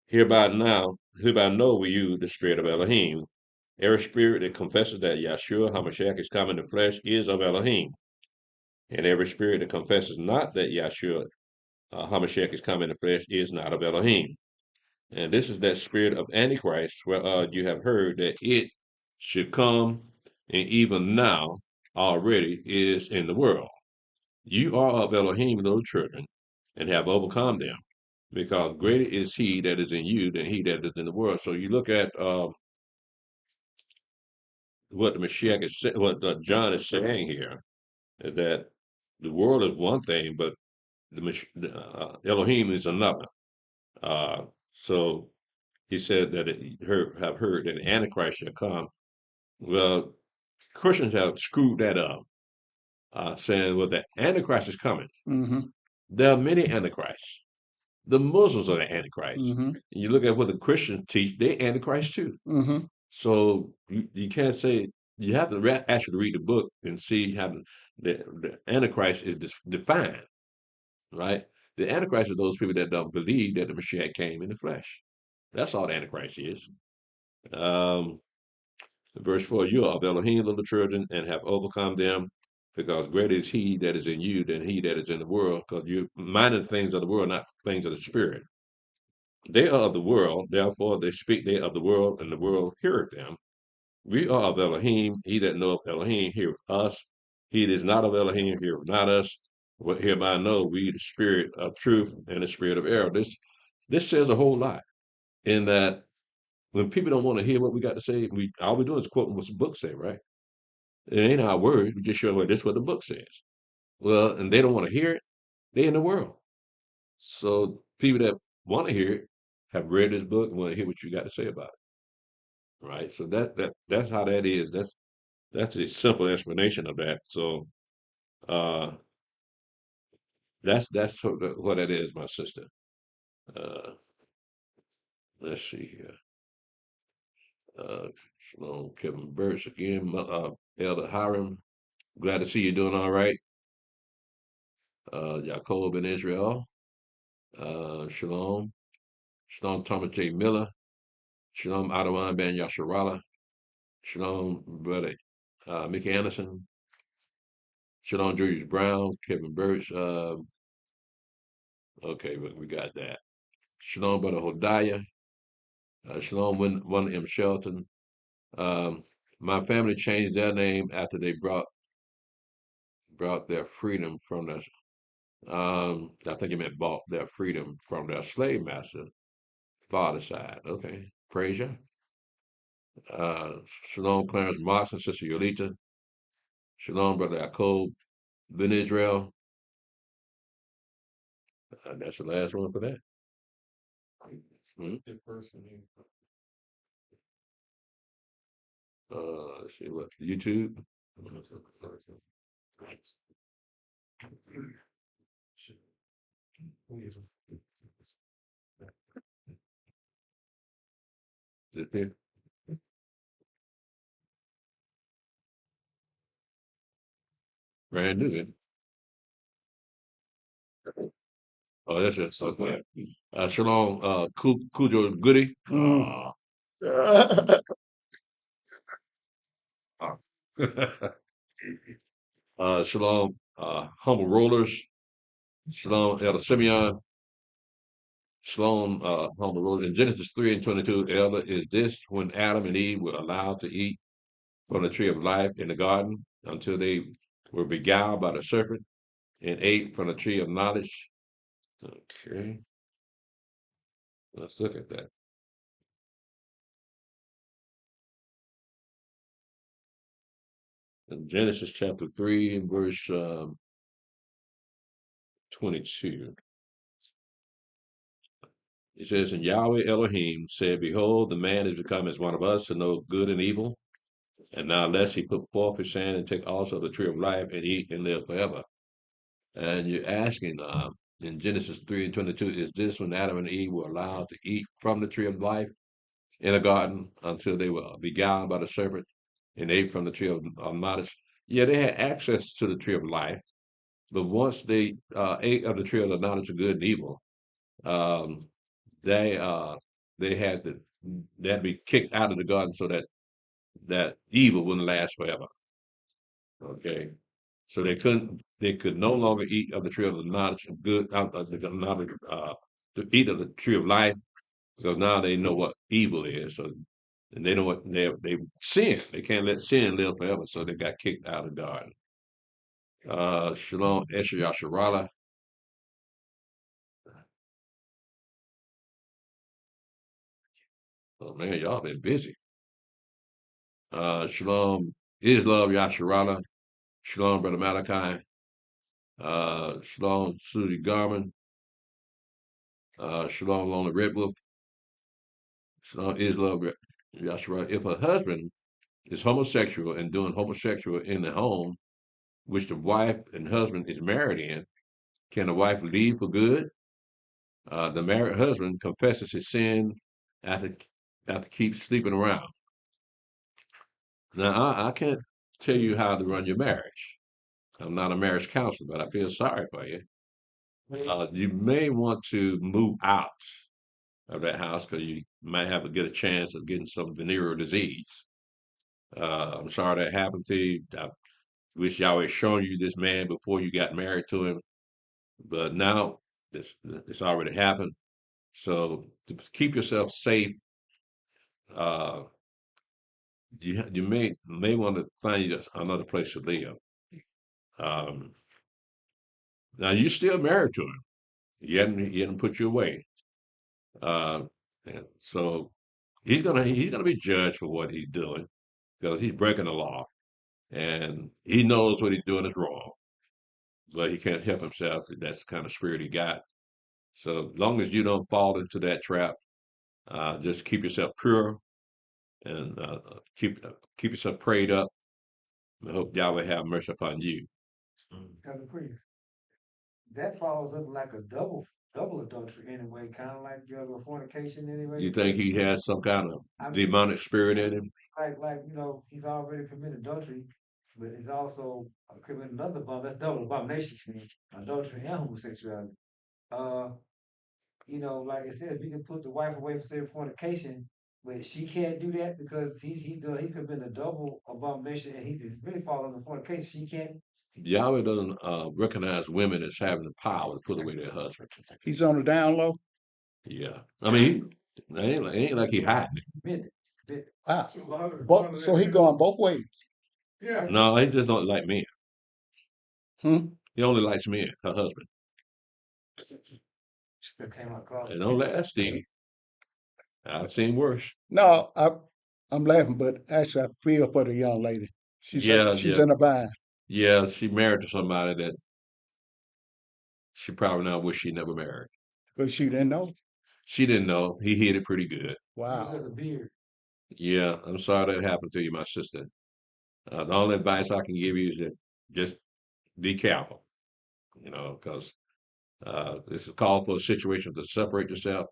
Hereby know we you the spirit of Elohim. Every spirit that confesses that Yahshua HaMashiach is come in the flesh is of Elohim. And every spirit that confesses not that Yahshua HaMashiach is come in the flesh is not of Elohim. And this is that spirit of Antichrist, where you have heard that it should come, and even now already is in the world. You are of Elohim, little children, and have overcome them, because greater is he that is in you than he that is in the world. So you look at what the Mashiach is, what John is saying here, that the world is one thing, but the Elohim is another. So he said that have heard that the Antichrist shall come. Well, Christians have screwed that up, saying, well, the Antichrist is coming. Mm-hmm. There are many Antichrists. The Muslims are the Antichrist. Mm-hmm. You look at what the Christians teach, they're Antichrist too. Mm-hmm. So you can't say, you have to actually read the book and see how the Antichrist is defined, right? The Antichrist are those people that don't believe that the Messiah came in the flesh. That's all the Antichrist is. Verse 4, you are of Elohim, little children, and have overcome them, because greater is he that is in you than he that is in the world, because you're minding things of the world, not things of the spirit. They are of the world, therefore they speak they of the world, and the world heareth them. We are of Elohim, he that knoweth Elohim heareth us. He that is not of Elohim heareth not us. What hereby know we the spirit of truth and the spirit of error. This says a whole lot in that when people don't want to hear what we got to say, all we do is quote what the book say, right? It ain't our word. We just show well, this is what the book says. Well, and they don't want to hear it. They in the world. So people that want to hear it have read this book and want to hear what you got to say about it. Right. So that's how that is. That's a simple explanation of that. So uh, that's what that is, my sister. Uh, let's see here. Shalom, Kevin Burks again. Elder Hiram, glad to see you doing all right. Jacob in Israel. Shalom. Shalom, Thomas J. Miller. Shalom, Adawan Ben Yasharala. Shalom, brother Mickey Anderson. Shalom, Julius Brown, Kevin Burks. Okay, we got that. Shalom, brother Hodiah. Shalom, one M. Shelton. Um, my family changed their name after they brought their freedom from the. I think it meant bought their freedom from their slave master, father side. Okay, praise you. Shalom, Clarence Marks and Sister Yolita. Shalom, brother Jacob Ben Israel. That's the last one for that. Hmm? Let's see what YouTube. Is it here? Brand new. Oh, that's it. Okay. Shalom, Cujo Goody. Mm. Shalom, Humble Rollers. Shalom, Elder Simeon. Shalom, Humble Rollers. In Genesis 3 and 22, Elder, is this when Adam and Eve were allowed to eat from the tree of life in the garden until they were beguiled by the serpent and ate from the tree of knowledge? Okay, let's look at that. In Genesis chapter 3 and verse 22. It says, and Yahweh Elohim said, behold, the man is become as one of us to know good and evil. And now lest he put forth his hand and take also the tree of life and eat and live forever. And you're asking in Genesis 3 and 22, is this when Adam and Eve were allowed to eat from the tree of life in a garden until they were beguiled by the serpent and ate from the tree of knowledge? Yeah, they had access to the tree of life, but once they ate of the tree of the knowledge of good and evil, um, they they had to they had to be kicked out of the garden so that evil wouldn't last forever. Okay, so they could no longer eat of the tree of the knowledge of good, the knowledge, to eat of the tree of life, because now they know what evil is. So and they know what they sin. They can't let sin live forever, so they got kicked out of the garden. Shalom, Esher Yasharala. Oh man, y'all been busy. Shalom, is love Yasharala. Shalom, brother Malachi. Shalom, Susie Garman. Shalom, Lonely Red Wolf. Shalom, is love Yasharala. If a husband is homosexual and doing homosexual in the home, which the wife and husband is married in, can the wife leave for good? The married husband confesses his sin after keep sleeping around. Now, I can't tell you how to run your marriage. I'm not a marriage counselor, but I feel sorry for you. You may want to move out of that house because you might have a good chance of getting some venereal disease. I'm sorry that happened to you. I wish y'all had shown you this man before you got married to him, but now it's already happened. So to keep yourself safe, uh, you may want to find you another place to live. Um, Now you're still married to him. He hadn't put you away. Uh, and so he's gonna be judged for what he's doing because he's breaking the law and he knows what he's doing is wrong, but he can't help himself. That's the kind of spirit he got. So as long as you don't fall into that trap, just keep yourself pure and keep yourself prayed up I hope Yahweh have mercy upon you. Kind of pretty. That falls up like a double adultery anyway, kind of like your fornication anyway. You think he has some kind of I mean, demonic spirit in him? like he's already committed adultery, but he's also committed another that's double abomination to me, adultery and homosexuality. Uh, like I said, we can put the wife away for saying fornication, but she can't do that because he committed a double abomination and he's really falling under fornication. She can't. Yahweh doesn't recognize women as having the power to put away their husband. He's on the down low. Yeah, I mean, it ain't like he hiding it. Wow. So a lot of So he that- going both ways. Yeah. No, he just don't like men. Hmm? He only likes men, her husband. Still came across. It don't last, Stevie. I've seen worse. No, I'm laughing, but actually I feel for the young lady. She's Yeah, in a bind. yeah. She married to somebody that she probably now wish she never married. But she didn't know. She didn't know. He hid it pretty good. Wow. He was a beard. Yeah, I'm sorry that happened to you, my sister. The only advice I can give you is that just be careful, because this is called for a situation to separate yourself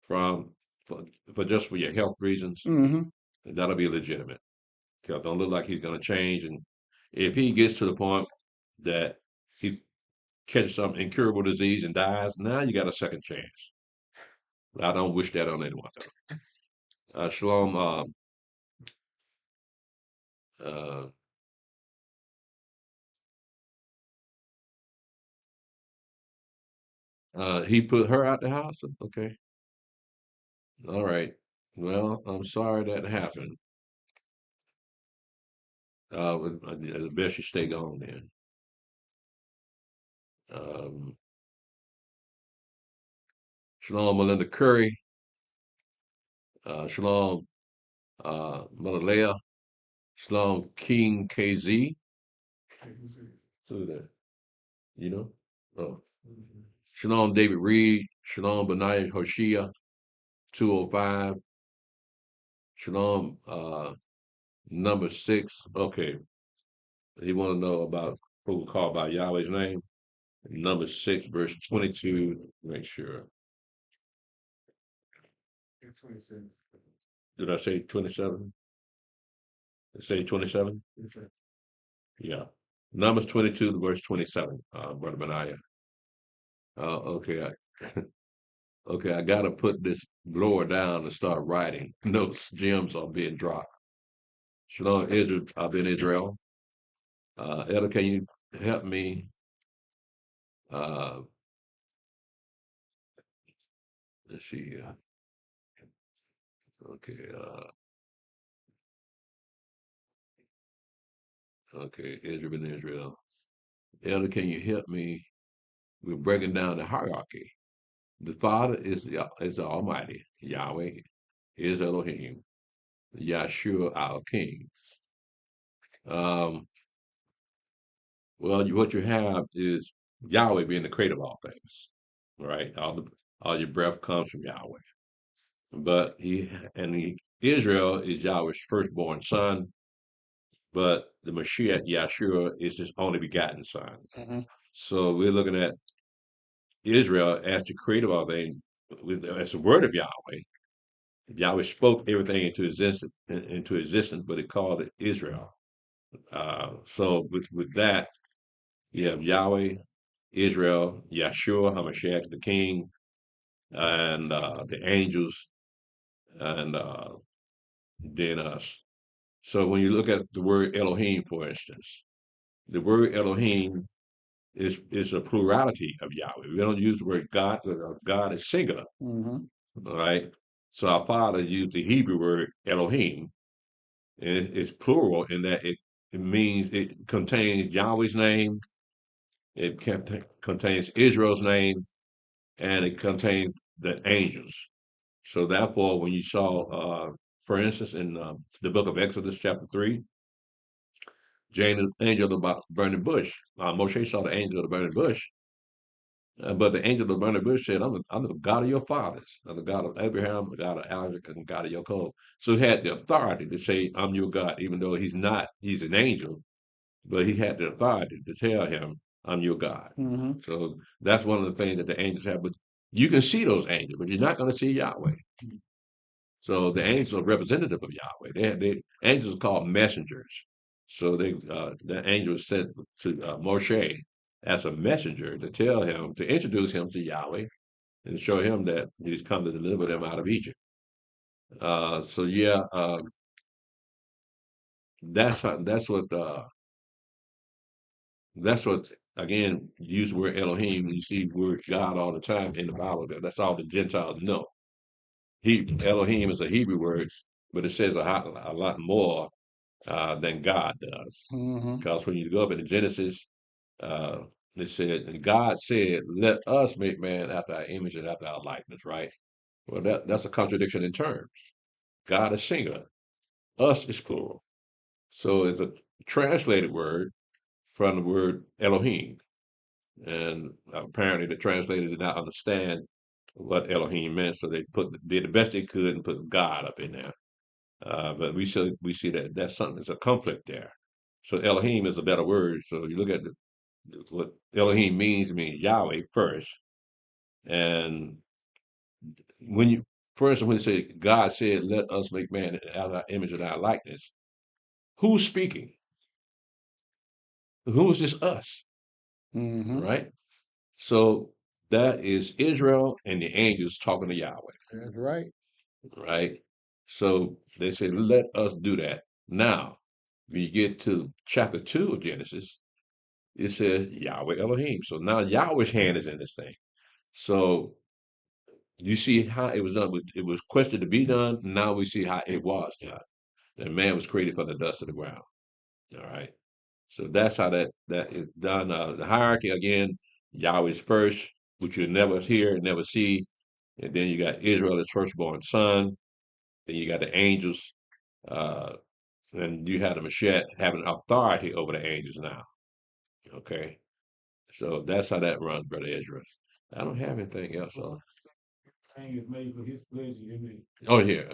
from, for just for your health reasons. Mm-hmm. That'll be legitimate. Because don't look like he's going to change. And if he gets to the point that he catches some incurable disease and dies, now you got a second chance. I don't wish that on anyone. Shalom. Uh, he put her out the house. Okay. All right. Well, I'm sorry that happened. The best you stay gone then. Shalom, Melinda Curry. Shalom, Mother Leah. Shalom, King KZ. Who's that? You know? Oh. Shalom, David Reed. Shalom, Benaiah Hoshea. 205. Shalom, number 6. Okay. You want to know about who called by Yahweh's name? Number 6, verse 22. Make sure. 27. Did I say 27? Did I say 27? Yeah. Numbers 22 to verse 27, Brother Benaiah. Okay. Okay, I got to put this blower down and start writing. Notes, gems are being dropped. Shalom, Israel. I've been Israel. Elder, can you help me? Let's see here. Okay. Okay, Israel been Israel. Elder, can you help me? We're breaking down the hierarchy. The Father is the Almighty. Yahweh is Elohim. Yahshua, our King. Well, what you have is Yahweh being the creator of all things, right? All your breath comes from Yahweh. But Israel is Yahweh's firstborn son, but the Mashiach, Yahshua, is his only begotten son. Mm-hmm. So we're looking at Israel as the creator of all things, as the word of Yahweh. Yahweh spoke everything into existence, but he called it Israel. So with that, you have Yahweh, Israel, Yahshua, Hamashiach, the King, and the angels, and then us. So when you look at the word Elohim, for instance, the word Elohim is a plurality of Yahweh. We don't use the word God because God is singular. Mm-hmm. All right. So our father used the Hebrew word Elohim, and it's plural in that it means it contains Yahweh's name, it contains Israel's name, and it contains the angels. So therefore, when you saw, for instance, in the book of Exodus, chapter 3, angel of the burning bush. Moshe saw the angel of the burning bush, but the angel of the burning bush said, I'm the God of your fathers. I'm the God of Abraham, the God of Isaac, and the God of Jacob. So he had the authority to say, I'm your God, even though he's not, he's an angel. but he had the authority to tell him, "I'm your God." Mm-hmm. So that's one of the things that the angels have. But you can see those angels, but you're not going to see Yahweh. So the angels are representative of Yahweh. They angels are called messengers. So the angel is sent to Moshe as a messenger to tell him, to introduce him to Yahweh and show him that he's come to deliver them out of Egypt. So yeah, that's what again, use the word Elohim. You see the word God all the time in the Bible. That's all the Gentiles know. Elohim is a Hebrew word, but it says a lot more than God does. Mm-hmm. Because when you go up into Genesis, uh, it said, and God said, "Let us make man after our image and after our likeness." Right? Well, that's a contradiction in terms. God is singular, us is plural. So it's a translated word from the word Elohim. And apparently the translators did not understand what Elohim meant, so they did the best they could and put God up in there. But we see that that's something. There's a conflict there. So Elohim is a better word. So you look at what Elohim means. It means Yahweh first, and when you when you say God said, "Let us make man out of our image and our likeness," who's speaking? Who is this us? Mm-hmm. Right. So that is Israel and the angels talking to Yahweh. That's right. Right? So they say, let us do that. Now, when you get to chapter 2 of Genesis, it says Yahweh Elohim. So now Yahweh's hand is in this thing. So you see how it was done. It was questioned to be done. Now we see how it was done. And man was created from the dust of the ground. All right. So that's how that is done. The hierarchy again, Yahweh's first, which you'll never hear and never see. And then you got Israel, his firstborn son. Then you got the angels, uh, and you have the Mashiach having authority over the angels now. Okay, so that's how that runs, Brother Ezra. I don't have anything else on. Everything is made for his pleasure, isn't it? Oh yeah.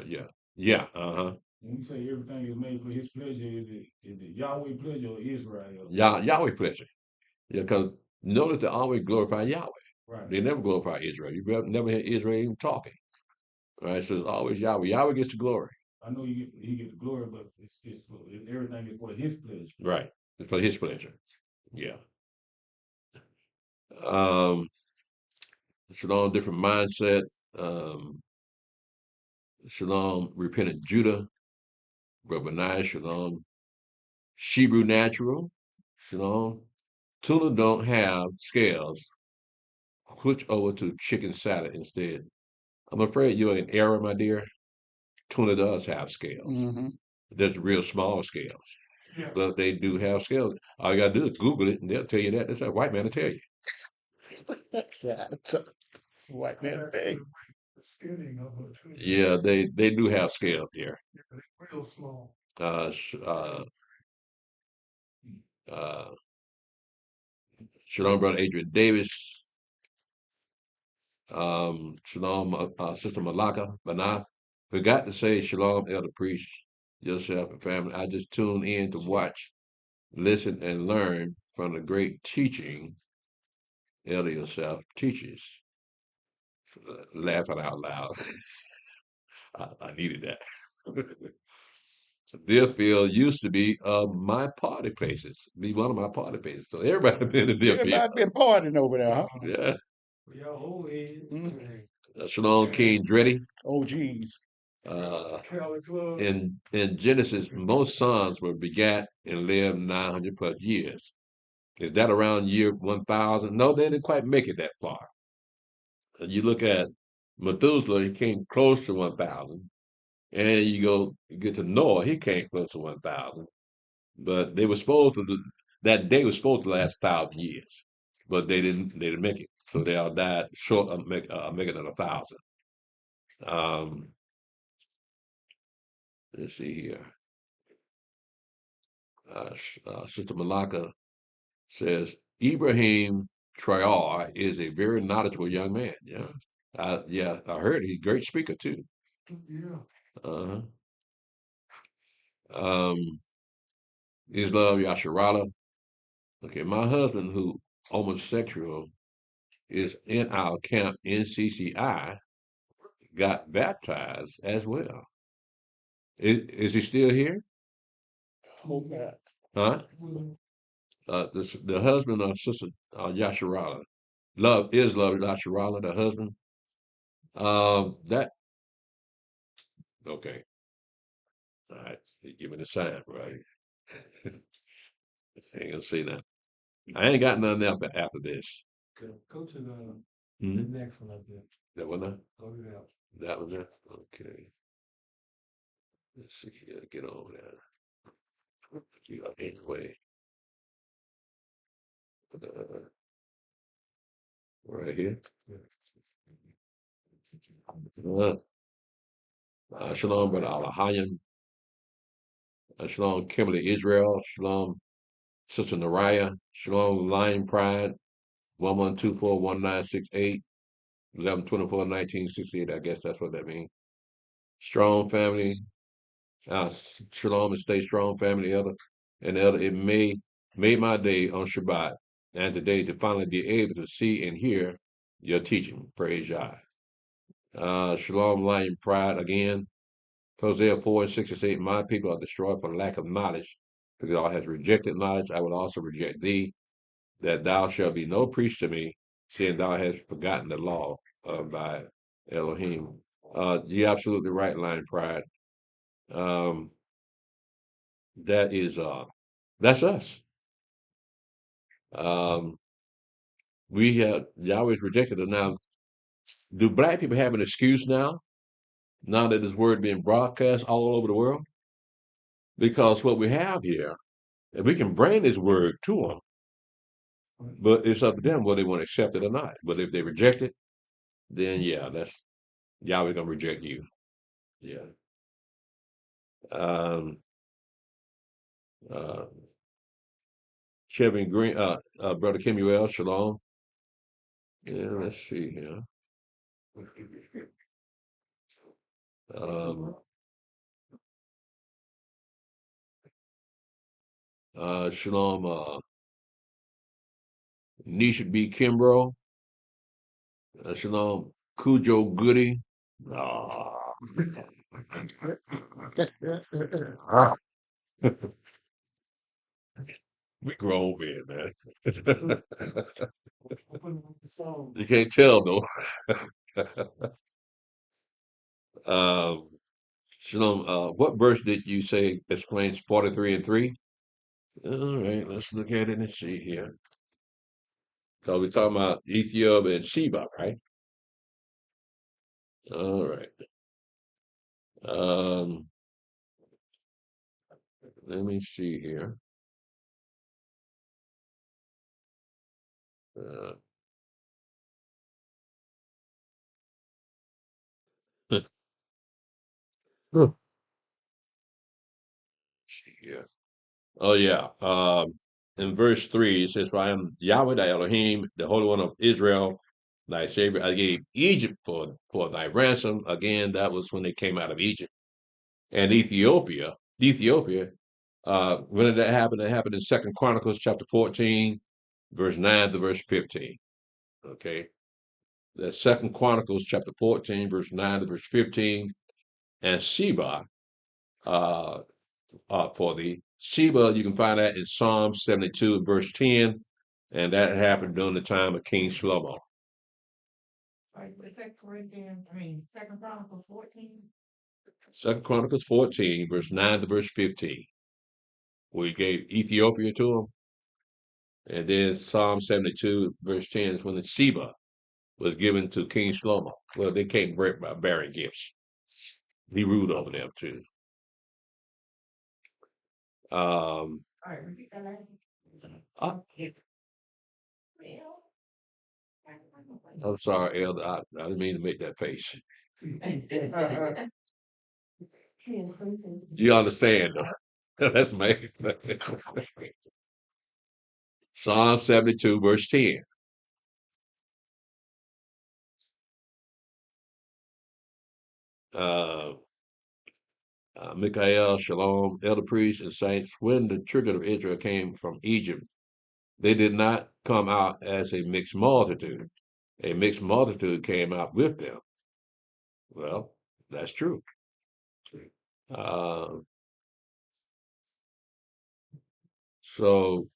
Uh-huh. When we say everything is made for his pleasure, is it Yahweh pleasure or Israel? Yahweh pleasure. Yeah, because notice they always glorify Yahweh. Right. They never glorify Israel. You never hear Israel even talking. Right, so it's always Yahweh. Yahweh gets the glory. I know he get the glory, but everything is for his pleasure. Right. It's for his pleasure. Yeah. Um, Shalom, different mindset. Shalom, repentant Judah. Rabbaniah, Shalom. Hebrew natural. Shalom. Tuna don't have scales. Switch over to chicken salad instead. I'm afraid you're in error, my dear. Tuna does have scales. Mm-hmm. There's real small scales. Yeah. But they do have scales. All you gotta do is Google it and they'll tell you that. That's a white man to tell you. Yeah, it's a white man thing. Skinning of it too. Yeah, they do have scales there. Yeah, they're real small. Uh, Shalom, Brother Adrian Davis. Shalom, Sister Malaka Banath. Forgot to say Shalom, Elder Priest, yourself and family. I just tune in to watch, listen, and learn from the great teaching Elder yourself teaches. Laughing out loud. I needed that. Deerfield used to be my party places, be one of my party places. So everybody been to Deerfield. Everybody been partying over there, huh? Yeah. For y'all old heads. Shalom King Dreddy. Oh, geez. Cali Club. In Genesis, most sons were begat and lived 900 plus years. Is that around year 1000? No, they didn't quite make it that far. You look at Methuselah, he came close to 1000. And you get to Noah, he came close to 1000. But they were supposed to, that day was supposed to last 1,000 years. But they didn't make it. So they all died short of making it 1,000. Let's see here. Sister Malaka says Ibrahim Traore is a very knowledgeable young man. Yeah, I heard he's a great speaker too. Yeah. Uh-huh. Islam Yasharala. Okay, my husband, who homosexual, is in our camp NCCI, got baptized as well. Is he still here? Hope not. Huh? The husband of Sister Yasharala. Love Yasharala, the husband. That okay. All right. Give me the sign, right? Ain't gonna say that. I ain't got nothing else after this. Go to the Hmm? next one up there. That one there? Go to that. That one there? Okay. Let's see here. Get on there. Anyway. Right here. Shalom, brother Alahayan. Shalom, Kimberly Israel. Shalom, Sister Nariah. Shalom, Lion Pride. 11241968. 11241968. I guess that's what that means. Strong family. Shalom and stay strong, family, elder. And elder, it made my day on Shabbat and today to finally be able to see and hear your teaching. Praise Yah. Shalom, Lion Pride again. Hosea 4:6-8. My people are destroyed for lack of knowledge, because thou hast rejected knowledge. I will also reject thee, that thou shalt be no priest to me, seeing thou hast forgotten the law of thy Elohim. You're absolutely right, Lion Pride. Um, that is that's us. Um, we have Yahweh's rejected us. Now, do black people have an excuse now? Now that this word being broadcast all over the world? Because what we have here, and we can bring this word to them, but it's up to them whether they want to accept it or not. But if they reject it, then yeah, that's Yahweh gonna reject you. Yeah. Um, uh, Kevin Green, brother Kemuel, shalom. Yeah, let's see here. Um, Shalom, Nisha B. Kimbrough. Shalom, Cujo Goody. Ah. We grown men, man. You can't tell though. um, Shalom, what verse did you say explains 43 and 3? All right, let's look at it and see here. So we're talking about Ethiopia and Sheba, right? All right. Um, let me see here. Uh, see here. Oh yeah. In verse 3, it says, "For I am Yahweh thy Elohim, the Holy One of Israel, thy Savior. I gave Egypt for thy ransom." Again, that was when they came out of Egypt. And Ethiopia. When did that happen? That happened in Second Chronicles chapter 14, verse 9 to verse 15. Okay. That's Second Chronicles chapter 14, verse 9 to verse 15. And Sheba, uh, for the Sheba, you can find that in Psalm 72, verse 10, and that happened during the time of King Shlomo. Right, but Second Chronicles 14. Second Chronicles 14, verse 9 to verse 15, where he gave Ethiopia to him. And then Psalm 72, verse 10 is when the Sheba was given to King Shlomo. Well, they came by bearing gifts. He ruled over them too. All right, repeat that last Uh, one. I'm sorry, Elder. I didn't mean to make that face. Do you understand, though? That's my Psalm 72, verse 10. Uh, Michael, Shalom, elder priests, and saints, when the children of Israel came from Egypt, They did not come out as a mixed multitude. A mixed multitude came out with them. Well, that's true. Uh, so,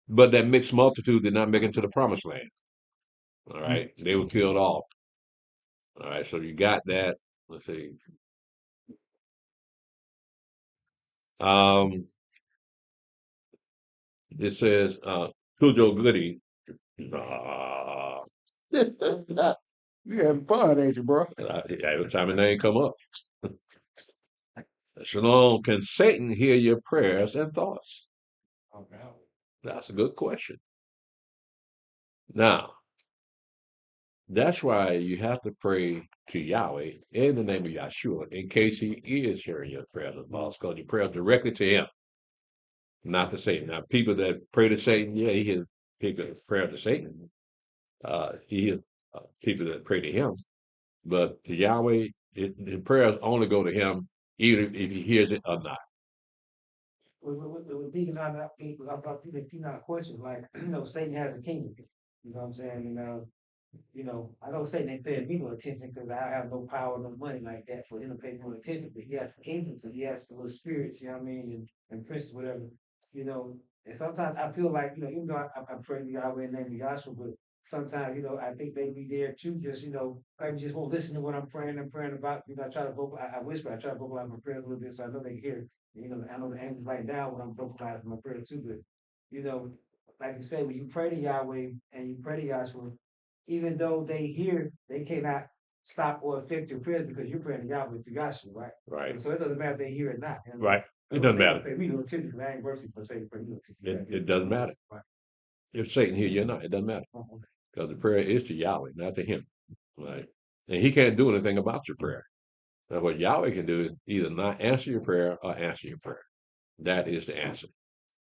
but that mixed multitude did not make it to the promised land. All right. They were killed off. All right. So you got that. Let's see. Um, it says, Cujo Goody. You having fun, ain't you, bro? Every time the name come up. Shalom, can Satan hear your prayers and thoughts? That's a good question. Now, that's why you have to pray to Yahweh in the name of Yahshua in case he is hearing your prayers and thoughts, because you pray directly to him, not to Satan. Now, people that pray to Satan, yeah, he hears people that pray to Satan. He hears people that pray to him. But to Yahweh, the prayers only go to him, even if he hears it or not. With Deacon, about people not question, like, Satan has a kingdom. You know what I'm saying? And I know Satan ain't paying me no attention because I have no power, no money like that for him to pay no attention. But he has the kingdom, so he has the little spirits, you know what I mean, and princes, whatever, And sometimes I feel like, even though I pray to Yahweh in the name of Yahshua, but sometimes, I think they be there too, just, maybe just won't listen to what I'm praying about. I try to I whisper, I try to vocalize my prayers a little bit so I know they can hear. I know the angels right now when I'm vocalizing my prayer too, but, like you say, when you pray to Yahweh and you pray to Yahshua, even though they hear, they cannot stop or affect your prayers because you're praying to Yahweh through Yahshua, right? Right. So it doesn't matter if they hear it or not. Right. It doesn't matter. Pay me no attention because I ain't worthy for saying pray no attention. It doesn't matter. Right. If Satan hear you or not, it doesn't matter. Okay. Because the prayer is to Yahweh, not to him. Right. And he can't do anything about your prayer. Now, what Yahweh can do is either not answer your prayer or answer your prayer. That is the answer.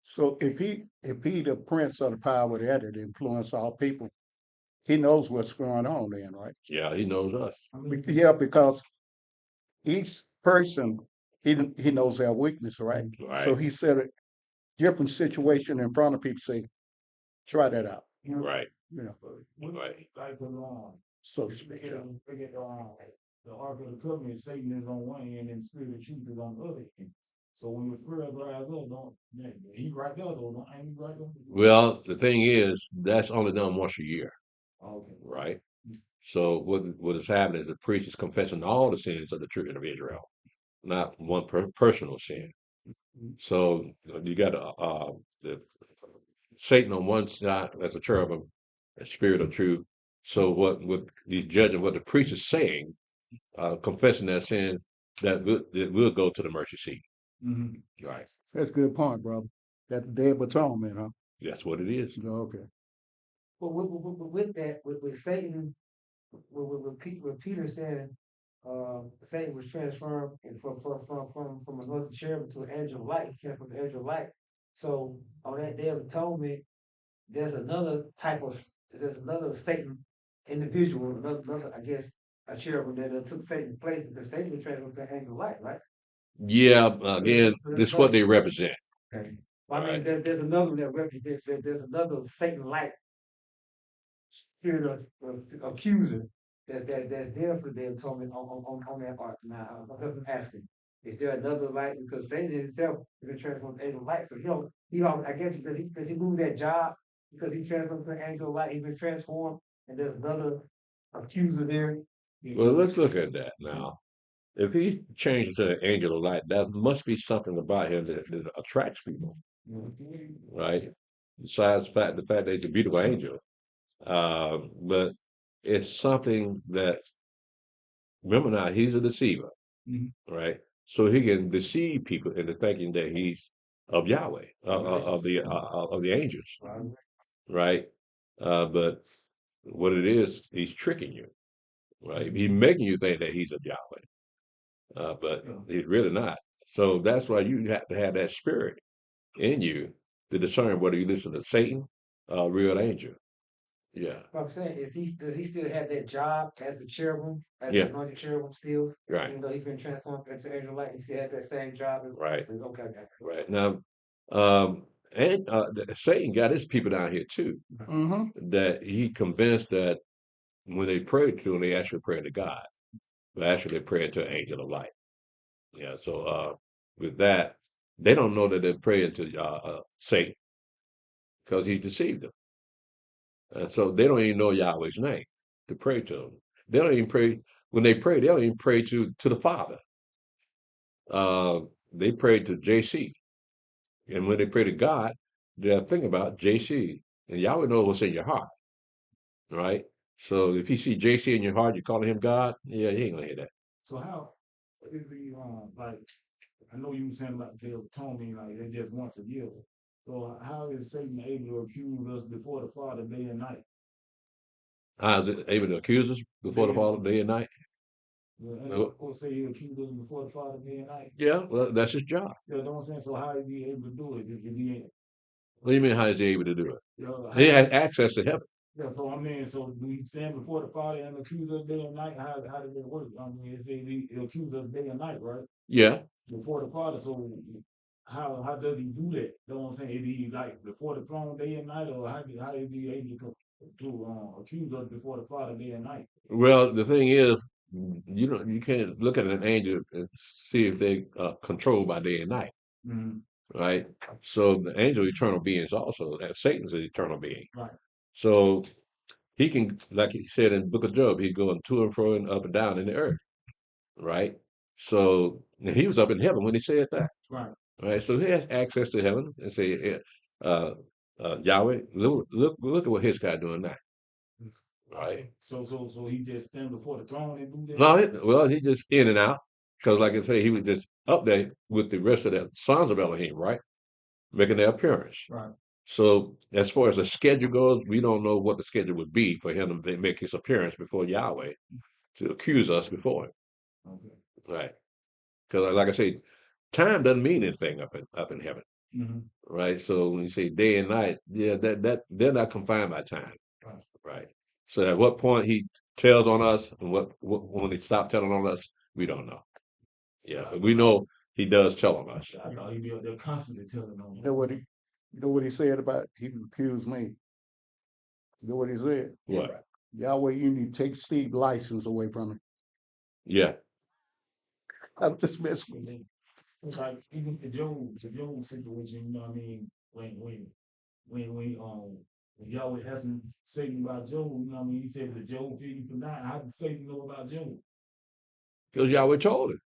So if he the prince of the power of the air that influence all people, he knows what's going on then, right? Yeah, he knows us. Yeah, because each person he knows their weakness, right? Right. So he set a different situation in front of people, say, try that out. Right. Right. Like So to speak. The Ark of the Covenant, Satan is on one end and the Spirit of Truth is on the other end. So when the Spirit rise up, he right there though, ain't he right there? Well, the thing is, that's only done once a year. Okay. Right. So what is happening is the priest is confessing all the sins of the children of Israel, not one personal sin. So you got the Satan on one side as a cherubim, a spirit of truth. So what these judges, what the priest is saying, confessing their sins, that will go to the mercy seat. Mm-hmm. Right. That's a good point, brother. That's the Day of Atonement, huh? That's what it is. Okay. But with that, with Satan, with Peter said, Satan was transformed from another cherub to an angel of light. He came from the angel of light. So on that Day of Atonement, there's another Satan individual, another I guess a cherubim that took Satan's place because Satan was transformed to an angel of light, right? Yeah. Again, this is what they represent. Okay. Well, I mean, there's another that represents. There's another Satan-like spirit of accuser that's there for the atonement on that ark. Now, I'm asking, is there another light? Because Satan himself is been transformed to angel of light. So I guess does he move that job because he transformed to an angel of light? He's been transformed, and there's another accuser there. Well, let's look at that now. If he changed to an angel of light, that must be something about him that attracts people, right? Besides the fact that he's a beautiful angel, but it's something that, remember now, he's a deceiver, right? So he can deceive people into thinking that he's of Yahweh, of the angels, right? But what it is, he's tricking you, right? He's making you think that he's of Yahweh, but he's really not. So that's why you have to have that spirit in you to discern whether you listen to Satan or a real angel. Yeah. What I'm saying is, does he still have that job as the cherubim, as Yeah. the anointed cherubim still? Right. Even though he's been transformed into angel light, he still has that same job. Right. Okay. Right. Now, And Satan got his people down here too. Mm-hmm. That he convinced that when they prayed to him, they actually prayed to God, but actually they prayed to an angel of light. Yeah. So with that, they don't know that they're praying to Satan because he deceived them, and so they don't even know Yahweh's name to pray to him. They don't even pray when they pray. They don't even pray to the Father. Uh, they pray to JC, and when they pray to God, they're thinking about JC, and Yahweh knows what's in your heart, right? So if you see JC in your heart, you're calling him God. Yeah, he ain't gonna hear that. So how is the like? I know you were saying about the atonement, like they just once a year. So how is Satan able to accuse us before the Father day and night? How is it able to accuse us before the Day, Father day and night? Well, of course, say he accused us before the Father day and night. yeah, well, that's his job. You know what I'm saying? So how is he able to do it if he ain't? What do you mean? How is he able to do it? You know, He how, has access to heaven. yeah, so I mean, so do he stand before the Father and accuse us day and night? How does it work? I mean, if he accuse us day and night, right? Yeah. Before the Father. So how does he do that? You know what I'm saying? Is he like before the throne day and night, or how is he able to accuse us before the Father day and night? Well, the thing is, you can't look at an angel and see if they controlled by day and night, Mm-hmm. right? So the angel eternal beings also, and Satan's an eternal being. Right. So he can, like he said in the book of Job, he's going to and fro and up and down in the earth, right? So and he was up in heaven when he said that, Right. right? So he has access to heaven and say, uh, Yahweh, look at what his guy doing now, right? So he just stand before the throne and do that? No, well, he just in and out because, like I say, he was just up there with the rest of the sons of Elohim, right, making their appearance. Right. So as far as the schedule goes, we don't know what the schedule would be for him to make his appearance before Yahweh to accuse us before him, Okay. right? Because, like I say, time doesn't mean anything up in heaven, Mm-hmm. right? So when you say day and night, yeah, that they're not confined by time, Right. right? So at what point he tells on us and what when he stopped telling on us, we don't know. Yeah, but we know he does tell on us. I thought he'd be up there constantly telling on You know what he said about he accused me. You know what he said? What? Yahweh, you need to take Steve's license away from him. Yeah. I'm just messing with you. It's like even the Job situation, you know what I mean? When Yahweh hasn't Satan about Job, you know what I mean? He said that Job feed you for not. How did Satan know about Job? Because Yahweh told him.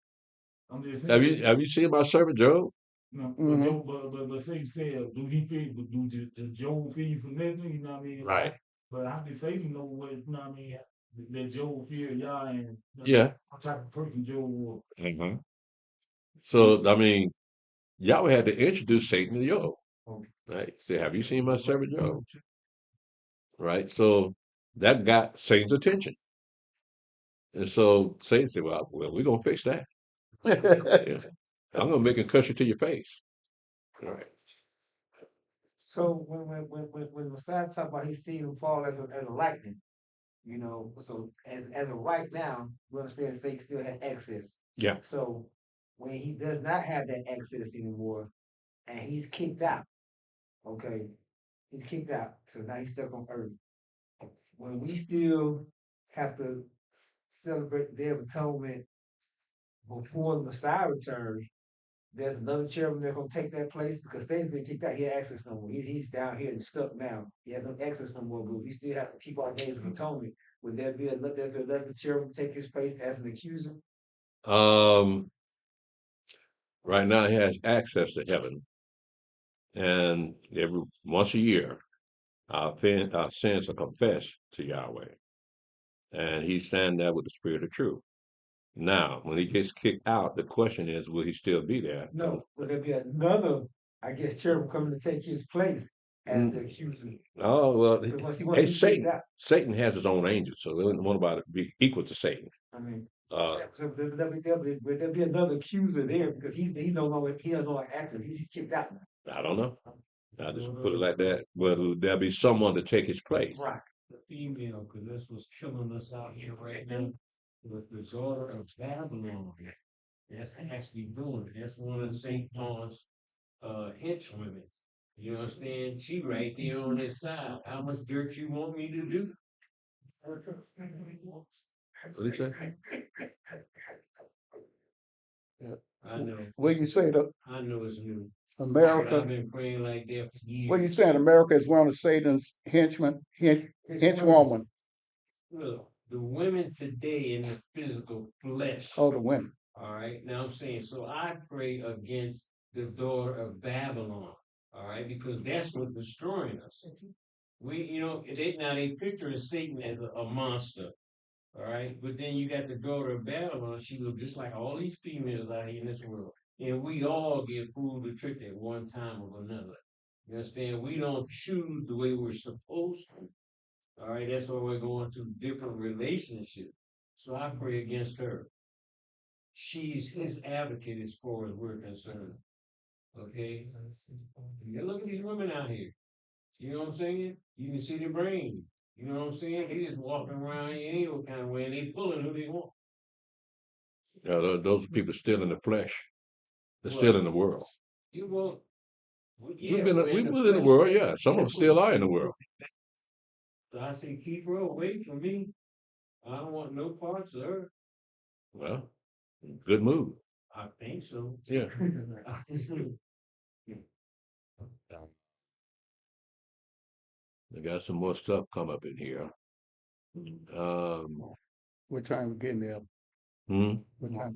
I'm just saying. Have you seen my servant Job? No, but Job, but Satan said, do he feed? But does Job feed you for nothing? You know what I mean? Right. But how did Satan know what? You know what I mean? That Job feared Yah and Yeah. what type of person Job was? Mm-hmm. So I mean, Yahweh had to introduce Satan to Job. Okay. Right. Say, have you seen my servant Job? Right. So that got Satan's attention. And so Satan said, well, we're gonna fix that. Yeah. I'm gonna make a cushion to your face. All right. So when Messiah talk about he seen him fall as a lightning, you know, so as of right now, we understand Satan still had access. Yeah. So when he does not have that access anymore, and he's kicked out, okay, he's kicked out. So now he's stuck on earth. When we still have to celebrate the Day of Atonement before the Messiah returns, there's another cherubim that's gonna take that place because Satan's been kicked out. He has access no more. He's down here and stuck now. He has no access no more. But we still have to keep our days of atonement. Would there be another cherubim take his place as an accuser? Right now he has access to heaven, and every once a year, our sins are confessed to Yahweh, and he's standing there with the Spirit of truth. Now, when he gets kicked out, the question is, will he still be there? No. Would there be another, I guess, cherubim coming to take his place as the accuser? Oh well, Once hey, he kicked out. Satan has his own angels, so they wouldn't want about it be equal to Satan. I mean, Uh, so would there be another accuser there because he's no longer active. He's kicked out now. I don't know. I just put it like that. Well, there'll be someone to take his place. Right. The female, because that's what's killing us out here right now. With the daughter of Babylon. That's actually doing it. That's one of St. John's henchwomen. You understand? She right there on his side. How much dirt you want me to do? What did he say? I know. What you say to I know it's new. But I've America? been praying like that for What you years. saying? America is one of Satan's henchwoman. Look, the women today in the physical flesh. Oh, the women. All right. Now I'm saying, so I pray against the daughter of Babylon. All right, because that's what's destroying us. They picture Satan as a monster. All right, but then you got the daughter of Babylon. She looked just like all these females out here in this world, and we all get fooled or tricked at one time or another. You understand? We don't choose the way we're supposed to. All right, that's why we're going through different relationships. So I pray against her. She's his advocate as far as we're concerned. Okay? You look at these women out here. You know what I'm saying? You can see the brain. You know what I'm saying? They just walking around any old kind of way and they pulling who they want. Yeah, those people still in the flesh. They're Well, still in the world. You will. We was in the world, yeah. Some of them still are in the world. So I say, keep her away from me. I don't want no parts of her. Well, good move. I think so. Yeah. I got some more stuff come up in here. What time we getting there? What time?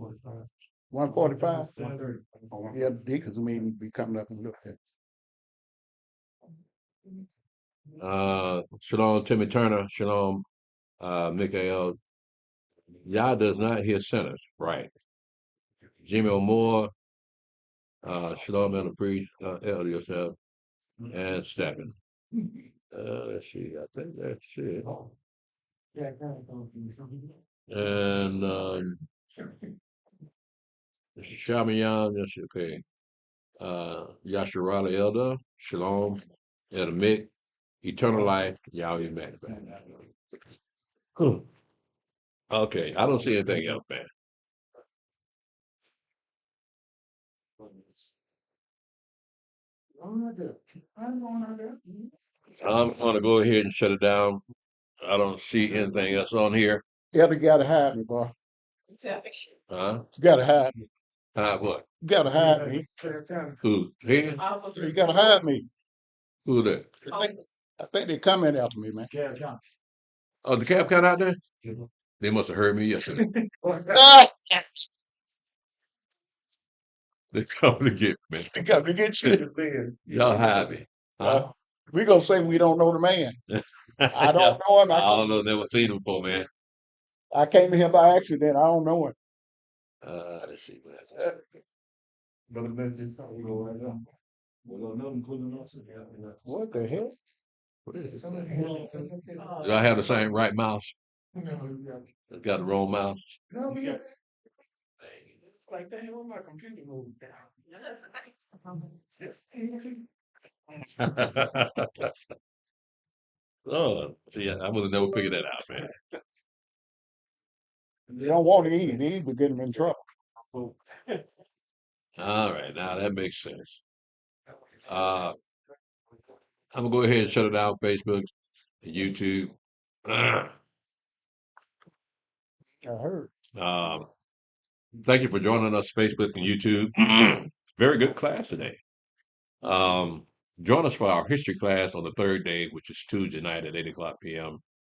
1:45. Yeah, the deacons meeting be coming up and look at. Shalom, Timmy Turner. Shalom, Mikael. Yah does not hear sinners, right? Jimmy O'Moore. Shalom, Elder Priest, Elder yourself, and Stephen. Let's see. I think that's it. And Shamiyan, that's okay. Yasharala Elder, Shalom, Elder Mick, Eternal Life, Yahweh Manifest. Okay, I don't see anything else, man. I'm gonna go ahead and shut it down. I don't see anything else on here. Yeah, you gotta hide me, boy. Huh? You gotta hide me. Hide what? You gotta hide me. Who? Here? You gotta hide me. Who that? I think they coming after me, man. Oh, the cab car out there? They must have heard me yesterday. They coming to get me. They coming to get you. Y'all hide me. Huh? We gonna say we don't know the man. I don't know him. I don't know. Never seen him before, man. I came here by accident. I don't know him. Let's see. What the hell? What is it? Do I have the same right mouse? It's got the wrong mouse. Like that, where my computer moved Oh, see, I would have never figured that out, man. You don't want to eat. Eat would get him in trouble. All right, now that makes sense. I'm gonna go ahead and shut it down. Facebook, and YouTube. I heard. Thank you for joining us, Facebook and YouTube. Very good class today. Join us for our history class on the third day, which is Tuesday night at 8 o'clock p.m.